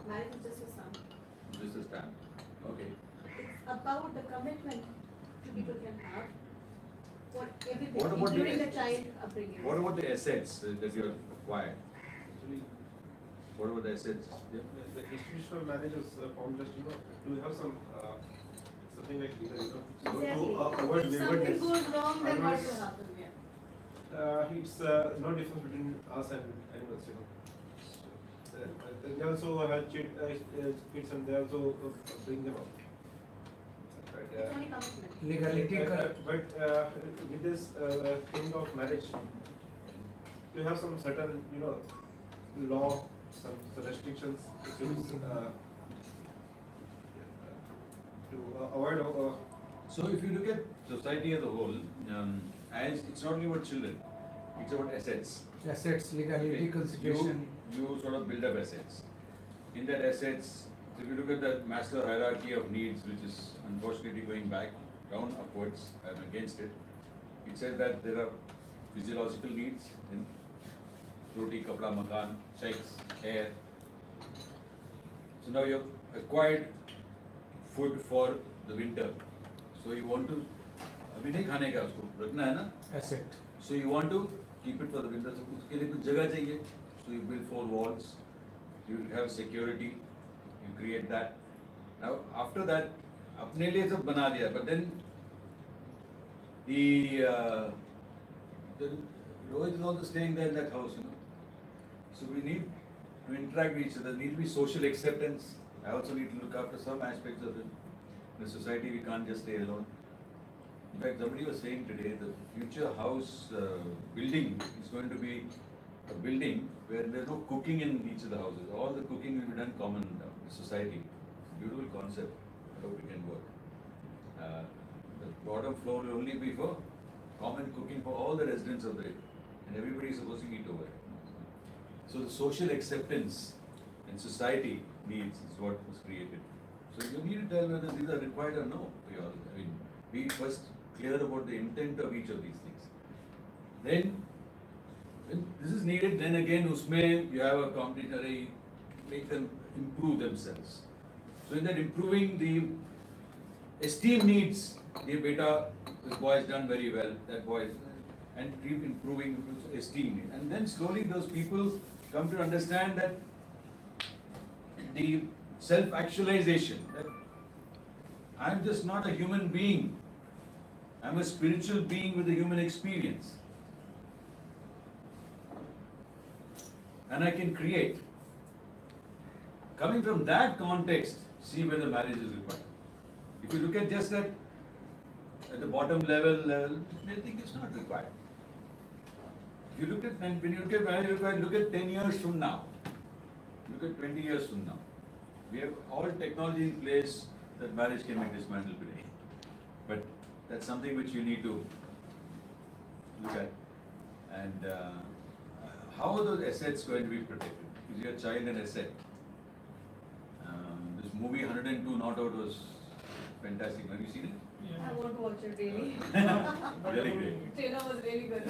Speaker 10: Marriage is just a stamp.
Speaker 1: Just a stamp. Okay.
Speaker 10: It's about the commitment two people can have for everything,
Speaker 1: What about
Speaker 10: including
Speaker 1: the-
Speaker 10: the child upbringing.
Speaker 1: What about the assets that you have acquired? Actually, what about the assets? Yeah.
Speaker 5: The institutional marriage is formed just, to have some, something like legal, so
Speaker 10: Exactly.
Speaker 5: to avoid
Speaker 10: If something
Speaker 5: waywardness.
Speaker 10: goes wrong, then what
Speaker 5: Otherwise,
Speaker 10: will happen? Yeah.
Speaker 5: It's no difference between us and animals, They also have kids and they also bring them up. But,
Speaker 10: It's only commitment.
Speaker 3: Legality,
Speaker 5: but with this thing of marriage, you have some certain, law, some restrictions to avoid.
Speaker 1: So if you look at society as a whole, as it's not only about children, it's about assets.
Speaker 3: assets, legality,
Speaker 1: Okay.
Speaker 3: constitution.
Speaker 1: You sort of build up assets. In that assets, if you look at the Maslow hierarchy of needs, which is unfortunately going back down upwards, I'm against it. It says that there are physiological needs in roti, kapda, makan, sex, air. So now you have acquired food for the winter. So you want to, अभी नहीं खाने का उसको रखना है ना?
Speaker 3: Asset.
Speaker 1: So you want to keep it for the winter. So उसके लिए कुछ जगह चाहिए. So you build 4 walls. You have security. You create that. Now after that, अपने लिए सब बना दिया. But then the Rohit is also staying there in that house, So we need to interact with each other. There need to be social acceptance. I also need to look after some aspects of it. In the society, we can't just stay alone. In fact, somebody was saying today, the future house building is going to be a building where there's no cooking in each of the houses. All the cooking will be done common in the society. Beautiful concept. I hope it can work. The bottom floor will only be for common cooking for all the residents of the area. And everybody is supposed to eat over it. So the social acceptance and society needs is what was created. So you need to tell whether these are required or no for you all. I mean, be first clear about the intent of each of these things. Then, when this is needed, then again, usme you have a competition, make them improve themselves. So in that improving the esteem needs, the beta, this boy has done very well, that boy, and keep improving esteem. And then slowly those people come to understand that the self-actualization, that I'm just not a human being, I'm a spiritual being with a human experience. And I can create. Coming from that context, see whether marriage is required. If you look at just that, at the bottom level, they think it's not required. If you look at, when you look at marriage required, look at 10 years from now. Look at 20 years from now. We have all technology in place that marriage can be dismantled today. But that's something which you need to look at. And how are those assets going to be protected? Is your child an asset? This movie 102 Not Out was fantastic. Have you seen it?
Speaker 10: I want to watch it really.
Speaker 1: Very great.
Speaker 10: Trailer was really good.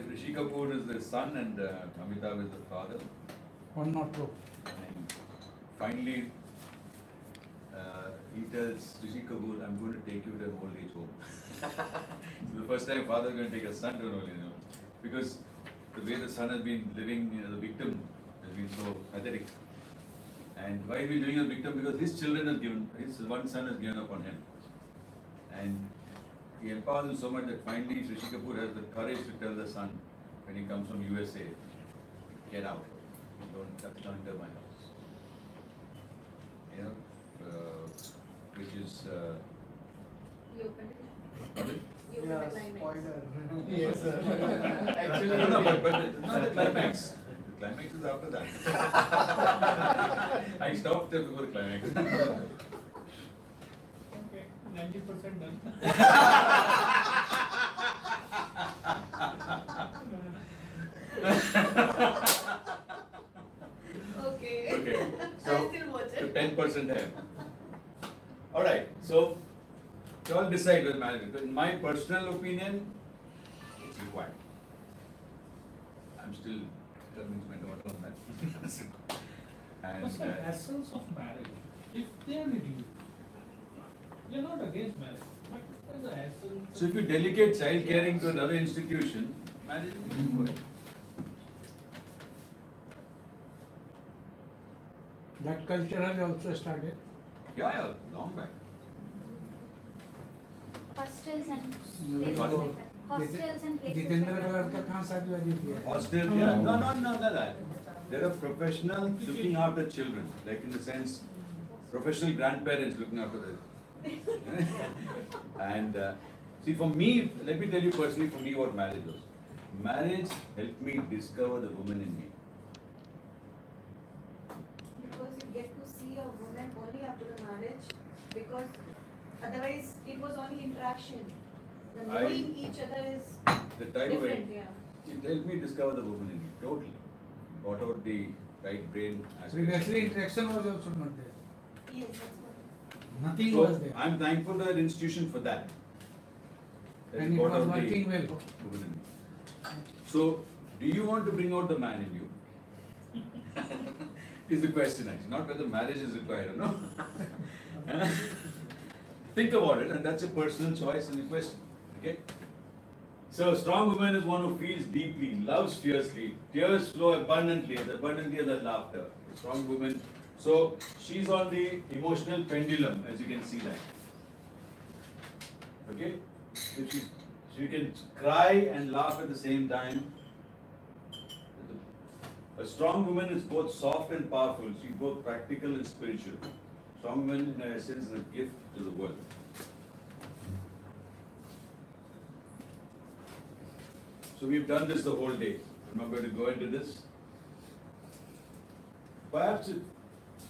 Speaker 1: Rishi Kapoor is the son and Amitabh is the father.
Speaker 3: 102.
Speaker 1: And finally, he tells Rishi Kapoor, I'm going to take you to an old age home. So the first time father is going to take a son to an old age home. Because the way the son has been living, the victim has been so pathetic. And why we doing a victim? Because his children have given, his one son has given up on him. And he empowers him so much that finally Rishi Kapoor has the courage to tell the son when he comes from USA, get out. Don't enter my house. You know, which is.
Speaker 10: You opened it.
Speaker 1: Pardon?
Speaker 10: You opened the climax.
Speaker 3: spoiler.
Speaker 8: Yes, sir.
Speaker 1: No,
Speaker 8: Actually,
Speaker 1: but not the climax. The climax is after that. I stopped there before the climax.
Speaker 6: Okay, 90% done.
Speaker 10: Okay.
Speaker 1: Okay,
Speaker 10: I'll
Speaker 1: so
Speaker 10: still watch
Speaker 1: so
Speaker 10: it.
Speaker 1: 10% have. All right, so you all decide with marriage. In my personal opinion, it's required. I'm still convinced my daughter on that.
Speaker 6: What's
Speaker 1: And
Speaker 6: the essence of marriage? If they are with you, you're not against marriage, but what's the essence?
Speaker 1: so if you delegate child caring to another institution, marriage will be good.
Speaker 3: That culture has also started.
Speaker 1: Yeah, long back.
Speaker 7: Hostels and
Speaker 3: You
Speaker 7: places
Speaker 1: Pardon?
Speaker 7: like that. Hostels and places
Speaker 3: Jitendra
Speaker 7: like
Speaker 3: colour
Speaker 7: that.
Speaker 3: का कहाँ शादी वादी की है?
Speaker 1: Hostel, yeah, no, that. There are professionals looking after children, like in the sense, professional grandparents looking after them. And see, for me, let me tell you personally, for me, what marriage was. Marriage helped me discover the woman in me.
Speaker 10: Because you get to see a woman only after the marriage, because otherwise it was only interaction. The knowing each other is
Speaker 1: The type of
Speaker 10: different, yeah.
Speaker 1: it helped me discover the woman in me, totally. Got out the right brain aspects.
Speaker 3: Previously interaction was also not there.
Speaker 10: Yes, that's what.
Speaker 3: Nothing
Speaker 1: So
Speaker 3: was there.
Speaker 1: I'm thankful to that institution for that. That
Speaker 3: And it
Speaker 1: got
Speaker 3: was
Speaker 1: out the
Speaker 3: working well.
Speaker 1: woman in me. So, do you want to bring out the man in you? Is the question actually, not whether marriage is required or not. Think about it, and that's a personal choice and a question. Okay? So, a strong woman is one who feels deeply, loves fiercely, tears flow abundantly as the laughter. A strong woman. So, she's on the emotional pendulum, as you can see that. Okay? So she can cry and laugh at the same time. A strong woman is both soft and powerful. She's both practical and spiritual. Strong woman, in essence, is a gift to the world. So we've done this the whole day. I'm not going to go into this. Perhaps if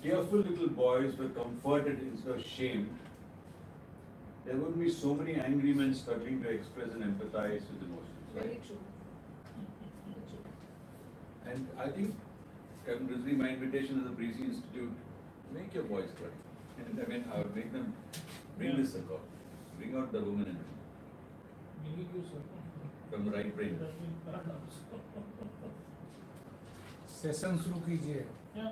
Speaker 1: careful little boys were comforted instead of shamed, there wouldn't be so many angry men struggling to express and empathize with emotions, right?
Speaker 10: Very true.
Speaker 1: And I think, Captain Rizvi, my invitation as a Breezy Institute, make your boys cry. And I mean, I would make them bring this about, bring out the woman in them,
Speaker 6: We need you, sir.
Speaker 1: from the right brain.
Speaker 6: That will paradox.
Speaker 3: Session शुरू कीजिए.
Speaker 6: Yeah.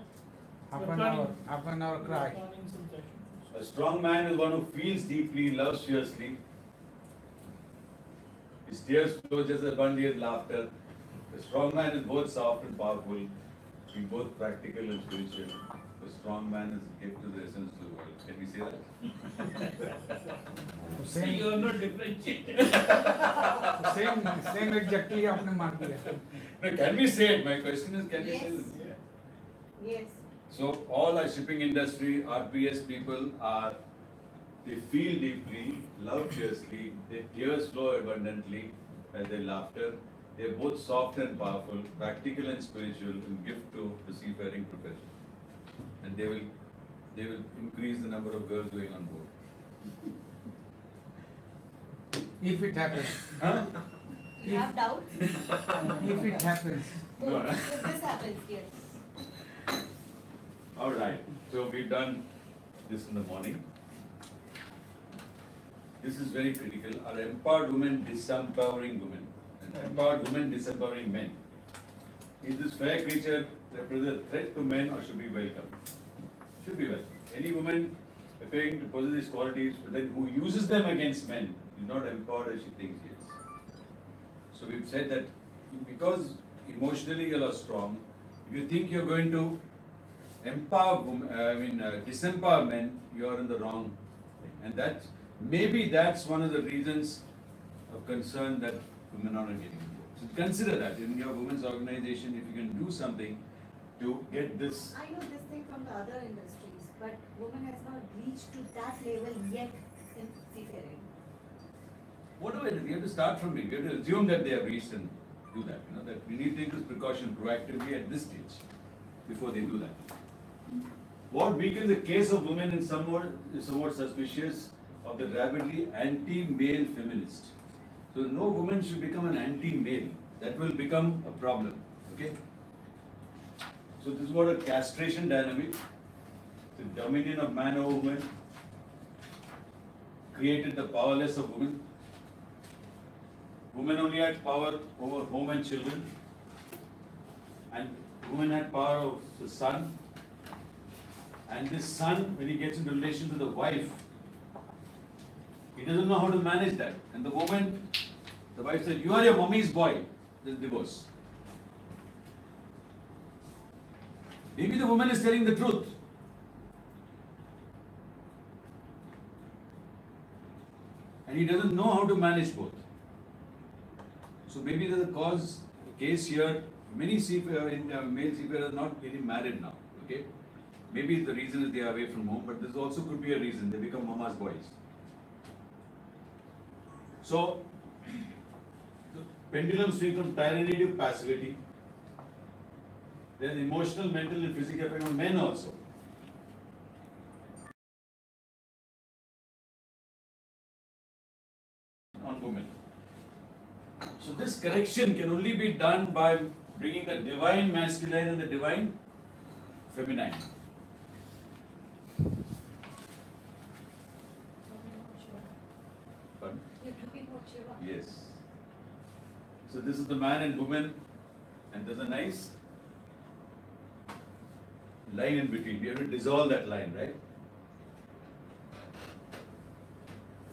Speaker 3: Half an hour cry.
Speaker 6: Planning some sessions.
Speaker 1: A strong man is one who feels deeply, loves fiercely. His tears flow just as abundantly as laughter. A strong man is both soft and powerful, being both practical and spiritual. A strong man is a gift to the essence of the world. Can we say that?
Speaker 6: See, you are not differentiated.
Speaker 3: Same exactly आपने मार दिया.
Speaker 1: No, can we say it? My question is, can we
Speaker 10: Yes.
Speaker 1: say this?
Speaker 10: Yes.
Speaker 1: So all our shipping industry, RPS people are, they feel deeply, love fiercely, their tears flow abundantly as their laughter. They are both soft and powerful, practical and spiritual, and gift to the seafaring profession. And they will increase the number of girls going on board.
Speaker 3: If it happens.
Speaker 1: Huh?
Speaker 10: You have doubts?
Speaker 3: If it happens.
Speaker 1: No.
Speaker 10: If this happens, yes.
Speaker 1: All right. So we've done this in the morning. This is very critical. Are empowered women disempowering women? And empowered women disempowering men? Is this fair creature represent a threat to men or should be welcome? Should be welcome. Any woman appearing to possess these qualities, but then who uses them against men is not empowered as she thinks she is. So we've said that because emotionally you are strong, if you think you're going to disempower men, you are in the wrong thing. And that's one of the reasons of concern that women are not getting involved. So consider that in your women's organization, if you can do something to get this.
Speaker 9: I know this thing from the other industries, but women has not reached to that level yet in seafaring.
Speaker 1: Whatever it is, we have to start from it. We have to assume that they have reached and do that. That we need to take this precaution proactively at this stage before they do that. What weakens the case of women is somewhat suspicious of the rabidly anti-male feminist. So no woman should become an anti-male. That will become a problem. Okay? So this is what a castration dynamic, the dominion of man over woman, created the powerless of women. Women only had power over home and children, and women had power over the son. And this son, when he gets into relation to the wife, he doesn't know how to manage that. And the woman, the wife said, "You are your mommy's boy." There's divorce. Maybe the woman is telling the truth. And he doesn't know how to manage both. So maybe there's a case here. Many male seafarers are not getting married now. Okay, maybe the reason is they are away from home, but this also could be a reason they become mama's boys. So the pendulum swings from tyranny to passivity. There's emotional, mental, and physical effect on men also. On women. So this correction can only be done by bringing the divine masculine and the divine feminine. Pardon?
Speaker 9: You're talking about Shiva.
Speaker 1: Yes. So this is the man and woman, and there's a nice line in between. We have to dissolve that line, right?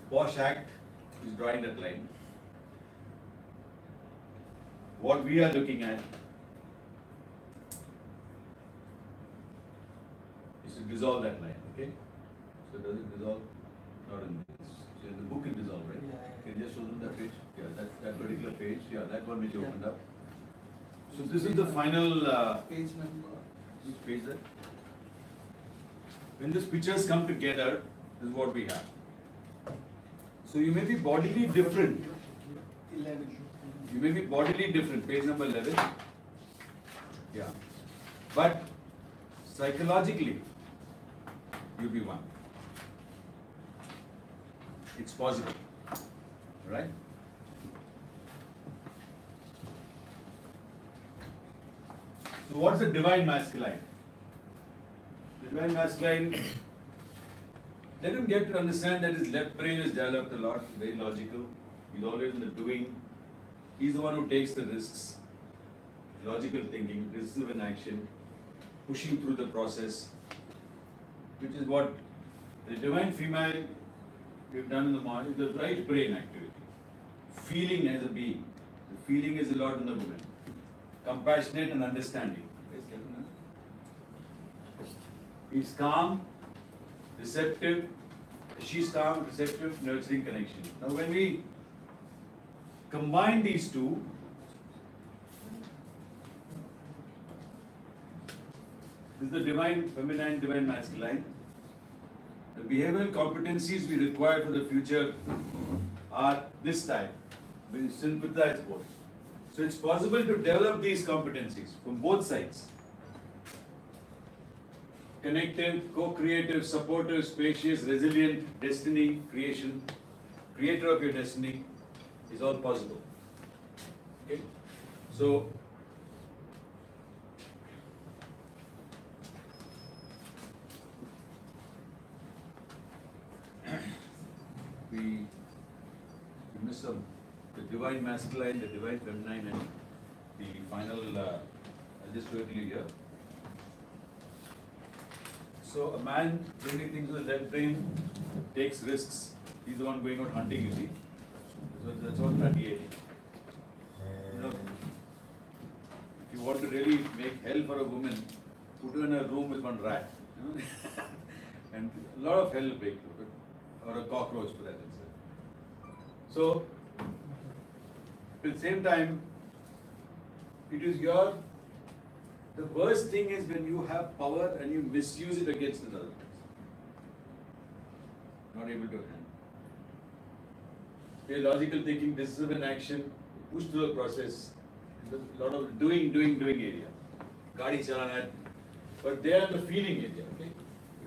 Speaker 1: Bosch Act is drawing that line. What we are looking at is to dissolve that line, okay? So does it dissolve? Not in this. So the book can dissolve, right? Can you just show them that page? Yeah, that particular page. Yeah, that one which you opened up. So this is the final
Speaker 2: Page number.
Speaker 1: which page that? When these pictures come together, this is what we have. So you may be bodily different.
Speaker 2: 11.
Speaker 1: You may be bodily different, page number 11. Yeah. But psychologically, you'll be one. It's possible. Right? So what's the divine masculine? The divine masculine, let him get to understand that his left brain is developed a lot, very logical. He's always in the doing. He's the one who takes the risks, logical thinking, decisive in action, pushing through the process, which is what the divine female we've done in the morning, the right brain activity. Feeling as a being. The feeling is a lot in the woman. Compassionate and understanding. He's calm, receptive. She's calm, receptive, nurturing connection. Now when we combine these two, this is the divine feminine, divine masculine. The behavioral competencies we require for the future are this type. We sympathize both. So it's possible to develop these competencies from both sides. Connective, co-creative, supportive, spacious, resilient, destiny, creation, creator of your destiny is all possible. Okay? So we miss some, the divine masculine, the divine feminine, and the final, I'll just do it here. So a man doing things with the left brain takes risks. He's the one going out hunting, you see. So that's what radiating. You know, if you want to really make hell for a woman, put you in a room with one rat, you know, and a lot of hell will break through, or a cockroach for that instance. So, at the same time, it is the worst thing is when you have power and you misuse it against another person. Not able to handle. Your logical thinking, discipline, action, push through the process, a lot of doing area. Gadi chalana, but they are the feeling area, okay?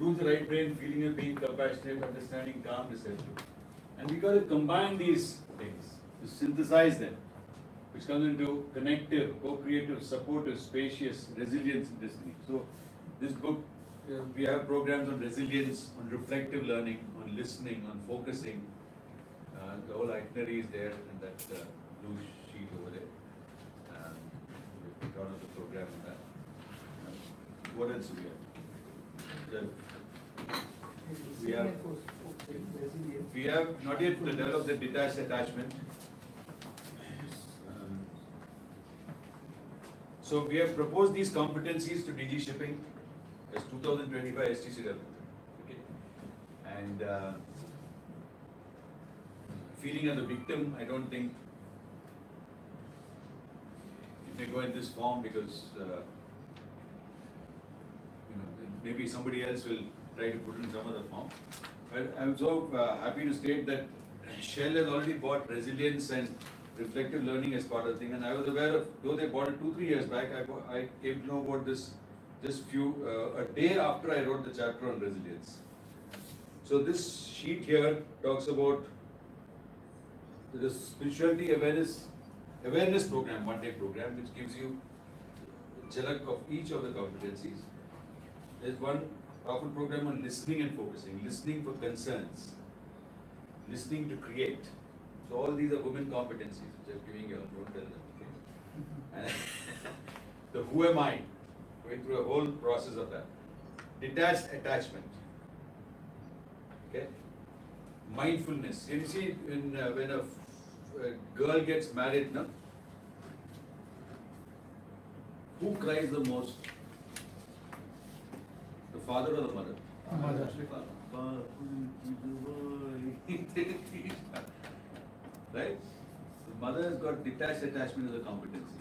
Speaker 1: Use the right brain, feeling of being compassionate, understanding, calm, receptive. And we got to combine these things to synthesize them, which comes into connective, co-creative, supportive, spacious, resilience, and destiny. So, this book, we have programs on resilience, on reflective learning, on listening, on focusing. The whole itinerary is there in that blue sheet over there. We've got on the program on that. What else do we have? We have not yet developed the detached attachment. So we have proposed these competencies to DG Shipping as 2025 STC development. Okay. And feeling as a victim, I don't think it may go in this form because maybe somebody else will try to put it in some other form. But I'm so happy to state that Shell has already bought resilience and reflective learning as part of the thing, and I was aware of, though they bought it 2-3 years back, I came to know about this just a day after I wrote the chapter on resilience. So this sheet here talks about the spirituality awareness program, one-day program, which gives you a jhalak of each of the competencies. There's one powerful program on listening and focusing, listening for concerns, listening to create. So all these are women competencies, which I'm giving you, don't tell them. Okay? And the who am I, going through a whole process of that. Detached attachment. Okay? Mindfulness. You see, when a girl gets married, no? Who cries the most? The father or the mother?
Speaker 3: Mother.
Speaker 1: Right? The mother has got detached attachment as a competency.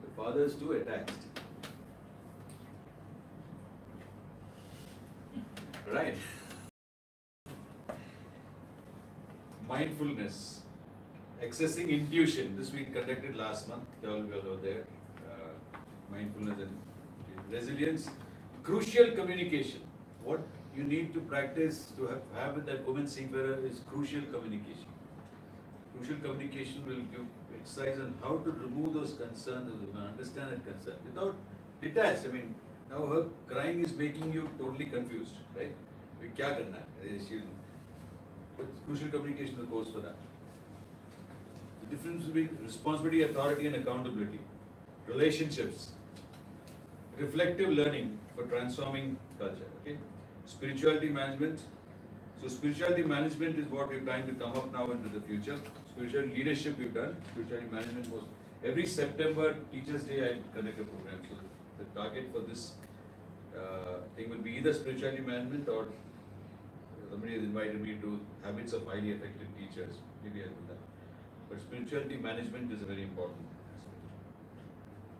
Speaker 1: The father is too attached. Right? Mindfulness, accessing intuition. This we conducted last month. They all were there. Mindfulness and resilience. Crucial communication. What you need to practice to have with that woman seafarer is crucial communication. Crucial communication will give exercise on how to remove those concerns of the woman, understand that concern without detached. I mean, now her crying is making you totally confused, right? Kya karna hai? But crucial communication goes for that. The difference between responsibility, authority, and accountability. Relationships. Reflective learning for transforming culture. Okay. Spirituality management. So spirituality management is what we're trying to come up now into the future. Spiritual leadership we've done. Spirituality management was every September Teachers Day I conduct a program. So the target for this thing will be either spirituality management or somebody has invited me to habits of highly effective teachers. Maybe I'll do that. But spirituality management is a very important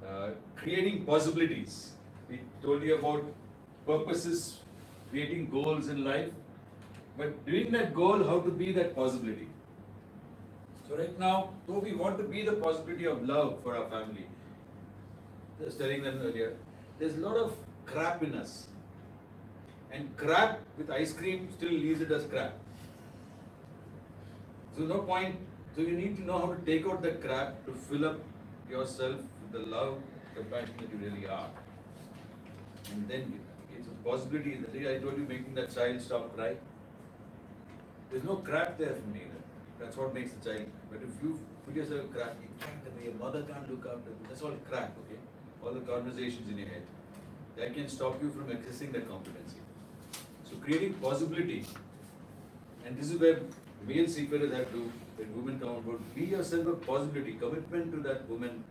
Speaker 1: aspect. Creating possibilities. We told you about purposes, creating goals in life. But doing that goal, how to be that possibility. So right now, though we want to be the possibility of love for our family, just telling them earlier, there's a lot of crap in us. And crap with ice cream still leaves it as crap. So no point. So you need to know how to take out the crap to fill up yourself with the love, compassion that you really are. And then it's a possibility. The day I told you making that child stop crying, there's no crap there for me. That's what makes the child. But if you put yourself crap, you can't, your mother can't look after you. That's all crap, okay? All the conversations in your head. That can stop you from accessing that competency. So creating possibility, and this is where male seafarers have to, when women come on board, be yourself a possibility, commitment to that woman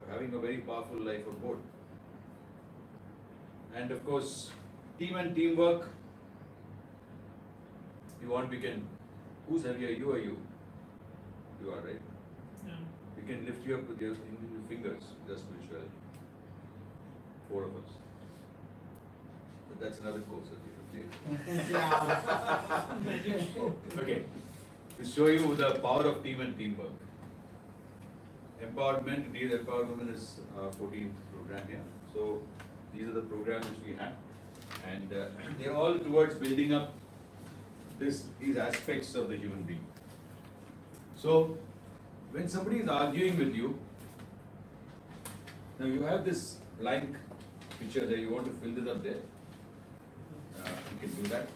Speaker 1: having a very powerful life on board. And of course, team and teamwork. You want, we can, who's heavier, you or you? You are, right?
Speaker 6: Yeah.
Speaker 1: We can lift you up with your fingers, just spirituality. 4 of us. But that's another course that we have to Okay. To show you the power of team and teamwork. Empowerment, indeed, Empower Women is our 14th program here. So these are the programs which we have. And they're all towards building up these aspects of the human being. So when somebody is arguing with you, now you have this blank picture there, you want to fill this up there. You can do that.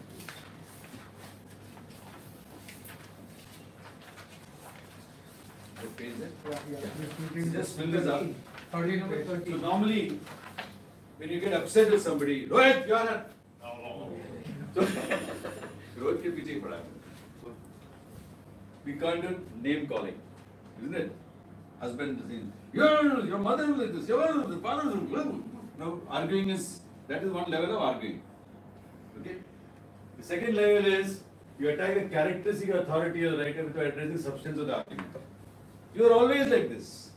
Speaker 1: What page is it?
Speaker 3: Yeah.
Speaker 1: Just fill this up.
Speaker 3: 13 number
Speaker 1: So
Speaker 3: 13.
Speaker 1: normally, when you get upset with somebody, Rohit, you are not. So, Rohit ke piche pada hai. So, we can't do name calling, isn't it? Husband is in, your mother is like this, your father is like this. No, arguing is, that is one level of arguing. Okay? The second level is, you attack a characteristic authority or right without addressing the substance of the argument. You are always like this.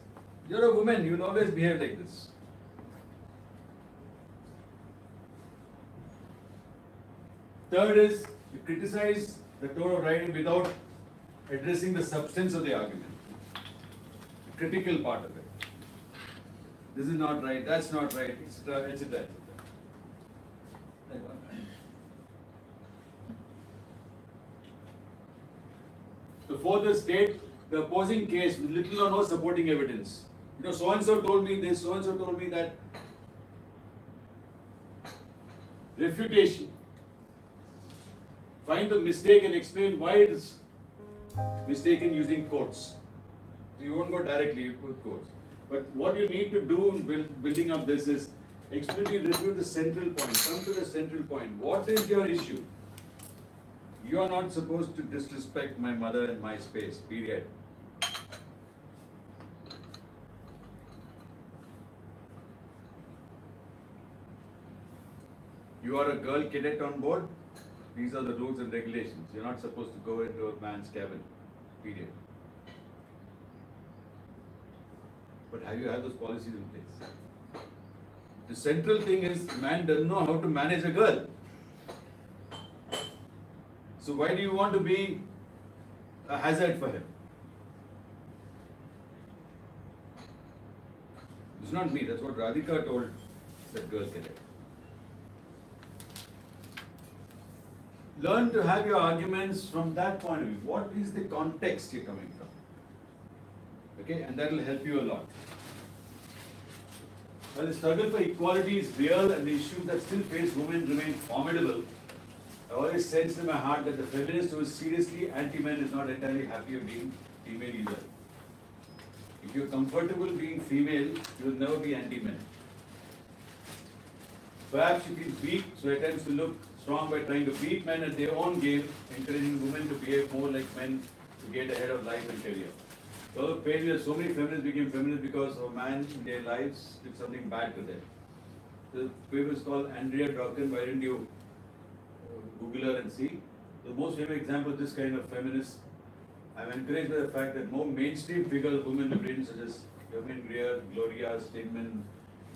Speaker 1: You are a woman, you will always behave like this. Third is, you criticize the tone of writing without addressing the substance of the argument. The critical part of it. This is not right, that's not right, etc., etc. The fourth is state the opposing case with little or no supporting evidence. You know, so and so told me this, so and so told me that. Refutation. Find the mistake and explain why it is mistaken using quotes. So you won't go directly with quotes. But what you need to do in building up this is explicitly review the central point. Come to the central point. What is your issue? You are not supposed to disrespect my mother and my space, period. You are a girl cadet on board. These are the rules and regulations. You're not supposed to go into a man's cabin, period. But have you had those policies in place? The central thing is, man doesn't know how to manage a girl. So why do you want to be a hazard for him? It's not me, that's what Radhika told that girl cadet. Learn to have your arguments from that point of view. What is the context you're coming from? Okay, and that will help you a lot. While the struggle for equality is real and the issues that still face women remain formidable, I always sense in my heart that the feminist who is seriously anti-men is not entirely happy of being female either. If you're comfortable being female, you will never be anti-men. Perhaps you feel weak, so attempts to look strong by trying to beat men at their own game, encouraging women to behave more like men to get ahead of life and career. So failure, so many feminists became feminists because a man in their lives did something bad to them. The paper is called Andrea Dworkin. Why didn't you Google her and see? The most famous example of this kind of feminist, I'm encouraged by the fact that more mainstream figures of women have written, such as Germaine Greer, Gloria Steinem,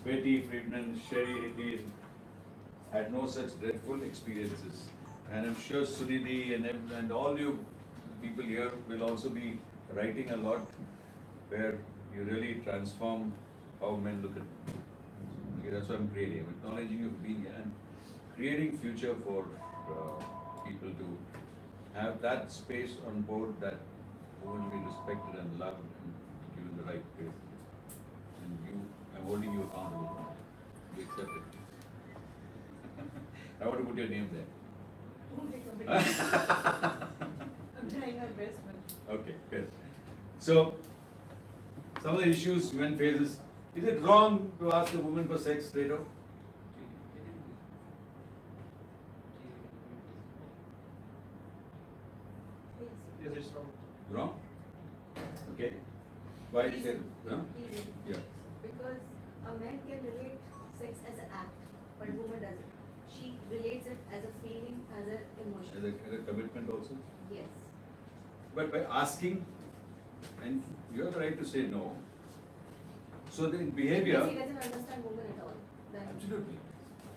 Speaker 1: Betty Friedman, Sherry Hindi, had no such dreadful experiences. And I'm sure Sunidhi and all you people here will also be writing a lot where you really transform how men look at you. Okay, that's what I'm creating. I'm acknowledging you for being here and creating future for people to have that space on board that women will be respected and loved and given the right place. And I'm holding you accountable for that. You accept it. I want to put your name there.
Speaker 10: I'm trying our best, but.
Speaker 1: Okay, good. So, some of the issues women faces. Is it wrong to ask a woman for sex straight up?
Speaker 5: Yes, it's wrong.
Speaker 1: Wrong? Okay. Why is it? No?
Speaker 9: Easy.
Speaker 1: Yeah.
Speaker 9: Because a man can relate sex as an act, but woman doesn't. She relates it as a feeling, as an emotion.
Speaker 1: As a commitment also.
Speaker 9: Yes.
Speaker 1: But by asking, and you have the right to say no. So the behavior.
Speaker 9: Because he doesn't understand women at all. Then
Speaker 1: Absolutely.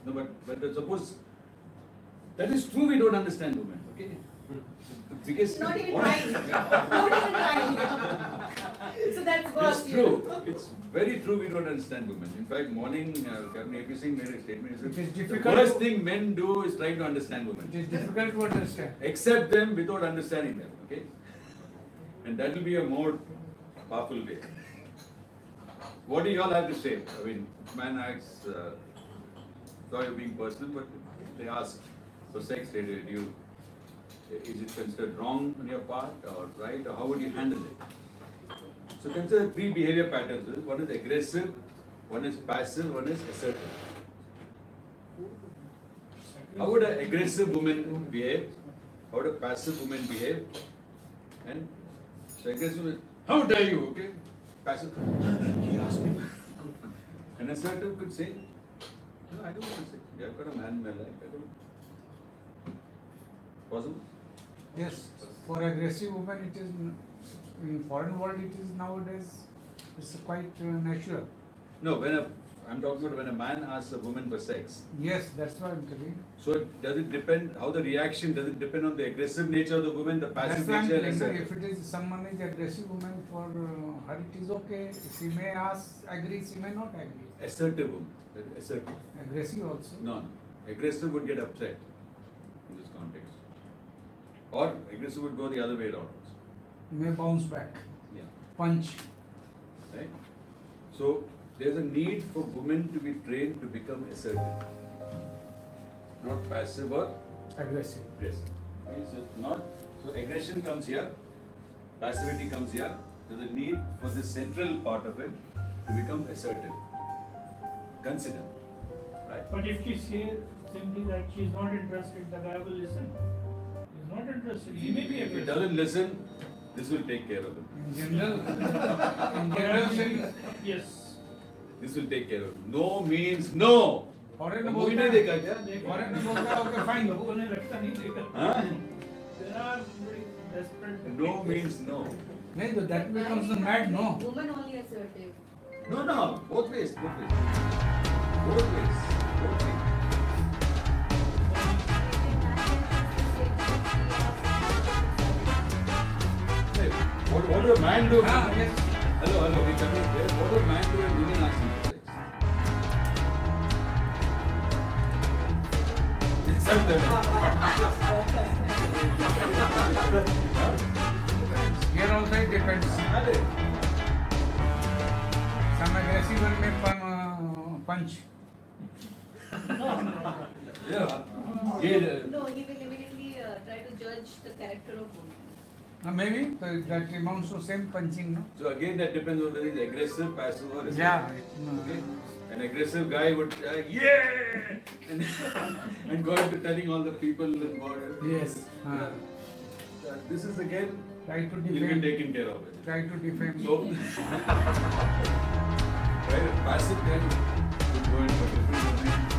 Speaker 1: No, but suppose that is true. We don't understand women. Okay. Because
Speaker 9: not even trying. Not even trying. So that's worse.
Speaker 1: it's true. It's very true. We don't understand women. In fact, morning Captain AP Singh made a statement. He
Speaker 3: It is
Speaker 1: said, the
Speaker 3: difficult
Speaker 1: worst
Speaker 3: to-
Speaker 1: thing men do is trying to understand
Speaker 3: It
Speaker 1: women.
Speaker 3: is difficult to understand.
Speaker 1: Accept them without understanding them. Okay. And that will be a more powerful way. What do you all have to say? I mean, man acts. Sorry, being personal, but they ask for sex. They do you. Is it considered wrong on your part or right, or how would you handle it? So consider three behavior patterns. One is aggressive, one is passive, one is assertive. How would an aggressive woman behave? How would a passive woman behave? And so aggressive woman, how dare you? Okay, passive. He asked me. An assertive could say, no, I don't want to say. I've got a man in my life. I don't. Possible?
Speaker 3: Yes, for aggressive women it is, in foreign world it is nowadays, it's quite natural.
Speaker 1: No, I'm talking about when a man asks a woman for sex.
Speaker 3: Yes, that's what I'm telling.
Speaker 1: So does it depend, how the reaction, does it depend on the aggressive nature of the woman, the
Speaker 3: That's
Speaker 1: passive
Speaker 3: why I'm
Speaker 1: nature?
Speaker 3: telling you,
Speaker 1: Etc.?
Speaker 3: if it is someone is aggressive woman, for her it is okay. She may ask, agree, she may not agree.
Speaker 1: Assertive woman. Assertive.
Speaker 3: Aggressive also.
Speaker 1: No. Aggressive would get upset in this context. Or aggressive would go the other way around.
Speaker 3: May bounce back,
Speaker 1: Yeah.
Speaker 3: punch.
Speaker 1: Right? So there's a need for women to be trained to become assertive. Not passive or
Speaker 3: Aggressive.
Speaker 1: aggressive. Okay, so aggression comes here, passivity comes here. There's a need for the central part of it to become assertive. Consider. Right?
Speaker 6: But if she says simply that she is not interested, the guy will listen. He is not interested. He may be
Speaker 1: If he
Speaker 6: aggressive.
Speaker 1: doesn't listen, this will take care of him.
Speaker 3: In general,
Speaker 6: Yes.
Speaker 1: This will take care of him. No means no.
Speaker 3: foreign
Speaker 1: वो
Speaker 3: बोलता
Speaker 1: भी नहीं
Speaker 3: है,
Speaker 1: देखा क्या?
Speaker 3: foreign में बोलता है, okay fine.
Speaker 6: लोगों ने लगता नहीं देखा.
Speaker 1: हाँ?
Speaker 6: There are very desperate.
Speaker 1: No means no.
Speaker 3: नहीं तो that becomes the mad no.
Speaker 9: woman only assertive.
Speaker 1: No. Both ways. Both ways. Both ways. Both ways. Hey, what do a man do?
Speaker 3: Ah, yes.
Speaker 1: Hello, we coming there. What do a man do when women ask him for sex? Accept them.
Speaker 3: Here also it depends.
Speaker 1: अरे,
Speaker 3: Some aggressive one may punch.
Speaker 1: yeah. ये
Speaker 9: No, he will immediately try to judge the character of woman.
Speaker 3: Maybe that amounts to same punching, no?
Speaker 1: So again, that depends on whether he's aggressive, passive, or assertive.
Speaker 3: Yeah.
Speaker 1: Okay? An aggressive guy would yeah, and go into telling all the people involved.
Speaker 3: Yes.
Speaker 1: This is again,
Speaker 3: Try to
Speaker 1: you'll be
Speaker 3: defame.
Speaker 1: taken care of it.
Speaker 3: Try to defame.
Speaker 1: So, right, a passive guy would go into a different domain.